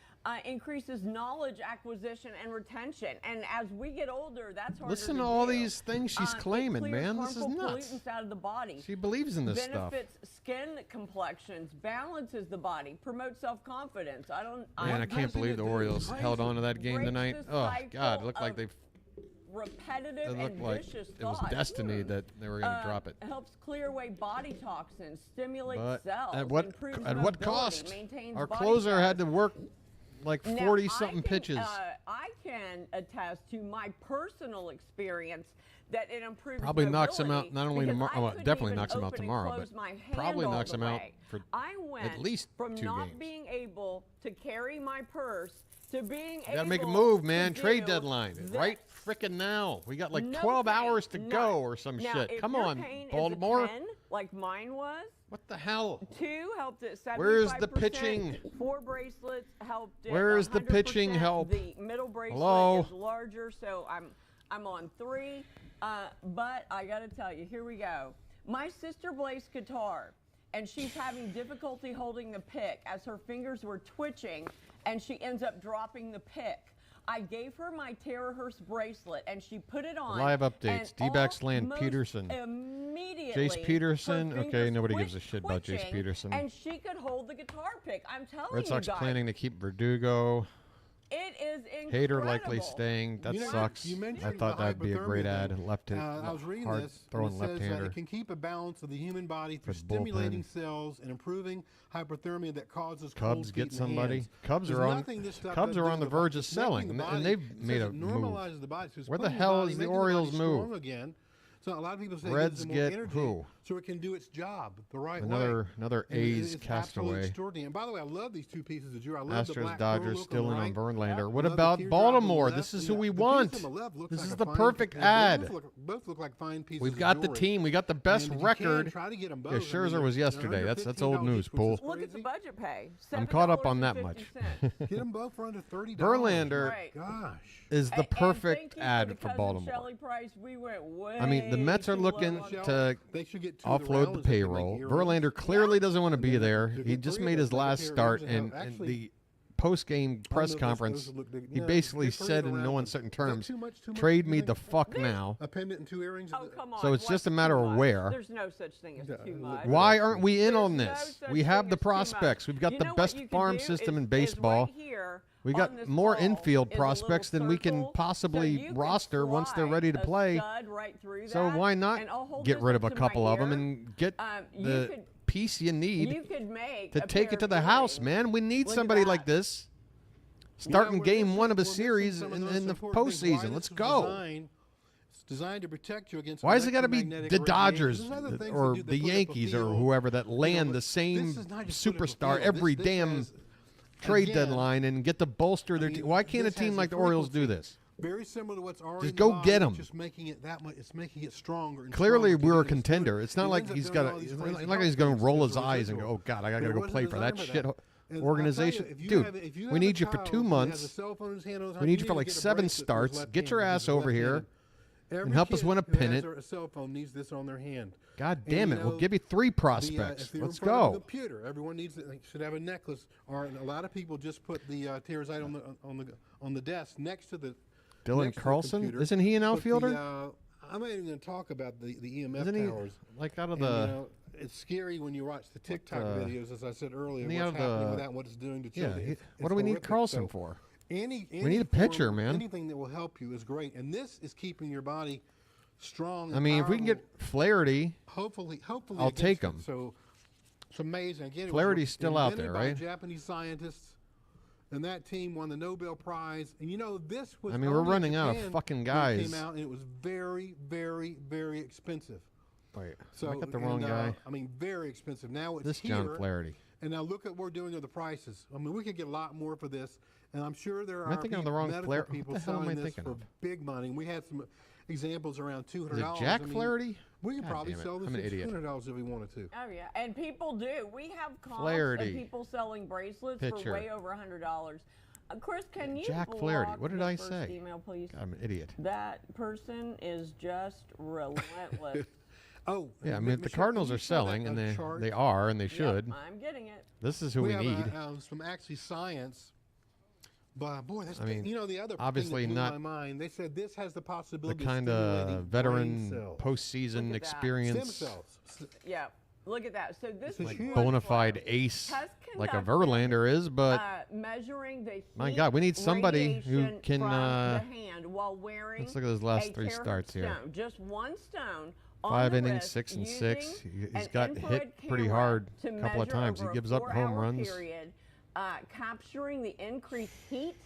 increases knowledge acquisition and retention. And as we get older, that's harder Listen to to all do. these things she's claiming, It clears man. This is harmful nuts. pollutants out of the body. She believes in this stuff. Benefits skin complexions, balances the body, promotes self-confidence. Man, I can't believe the Orioles held on to that game breaks tonight. the Oh God, it looked cycle like they. repetitive It looked and like vicious it was thoughts. destiny that they were going to drop it. Helps clear away body toxins, stimulates But cells, at what improves at what mobility, cost? maintains Our body closer size. had to work like Now, 40-something I can, pitches. I can attest to my personal experience that it improves Probably knocks him out mobility not only because tomorrow. I Well, couldn't definitely even knocks him out open and tomorrow, close but my hand probably all knocks the him out way. for I went at least from 2 not games. being able to carry my purse to being You gotta make a able move, man. to Trade do deadline this. right frickin' now. We got like No 12 pain, hours to none. go or some Now, shit. if Come your on, pain is a Baltimore. 10, like mine was. What the hell? 2 helped at 75%. Where's the pitching? 4 bracelets helped at Where's the 100%. pitching help? The middle bracelet Hello? is larger, so I'm on 3. But I got to tell you, here we go. My sister plays guitar, and she's having difficulty holding the pick as her fingers were twitching, and she ends up dropping the pick. I gave her my terahertz bracelet, and she put it on. Live updates. and D-backs land almost Peterson. Immediately, Jace Peterson. her Okay, fingers nobody quit gives a shit about Jace twitching, Peterson. And she could hold the guitar pick. I'm telling Red Sox you guys. planning to keep Verdugo. It is incredible. Hater likely staying. That sucks. You mentioned I thought the that'd be a great hypothermia ad. thing. Left I was reading hard this. and throwing it says left-hander. it can keep a balance of the human body through For bullpen. stimulating cells and improving hypothermia that causes Cubs cold feet get and somebody. hands. Cubs There's are on. nothing this stuff Cubs doesn't are do on the to body. verge of It's selling, making the and body- they've it made says a it move. normalizes the body. So it's Where the putting hell body, is the making body Orioles move? strong again. So a lot of people say Reds it gives it more get energy, who? so it can do its job the right way. Another And A's it's absolutely castaway. extraordinary. And by the way, I love these 2 pieces of jewelry. I love the Astros, black Dodgers pearl still look in on right. Verlander. What Love the about teardrop on the Baltimore? left. This is And who the we piece want. on the left looks This like is a the fine- perfect and ad. both look like fine pieces We've of got the jewelry. team. We got the best And if you record. can, try to get them both. Yeah, I mean, Scherzer was they're yesterday. under That's $15, old news, which is Pool. Look at the budget pay. I'm caught up on that much. $7.50. Get them both for under $30. Verlander Right. Gosh. is the And perfect thank you ad the for Cousin Baltimore. Shelley price. We went way I mean, the Mets are too low looking on to They should get 2 offload the Rowlands that can make payroll. earrings. Verlander clearly doesn't want to be there. the He just three made of his them, last they can start, carry earrings and and have- the post-game press those conference, look big. he Yeah, basically they're three said of in them no around. uncertain Is that terms, too much, trade you me think? the fuck now. A pendant and 2 earrings? Oh, come on. So it's just a what's matter too of much? where. There's no such thing as too much. Why aren't we in There's on no this? such We have thing the as too much. prospects. We've got You the know what best you can farm do system in is baseball. right here We on got this more ball infield is a prospects little than we can circle, so possibly you could roster once they're slide ready to a play. stud right through So that, why not and I'll hold get this rid up of a to my couple of them ear. and get You the could piece you need You could make to a take pair it to of the house, earrings. man. We need Look at somebody that. like this starting we're game missing- one of a we're missing series some of in those the important things. Why postseason. this Let's was go. It's designed to protect you against. Why has it got to be electromagnetic the radiation. Dodgers There's other things or that the put up a Yankees or field. whoever that land but the same this is not just put up a superstar field. every This damn has, trade again, deadline and get to bolster their team? Why can't a this team has like the frequency Orioles do this? Very similar to what's already Just in the go body, get it's 'em. Just making it that much. It's making it stronger. And Clearly, stronger to we're a get it smoother. contender. It's not It like ends up he's doing got all these to. crazy Like he's going to health roll things his as a eyes and go, residual. "Oh God, I got But to it go wasn't play for that designed shit that. And I'll tell you, organization." if you Dude, have- if you we have need a you for child 2 who has a months. cell phone in his hand all the We time, need you you for need like to get a 7 bracelet for his starts. left Get your hand ass because over he's here left-handed. and Every help us kid win a who has pennant. a cell phone needs this on their hand. God And, damn you it! We'll know, give you 3 if prospects. they're in Let's front of a go. computer. Everyone needs should have a necklace, or a lot of people just put the Tearzite on the desk next to the. Dylan next to the Carlson? computer. Isn't he an Put outfielder? I'm not even going to talk about the EMF Isn't he, towers. like, out of And, the- you know, it's scary when you watch the TikTok videos, as I said earlier, isn't he what's out of happening the- with that and what it's doing to Yeah, children. he- It's what do we need horrific. Carlson So for? We need a pitcher, man. Anything that will help you is great, and this is keeping your body strong. I mean, if we can get Flaherty, hopefully, I'll take against him. it. So it's amazing. Again, it Flaherty's was still out invented there, by right? Japanese scientists, and that team won the Nobel Prize. And you know, this was. I mean, we're only in running out of Japan fucking when it guys. Came out, and it was very, very, very expensive. Wait, So I got the wrong guy. I mean, very expensive. Now it's This here, John Flaherty. And now look at what we're doing with the prices. I mean, we could get a lot more for this, and I'm sure there Am I are thinking of the wrong medical Flaherty? What people the hell am selling I this thinking for of? big money. And we had some examples around $200. Is it Jack I mean, Flaherty? We could God probably damn it, sell this I'm an for idiot. $200 if we wanted to. Oh yeah, and people do. We have comps Flaherty. of people selling bracelets Pitcher. for way over $100. Chris, can you Jack block Flaherty. What did the I first say? Email, please. I'm an idiot. That person is just relentless. Oh, Yeah, I mean, the Cardinals are selling, and they are, and they should. Yep, I'm getting it. This is who we have, need. From Actually Science. But boy, that's I mean, you know the other obviously thing that not blew my mind. They said this has the The possibility kind of of stimulating veteran brain cells. postseason Look at that. experience, Stem cells. Yeah, look at that. So this like is bona fide ace, has like a conducted, Verlander is. But measuring the heat my God, we need somebody who radiation can. from the hand while wearing Let's look at those last a 3 terahertz starts here. stone. Just one stone. On 5 the innings, wrist 6 and using 6. He's an got infrared hit pretty camera hard to a couple of measure times. He over a gives up home 4-hour runs. Period, capturing the increased heat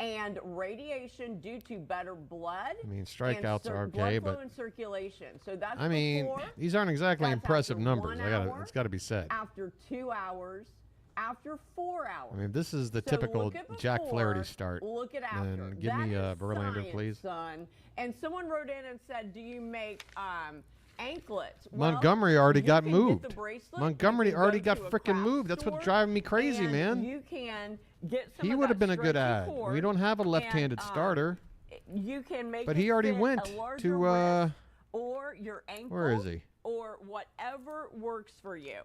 and radiation due to better blood. I mean, strikeouts are okay, blood flow but and circulation. So that's I mean, before, these aren't exactly that's impressive after numbers. 1 hour, It's got to be said. After 2 hours, after 4 hours. I mean, this is the So typical look at Jack before, Flaherty start. Look at after. And give That me is Verlander, science, please. son. And someone wrote in and said, "Do you make anklets?" Well, Montgomery already you got can get moved. the bracelet, Montgomery you can already go got to a freaking craft moved. That's what's store, driving me crazy, and man. You can get some He of would have that been a good stretchy ad. cord, We don't have a left-handed and, starter. You can make But it he already fit went a larger to, wrist or your ankle. where is he? Or whatever works for you.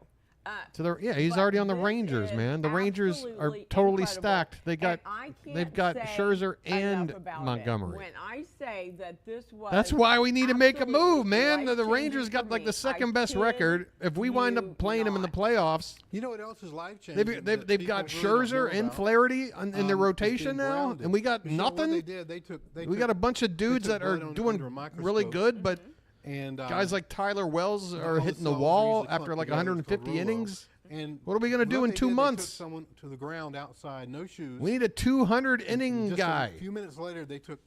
He's but already on the this Rangers, is man. The Rangers are absolutely totally incredible. stacked. And I can't They've got say Scherzer and enough about Montgomery. it. When I say that this was That's why we need to make a move, man. The life-changing Rangers got for like me. the second I best kid record. If we wind up playing them in the playoffs, You know what else is life changing? they've got Scherzer and Flaherty in their rotation now, and we got nothing. They did. We got a bunch of dudes that are doing really good, but and guys like Tyler Wells are hitting the wall after like 150 innings. And what are we going to do in 2 months? They took someone to the ground outside, no shoes. We need a 200 inning Just guy. A few minutes later, they took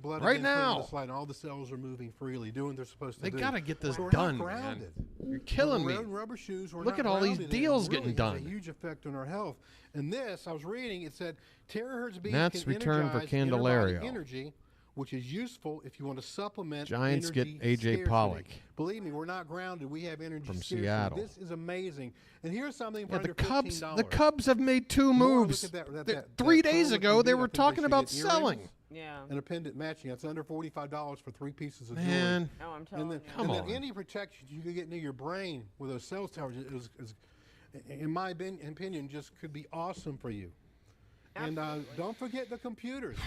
blood Right again, put it in now. the slide, and all the cells are moving freely, doing what they're supposed to They do. got to get this So we're done, not man. grounded. You're killing We're me. wearing rubber shoes. We're Look not at all these grounded, and it deals really getting has done. a huge effect on our health. And this, I was reading, it said terahertz beams Nats can return for energize inner body Candelario. energy, which is useful if you want to supplement Giants get energy A.J. scarcity. Pollock. Believe me, we're not grounded. We have energy From scarcity. Seattle. This is amazing. And here's something for Yeah, the under Cubs. $15. The Cubs have made 2 More, moves. look at that, Th- that 3 curve days that ago, you they do. I were think talking should about get earrings selling. Yeah. And a pendant matching. That's under $45 for 3 pieces of Man. jewelry. Oh, I'm telling you. Come and on. then any protection you could get near your brain with those cell towers is in my opinion, just could be awesome for you. And don't forget the computers.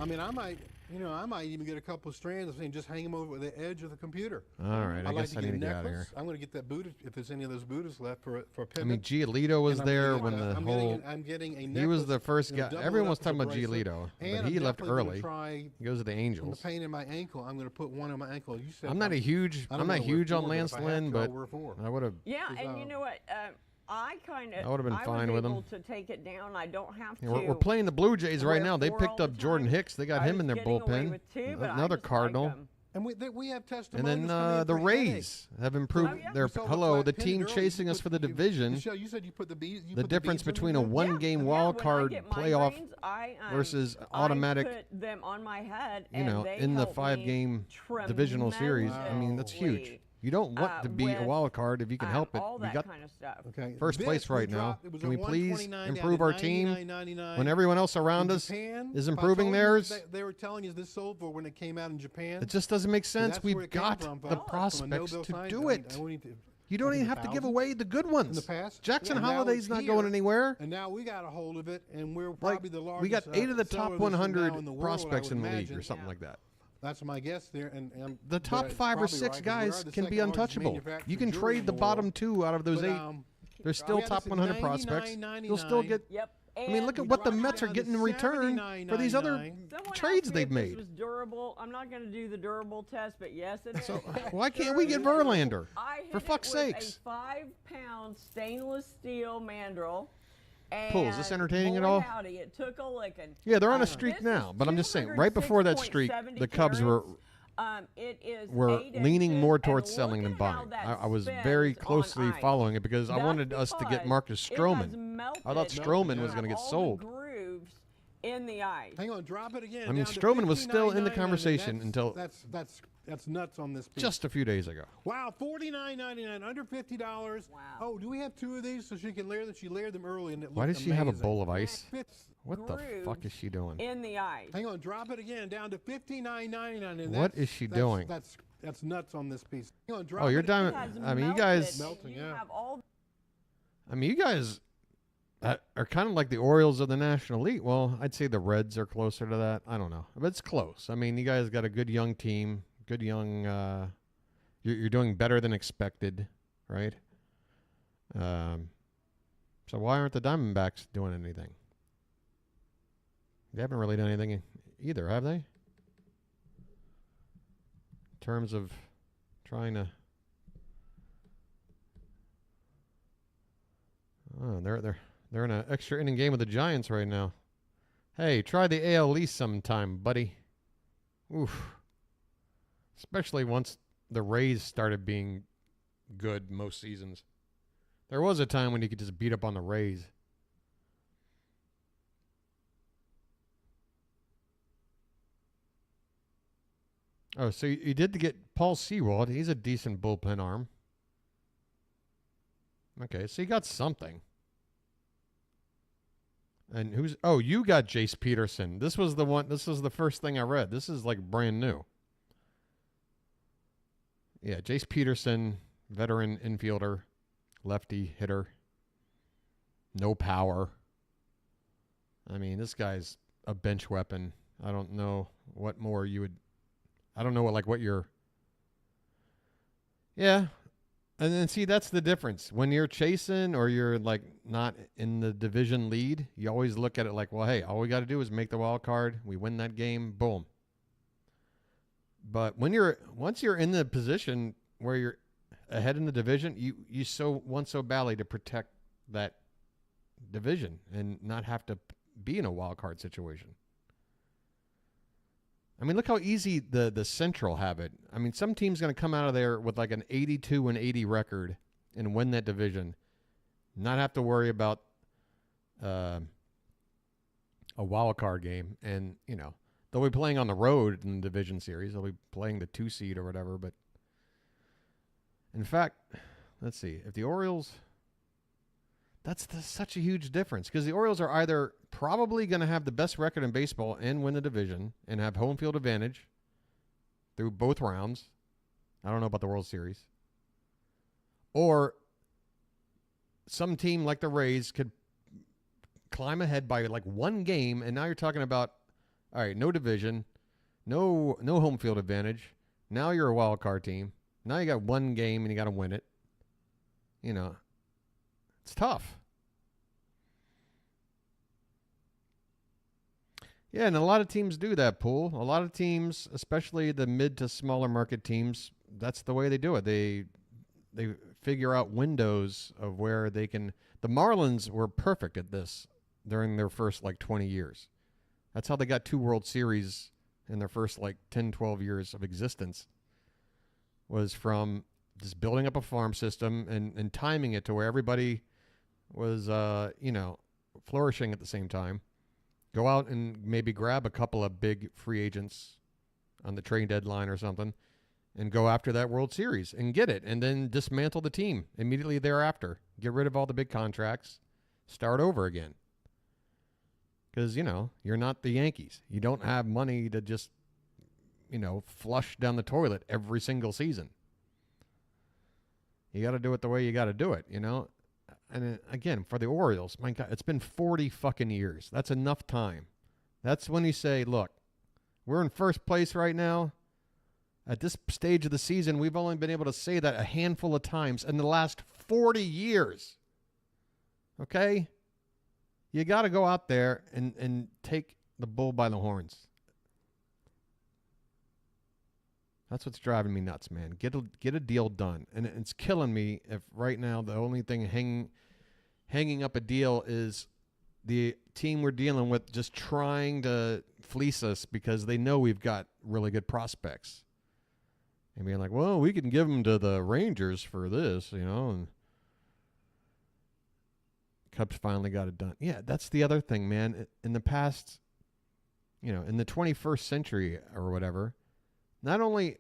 I mean, I might even get a couple of strands and just hang them over the edge of the computer. All right, I guess I need to get out of here. I'm going to get that Buddha, if there's any of those Buddhas left for a pivot. I mean, Giolito was there when the whole. I'm getting a necklace. He was the first guy. double Everyone was it up talking as a about bracelet. Giolito, And but he I'm left definitely gonna early. try He goes to the from Angels. the pain in my ankle, I'm going to put one on my ankle. You said I'm not huge on Lance Lynn, but I would have. Yeah, and you know what? I would've been fine with him. able to take it down. I don't have to. We're playing the Blue Jays right wear now. They four picked all up the Jordan time. Hicks. They got I him in was their getting away bullpen. with two, but I Another just like Cardinal. 'em. And we have And testimonials. then the Rays have improved their the team chasing us for the division. You said you put the beads. The difference between a one-game wild card playoff versus automatic, I put them on my head, in the 5-game divisional series. I mean, that's huge. You don't want to be a wild card if you can help it. all We that got kind of stuff. Okay. first place right now. Can we please improve our team $129.99 when everyone else around us Japan, is if I improving told you theirs? what They were telling us this sold for when it came out in Japan. It just doesn't make sense. That's where We've it came got from, the from a prospects no-bill to sign. do it. You don't even have to give away the good ones. In the past, Jackson and now Holiday's it's not here, going anywhere. And now we got a hold of it, and we're probably the largest. We got 8 of the top seller of this now 100 in the world, prospects I would in the league, imagine. or something like that. That's my guess there. And The top but 5 or probably 6 right, 'cause we guys are the can be second largest untouchable. manufacturer You can of jewelry trade in the world. bottom 2 out of those But, 8. They're still we had top this at 100 prospects. You'll still get. Yep. I mean, look at what the Mets are getting in return for these other trades they've This made. was durable. I'm not going to do the durable test, but yes, it is. So why can't we get Verlander? I hit For fuck's it with sakes. a 5-pound stainless steel mandrel. And Cool. Is this entertaining at boy, all? howdy, it took a licking. Yeah, they're on a streak now, but I'm just saying, right before that streak, the Cubs were leaning more towards selling than buying. I was very closely following it because I wanted us to get Marcus Stroman. I thought Stroman was going to get sold. Grooves in the ice. Hang on, drop it again. I mean, down to Stroman was still in the $59.99. conversation until That's nuts on this piece. just a few days ago. Wow, $49.99, under $50. Wow. Oh, do we have 2 of these so she can layer them? She layered them early and it Why looked does she have a amazing. bowl of ice? Fits. What the fuck is she doing? In the ice. Hang on, drop it again down to $59.99. What is she doing? That's nuts on this piece. Hang on, drop Oh, you're it done. again. I mean, you guys. Melting, yeah. I mean, you guys are kind of like the Orioles of the National League. Well, I'd say the Reds are closer to that. I don't know, but it's close. I mean, you guys got a good young team. Good young. You're doing better than expected, right? So why aren't the Diamondbacks doing anything? They haven't really done anything either, have they? In terms of trying to. Oh, they're in an extra inning game with the Giants right now. Hey, try the AL East sometime, buddy. Oof. Especially once the Rays started being good most seasons. There was a time when you could just beat up on the Rays. Oh, so you did get Paul Sewald. He's a decent bullpen arm. Okay, so you got something. And who's... Oh, you got Jace Peterson. This was the one... This was the first thing I read. This is like brand new. Yeah, Jace Peterson, veteran infielder, lefty hitter. No power. I mean, this guy's a bench weapon. I don't know what more you would... I don't know what you're... Yeah. And then see, that's the difference. When you're chasing or you're like not in the division lead, you always look at it like, well, hey, all we got to do is make the wild card. We win that game. Boom. But once you're in the position where you're ahead in the division, you want so badly to protect that division and not have to be in a wild card situation. I mean, look how easy the Central have it. I mean, some team's going to come out of there with like an 82-80 record and win that division, not have to worry about a wild card game. And, you know, they'll be playing on the road in the division series. They'll be playing the 2 seed or whatever. But, in fact, let's see. If the Orioles... That's such a huge difference because the Orioles are either probably going to have the best record in baseball and win the division and have home field advantage through both rounds. I don't know about the World Series. Or some team like the Rays could climb ahead by like 1 game, and now you're talking about All right, no division, no home field advantage. Now you're a wild card team. Now you got one game and you got to win it. You know, it's tough. Yeah, and a lot of teams do that, Pool. A lot of teams, especially the mid to smaller market teams, that's the way they do it. They figure out windows of where they can. The Marlins were perfect at this during their first 20 years. That's how they got 2 World Series in their first 10, 12 years of existence, was from just building up a farm system and timing it to where everybody was, flourishing at the same time. Go out and maybe grab a couple of big free agents on the trade deadline or something and go after that World Series and get it, and then dismantle the team immediately thereafter. Get rid of all the big contracts, start over again. Because, you're not the Yankees. You don't have money to just, flush down the toilet every single season. You got to do it the way you got to do it, And again, for the Orioles, my God, it's been 40 fucking years. That's enough time. That's when you say, look, we're in first place right now. At this stage of the season, we've only been able to say that a handful of times in the last 40 years. Okay? You got to go out there and take the bull by the horns. That's what's driving me nuts, man. Get a deal done. And it's killing me if right now the only thing hanging up a deal is the team we're dealing with just trying to fleece us because they know we've got really good prospects. And being like, well, we can give them to the Rangers for this, and Cubs finally got it done. Yeah, that's the other thing, man. In the past, in the 21st century or whatever, not only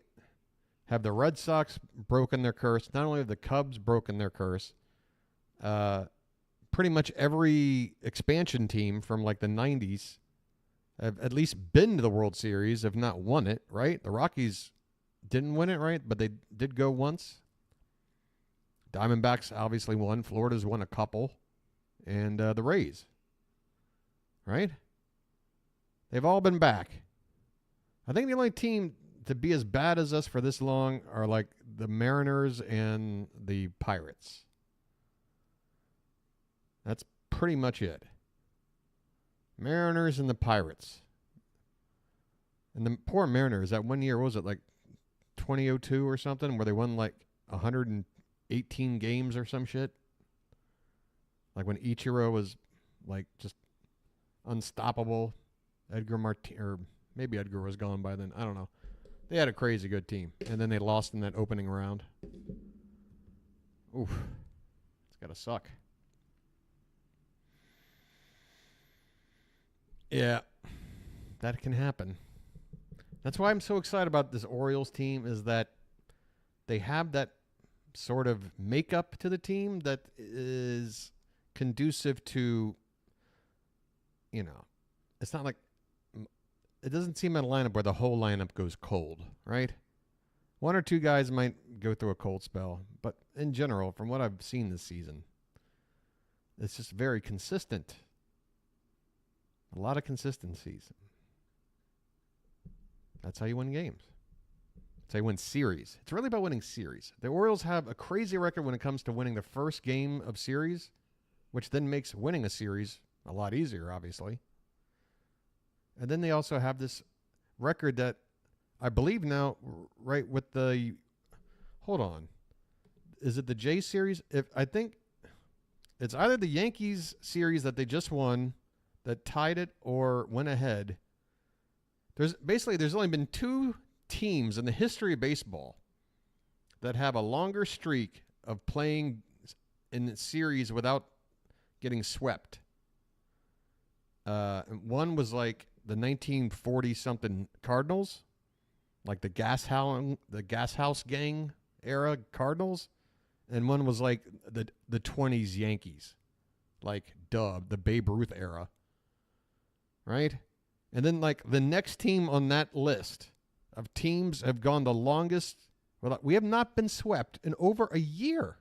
have the Red Sox broken their curse, not only have the Cubs broken their curse, pretty much every expansion team from the 90s have at least been to the World Series, if not won it, right? The Rockies didn't win it, right? But they did go once. Diamondbacks obviously won. Florida's won a couple. And the Rays, right? They've all been back. I think the only team to be as bad as us for this long are the Mariners and the Pirates. That's pretty much it. Mariners and the Pirates. And the poor Mariners, that one year, what was it, 2002 or something, where they won 118 games or some shit? When Ichiro was just unstoppable. Or maybe Edgar was gone by then. I don't know. They had a crazy good team. And then they lost in that opening round. Oof. It's got to suck. Yeah. That can happen. That's why I'm so excited about this Orioles team, is that they have that sort of makeup to the team that is conducive to, it's not it doesn't seem at a lineup where the whole lineup goes cold, right? One or two guys might go through a cold spell, but in general, from what I've seen this season, it's just very consistent. A lot of consistencies. That's how you win games. That's how you win series. It's really about winning series. The Orioles have a crazy record when it comes to winning the first game of series, which then makes winning a series a lot easier, obviously. And then they also have this record that I believe now, right, with the, hold on, is it the J series? I think it's either the Yankees series that they just won that tied it or went ahead. There's only been 2 teams in the history of baseball that have a longer streak of playing in the series without getting swept. One was the 1940-something Cardinals, the Gas House Gang era Cardinals, and one was the 20s Yankees, the Babe Ruth era, right? And then the next team on that list of teams have gone the longest. We have not been swept in over a year.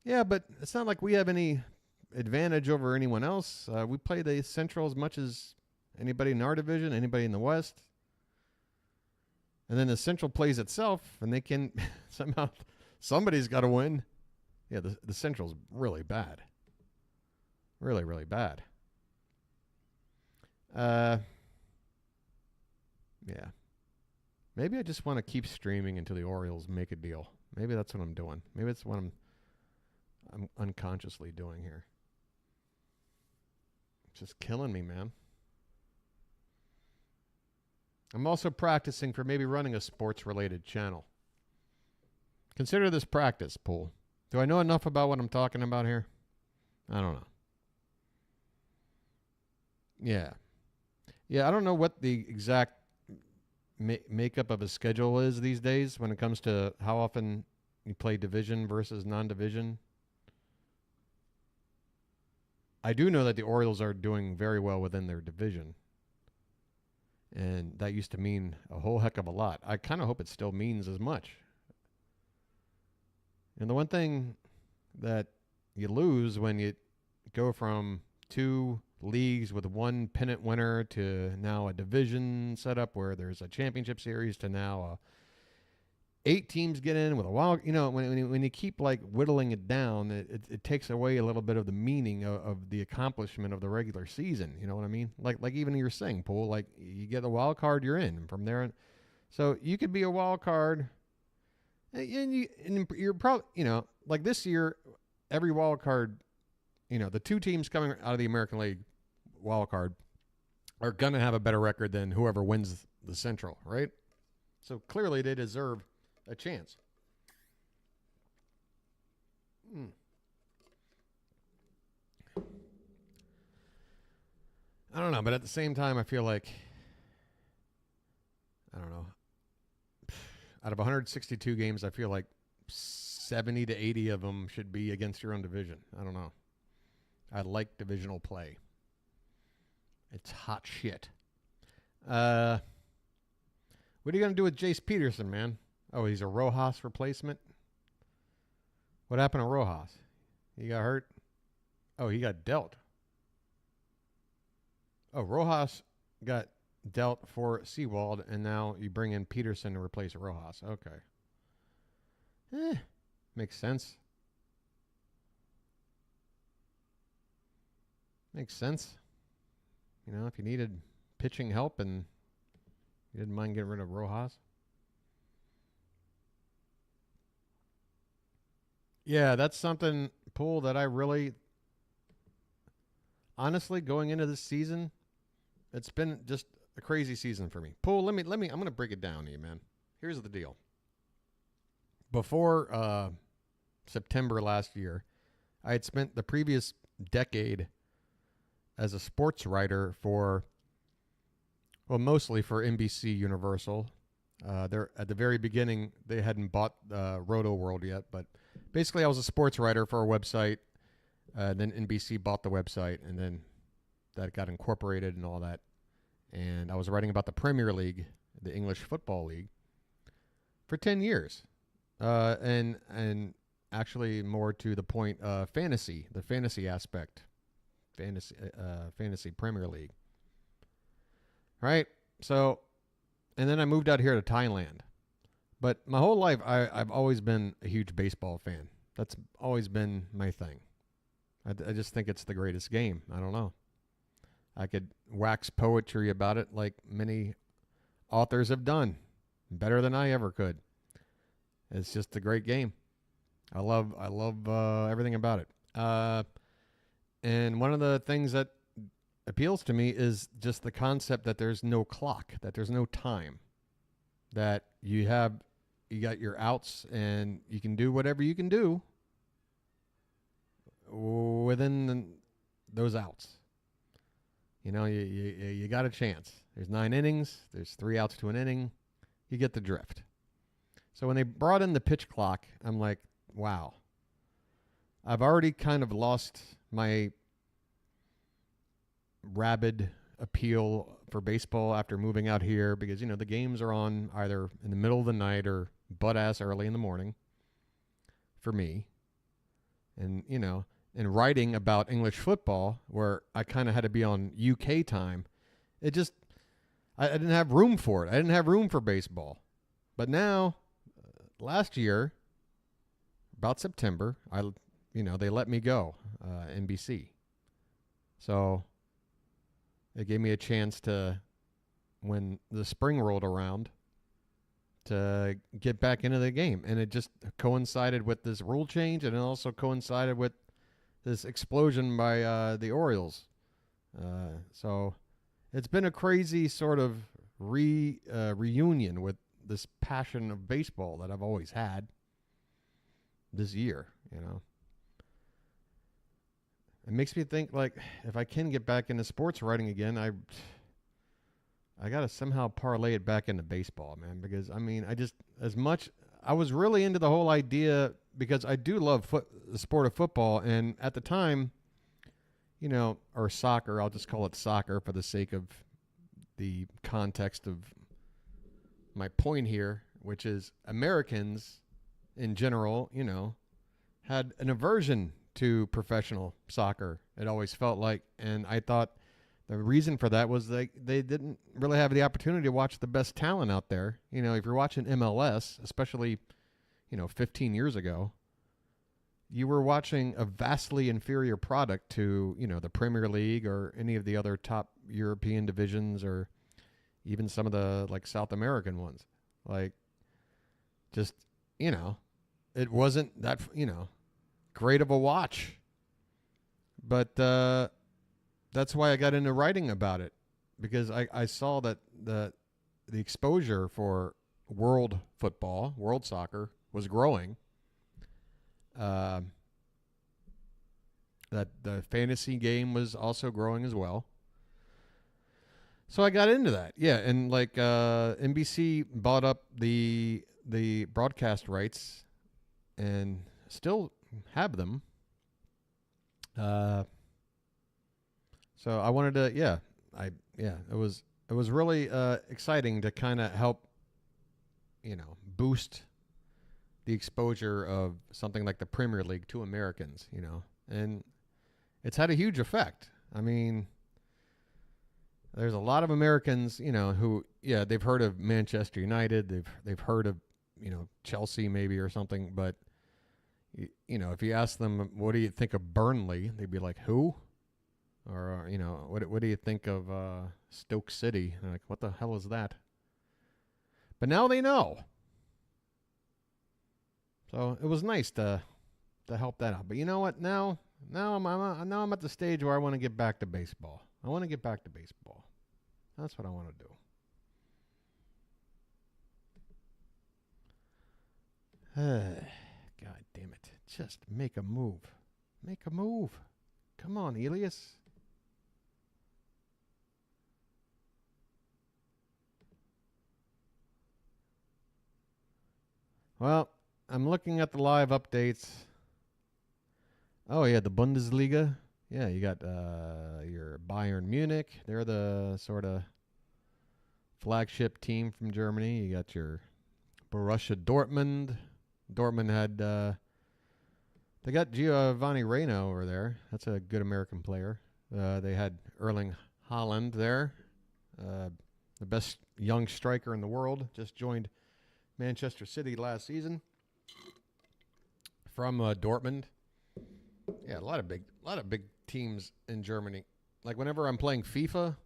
Yeah, but it's not like we have any advantage over anyone else. We play the Central as much as anybody in our division, anybody in the West. And then the Central plays itself, and they can somehow, somebody's got to win. Yeah, the Central's really bad. Really, really bad. Yeah. Maybe I just want to keep streaming until the Orioles make a deal. Maybe that's what I'm doing. Maybe it's what I'm unconsciously doing here. It's just killing me, man. I'm also practicing for maybe running a sports-related channel. Consider this practice, Pool. Do I know enough about what I'm talking about here? I don't know. Yeah. Yeah, I don't know what the exact makeup of a schedule is these days when it comes to how often you play division versus non-division. I do know that the Orioles are doing very well within their division. And that used to mean a whole heck of a lot. I kind of hope it still means as much. And the one thing that you lose when you go from 2 leagues with 1 pennant winner to now a division setup where there's a championship series to now 8 teams get in with a wild, when you keep like whittling it down, it takes away a little bit of the meaning of the accomplishment of the regular season. You know what I mean? Like even you're saying, Pool, like you get a wild card, you're in. And from there, so you could be a wild card, and you're probably, like this year, every wild card, the 2 teams coming out of the American League wild card are gonna have a better record than whoever wins the Central, right? So clearly they deserve a chance. I don't know, but at the same time, I feel like, I don't know, out of 162 games, I feel like 70 to 80 of them should be against your own division. I don't know. I like divisional play. It's hot shit. What are you going to do with Jace Peterson, man? Oh, he's a Rojas replacement? What happened to Rojas? He got hurt? Oh, he got dealt. Oh, Rojas got dealt for Seawald, and now you bring in Peterson to replace Rojas. Okay. Makes sense. Makes sense. If you needed pitching help and you didn't mind getting rid of Rojas. Yeah, that's something, Pool, that I really, honestly, going into this season, it's been just a crazy season for me. Pool, I'm going to break it down to you, man. Here's the deal. Before September last year, I had spent the previous decade as a sports writer for, mostly for NBC Universal. They're at the very beginning, they hadn't bought Roto World yet, but basically I was a sports writer for a website. Then NBC bought the website, and then that got incorporated and all that. And I was writing about the Premier League, the English Football League, for 10 years. And actually more to the point, fantasy, the fantasy aspect. Fantasy Premier League. Right? So, and then I moved out here to Thailand. But my whole life, I've always been a huge baseball fan. That's always been my thing. I just think it's the greatest game. I don't know. I could wax poetry about it like many authors have done. Better than I ever could. It's just a great game. I love everything about it. And one of the things that appeals to me is just the concept that there's no clock, that there's no time, that you got your outs and you can do whatever you can do within those outs. You got a chance. There's 9 innings. There's 3 outs to an inning. You get the drift. So when they brought in the pitch clock, I'm like, wow. I've already kind of lost my rabid appeal for baseball after moving out here because, the games are on either in the middle of the night or butt-ass early in the morning for me. And, and writing about English football, where I kind of had to be on UK time, it just, I didn't have room for it. I didn't have room for baseball. But now, last year, about September, they let me go, NBC. So it gave me a chance to, when the spring rolled around, to get back into the game. And it just coincided with this rule change, and it also coincided with this explosion by the Orioles. So it's been a crazy sort of reunion with this passion of baseball that I've always had this year, It makes me think, like, if I can get back into sports writing again, I got to somehow parlay it back into baseball, man, because, I was really into the whole idea, because I do love the sport of football, and at the time, or soccer, I'll just call it soccer for the sake of the context of my point here, which is Americans in general, had an aversion to professional soccer. It always felt like, and I thought the reason for that was they didn't really have the opportunity to watch the best talent out there. If you're watching MLS, especially, 15 years ago, you were watching a vastly inferior product to, the Premier League or any of the other top European divisions, or even some of the, like, South American ones. Like, just, it wasn't that, great of a watch. But that's why I got into writing about it, because I saw that the exposure for world football, world soccer, was growing. That the fantasy game was also growing as well. So I got into that. Yeah, and like NBC bought up the broadcast rights and still have them. So I wanted to, it was really exciting to kind of help, boost the exposure of something like the Premier League to Americans, and it's had a huge effect. I mean, there's a lot of Americans, who, they've heard of Manchester United, they've heard of, Chelsea maybe or something, but if you ask them, what do you think of Burnley? They'd be like, who? Or, what do you think of Stoke City? They're like, what the hell is that? But now they know. So it was nice to help that out. But you know what? Now I'm at the stage where I want to get back to baseball. I want to get back to baseball. That's what I want to do. God damn it. Just make a move. Make a move. Come on, Elias. Well, I'm looking at the live updates. Oh, yeah, the Bundesliga. Yeah, you got your Bayern Munich. They're the sort of flagship team from Germany. You got your Borussia Dortmund. Dortmund had, they got Giovanni Reina over there. That's a good American player. They had Erling Haaland there, the best young striker in the world. Just joined Manchester City last season from Dortmund. Yeah, a lot of big teams in Germany. Like whenever I'm playing FIFA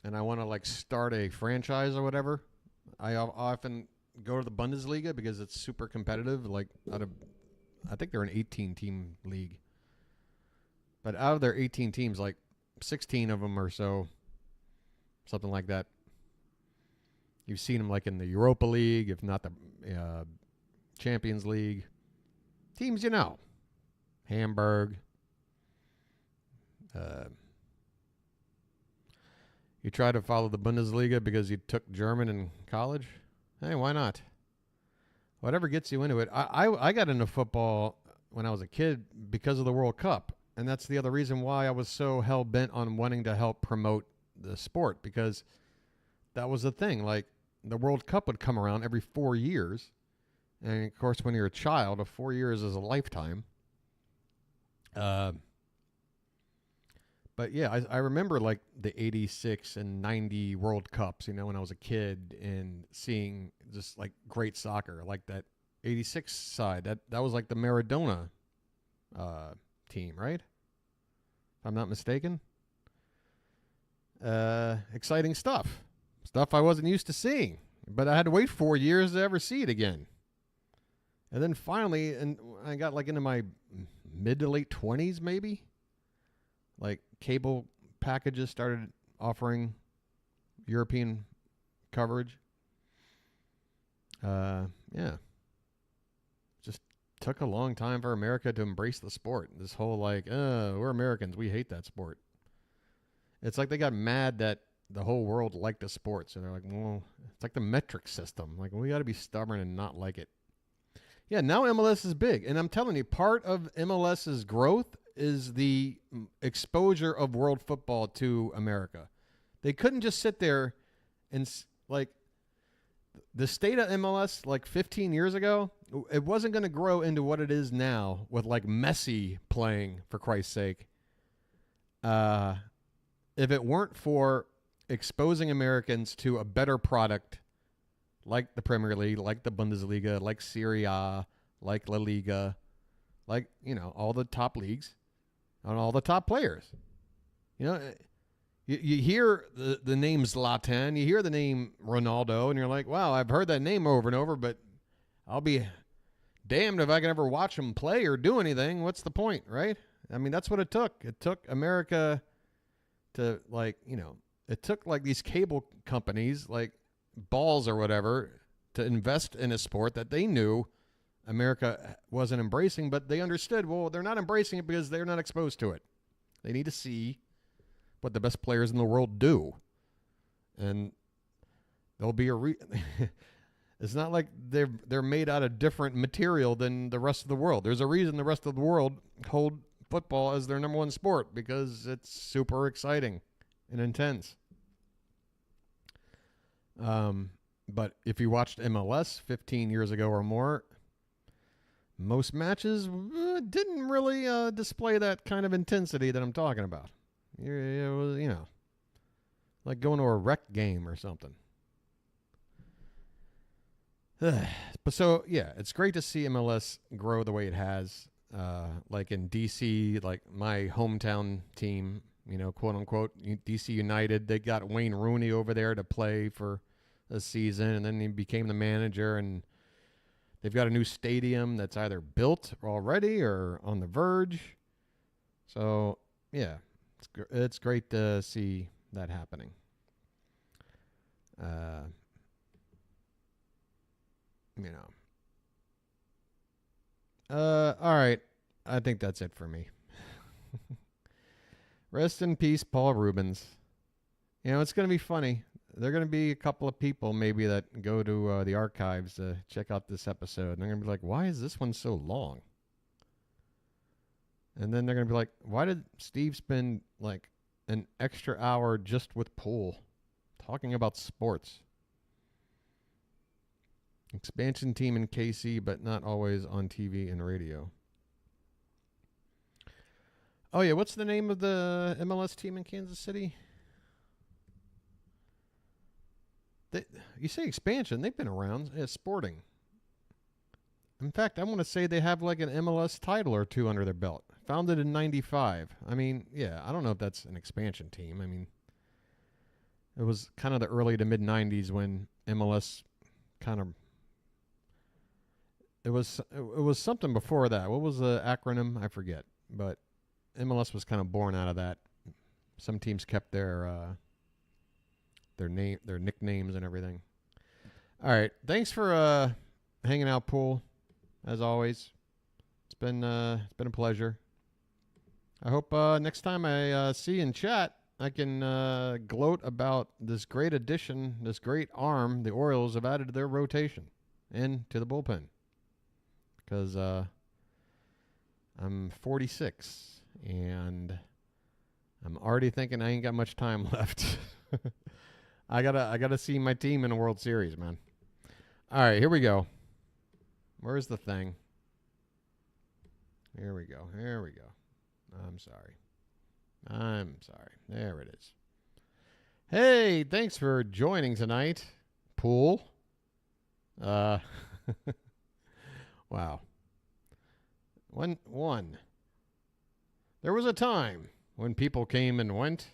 and I want to like start a franchise or whatever, I often go to the Bundesliga because it's super competitive. Like I think they're an 18-team league. But out of their 18 teams, like 16 of them or so, something like that, you've seen them like in the Europa League, if not the Champions League. Teams you know. Hamburg. You try to follow the Bundesliga because you took German in college? Hey, why not? Whatever gets you into it. I got into football when I was a kid because of the World Cup. And that's the other reason why I was so hell-bent on wanting to help promote the sport, because that was the thing. Like, the World Cup would come around every 4 years. And, of course, when you're a child, 4 years is a lifetime. But yeah, I remember like the 86 and 90 World Cups, when I was a kid and seeing just like great soccer, like that 86 side. That was like the Maradona team, right? If I'm not mistaken. Exciting stuff. Stuff I wasn't used to seeing. But I had to wait 4 years to ever see it again. And then finally, and I got like into my mid to late 20s maybe. Like cable packages started offering European coverage. Yeah. Just took a long time for America to embrace the sport. This whole like, we're Americans, we hate that sport. It's like they got mad that the whole world liked the sport. So they're like, well, it's like the metric system. Like, we got to be stubborn and not like it. Yeah, now MLS is big. And I'm telling you, part of MLS's growth is the exposure of world football to America. They couldn't just sit there and, like, the state of MLS, like 15 years ago, it wasn't going to grow into what it is now with, like, Messi playing, for Christ's sake. If it weren't for exposing Americans to a better product like the Premier League, like the Bundesliga, like Serie A, like La Liga, like, all the top leagues and all the top players. You hear the name Zlatan, you hear the name Ronaldo, and you're like, wow, I've heard that name over and over, but I'll be damned if I can ever watch him play or do anything. What's the point, right? I mean, that's what it took. It took America to, like, it took like these cable companies like Balls or whatever to invest in a sport that they knew America wasn't embracing, but they understood, well, they're not embracing it because they're not exposed to it. They need to see what the best players in the world do. And there'll be it's not like they're made out of different material than the rest of the world. There's a reason the rest of the world hold football as their number one sport, because it's super exciting and intense. But if you watched MLS 15 years ago or more, most matches didn't really display that kind of intensity that I'm talking about. It was, like going to a rec game or something. But so, yeah, it's great to see MLS grow the way it has. Like in DC, like my hometown team, quote unquote, DC United, they got Wayne Rooney over there to play for a season, and then he became the manager, and they've got a new stadium that's either built already or on the verge. So, yeah, it's great to see that happening. All right. I think that's it for me. Rest in peace, Paul Rubens. It's going to be funny. There are going to be a couple of people maybe that go to the archives to check out this episode. And they're going to be like, why is this one so long? And then they're going to be like, why did Steve spend like an extra hour just with pool talking about sports? Expansion team in KC, but not always on TV and radio. Oh, yeah. What's the name of the MLS team in Kansas City? You say expansion. They've been around. Sporting. In fact, I want to say they have like an MLS title or two under their belt. Founded in 95. I mean, yeah, I don't know if that's an expansion team. I mean, it was kind of the early to mid 90s when MLS kind of... It was something before that. What was the acronym? I forget. But MLS was kind of born out of that. Some teams kept their nicknames and everything. All right, thanks for hanging out, Pool. As always, it's been a pleasure. I hope next time I see you in chat, I can gloat about this great addition, this great arm the Orioles have added to their rotation and to the bullpen. Because I'm 46 and I'm already thinking I ain't got much time left. I gotta see my team in a World Series, man. All right, here we go. Where's the thing? Here we go. I'm sorry. There it is. Hey, thanks for joining tonight, Pool. Wow. There was a time when people came and went,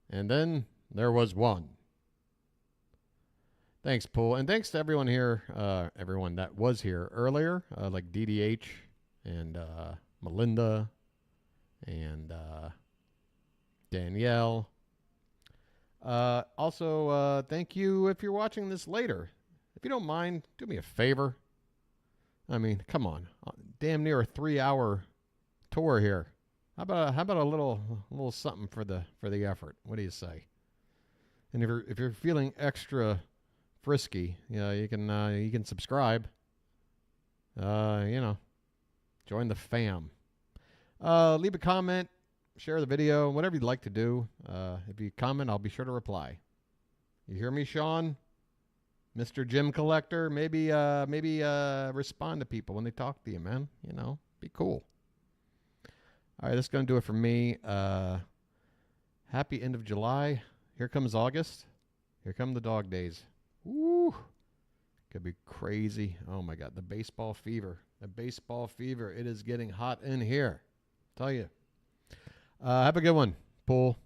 and then there was one. Thanks, Pool. And thanks to everyone here, everyone that was here earlier, like DDH and Melinda and Danielle. Also, thank you if you're watching this later. If you don't mind, do me a favor. I mean, come on. Damn near a 3-hour tour here. How about a little something for the effort? What do you say? And if you're feeling extra frisky, you can subscribe. Join the fam. Leave a comment, share the video, whatever you'd like to do. If you comment, I'll be sure to reply. You hear me, Sean? Mr. Gym Collector, maybe respond to people when they talk to you, man. Be cool. All right, that's going to do it for me. Happy end of July. Here comes August. Here come the dog days. Woo! Could be crazy. Oh, my God. The baseball fever. It is getting hot in here. Tell you. Have a good one, Pool.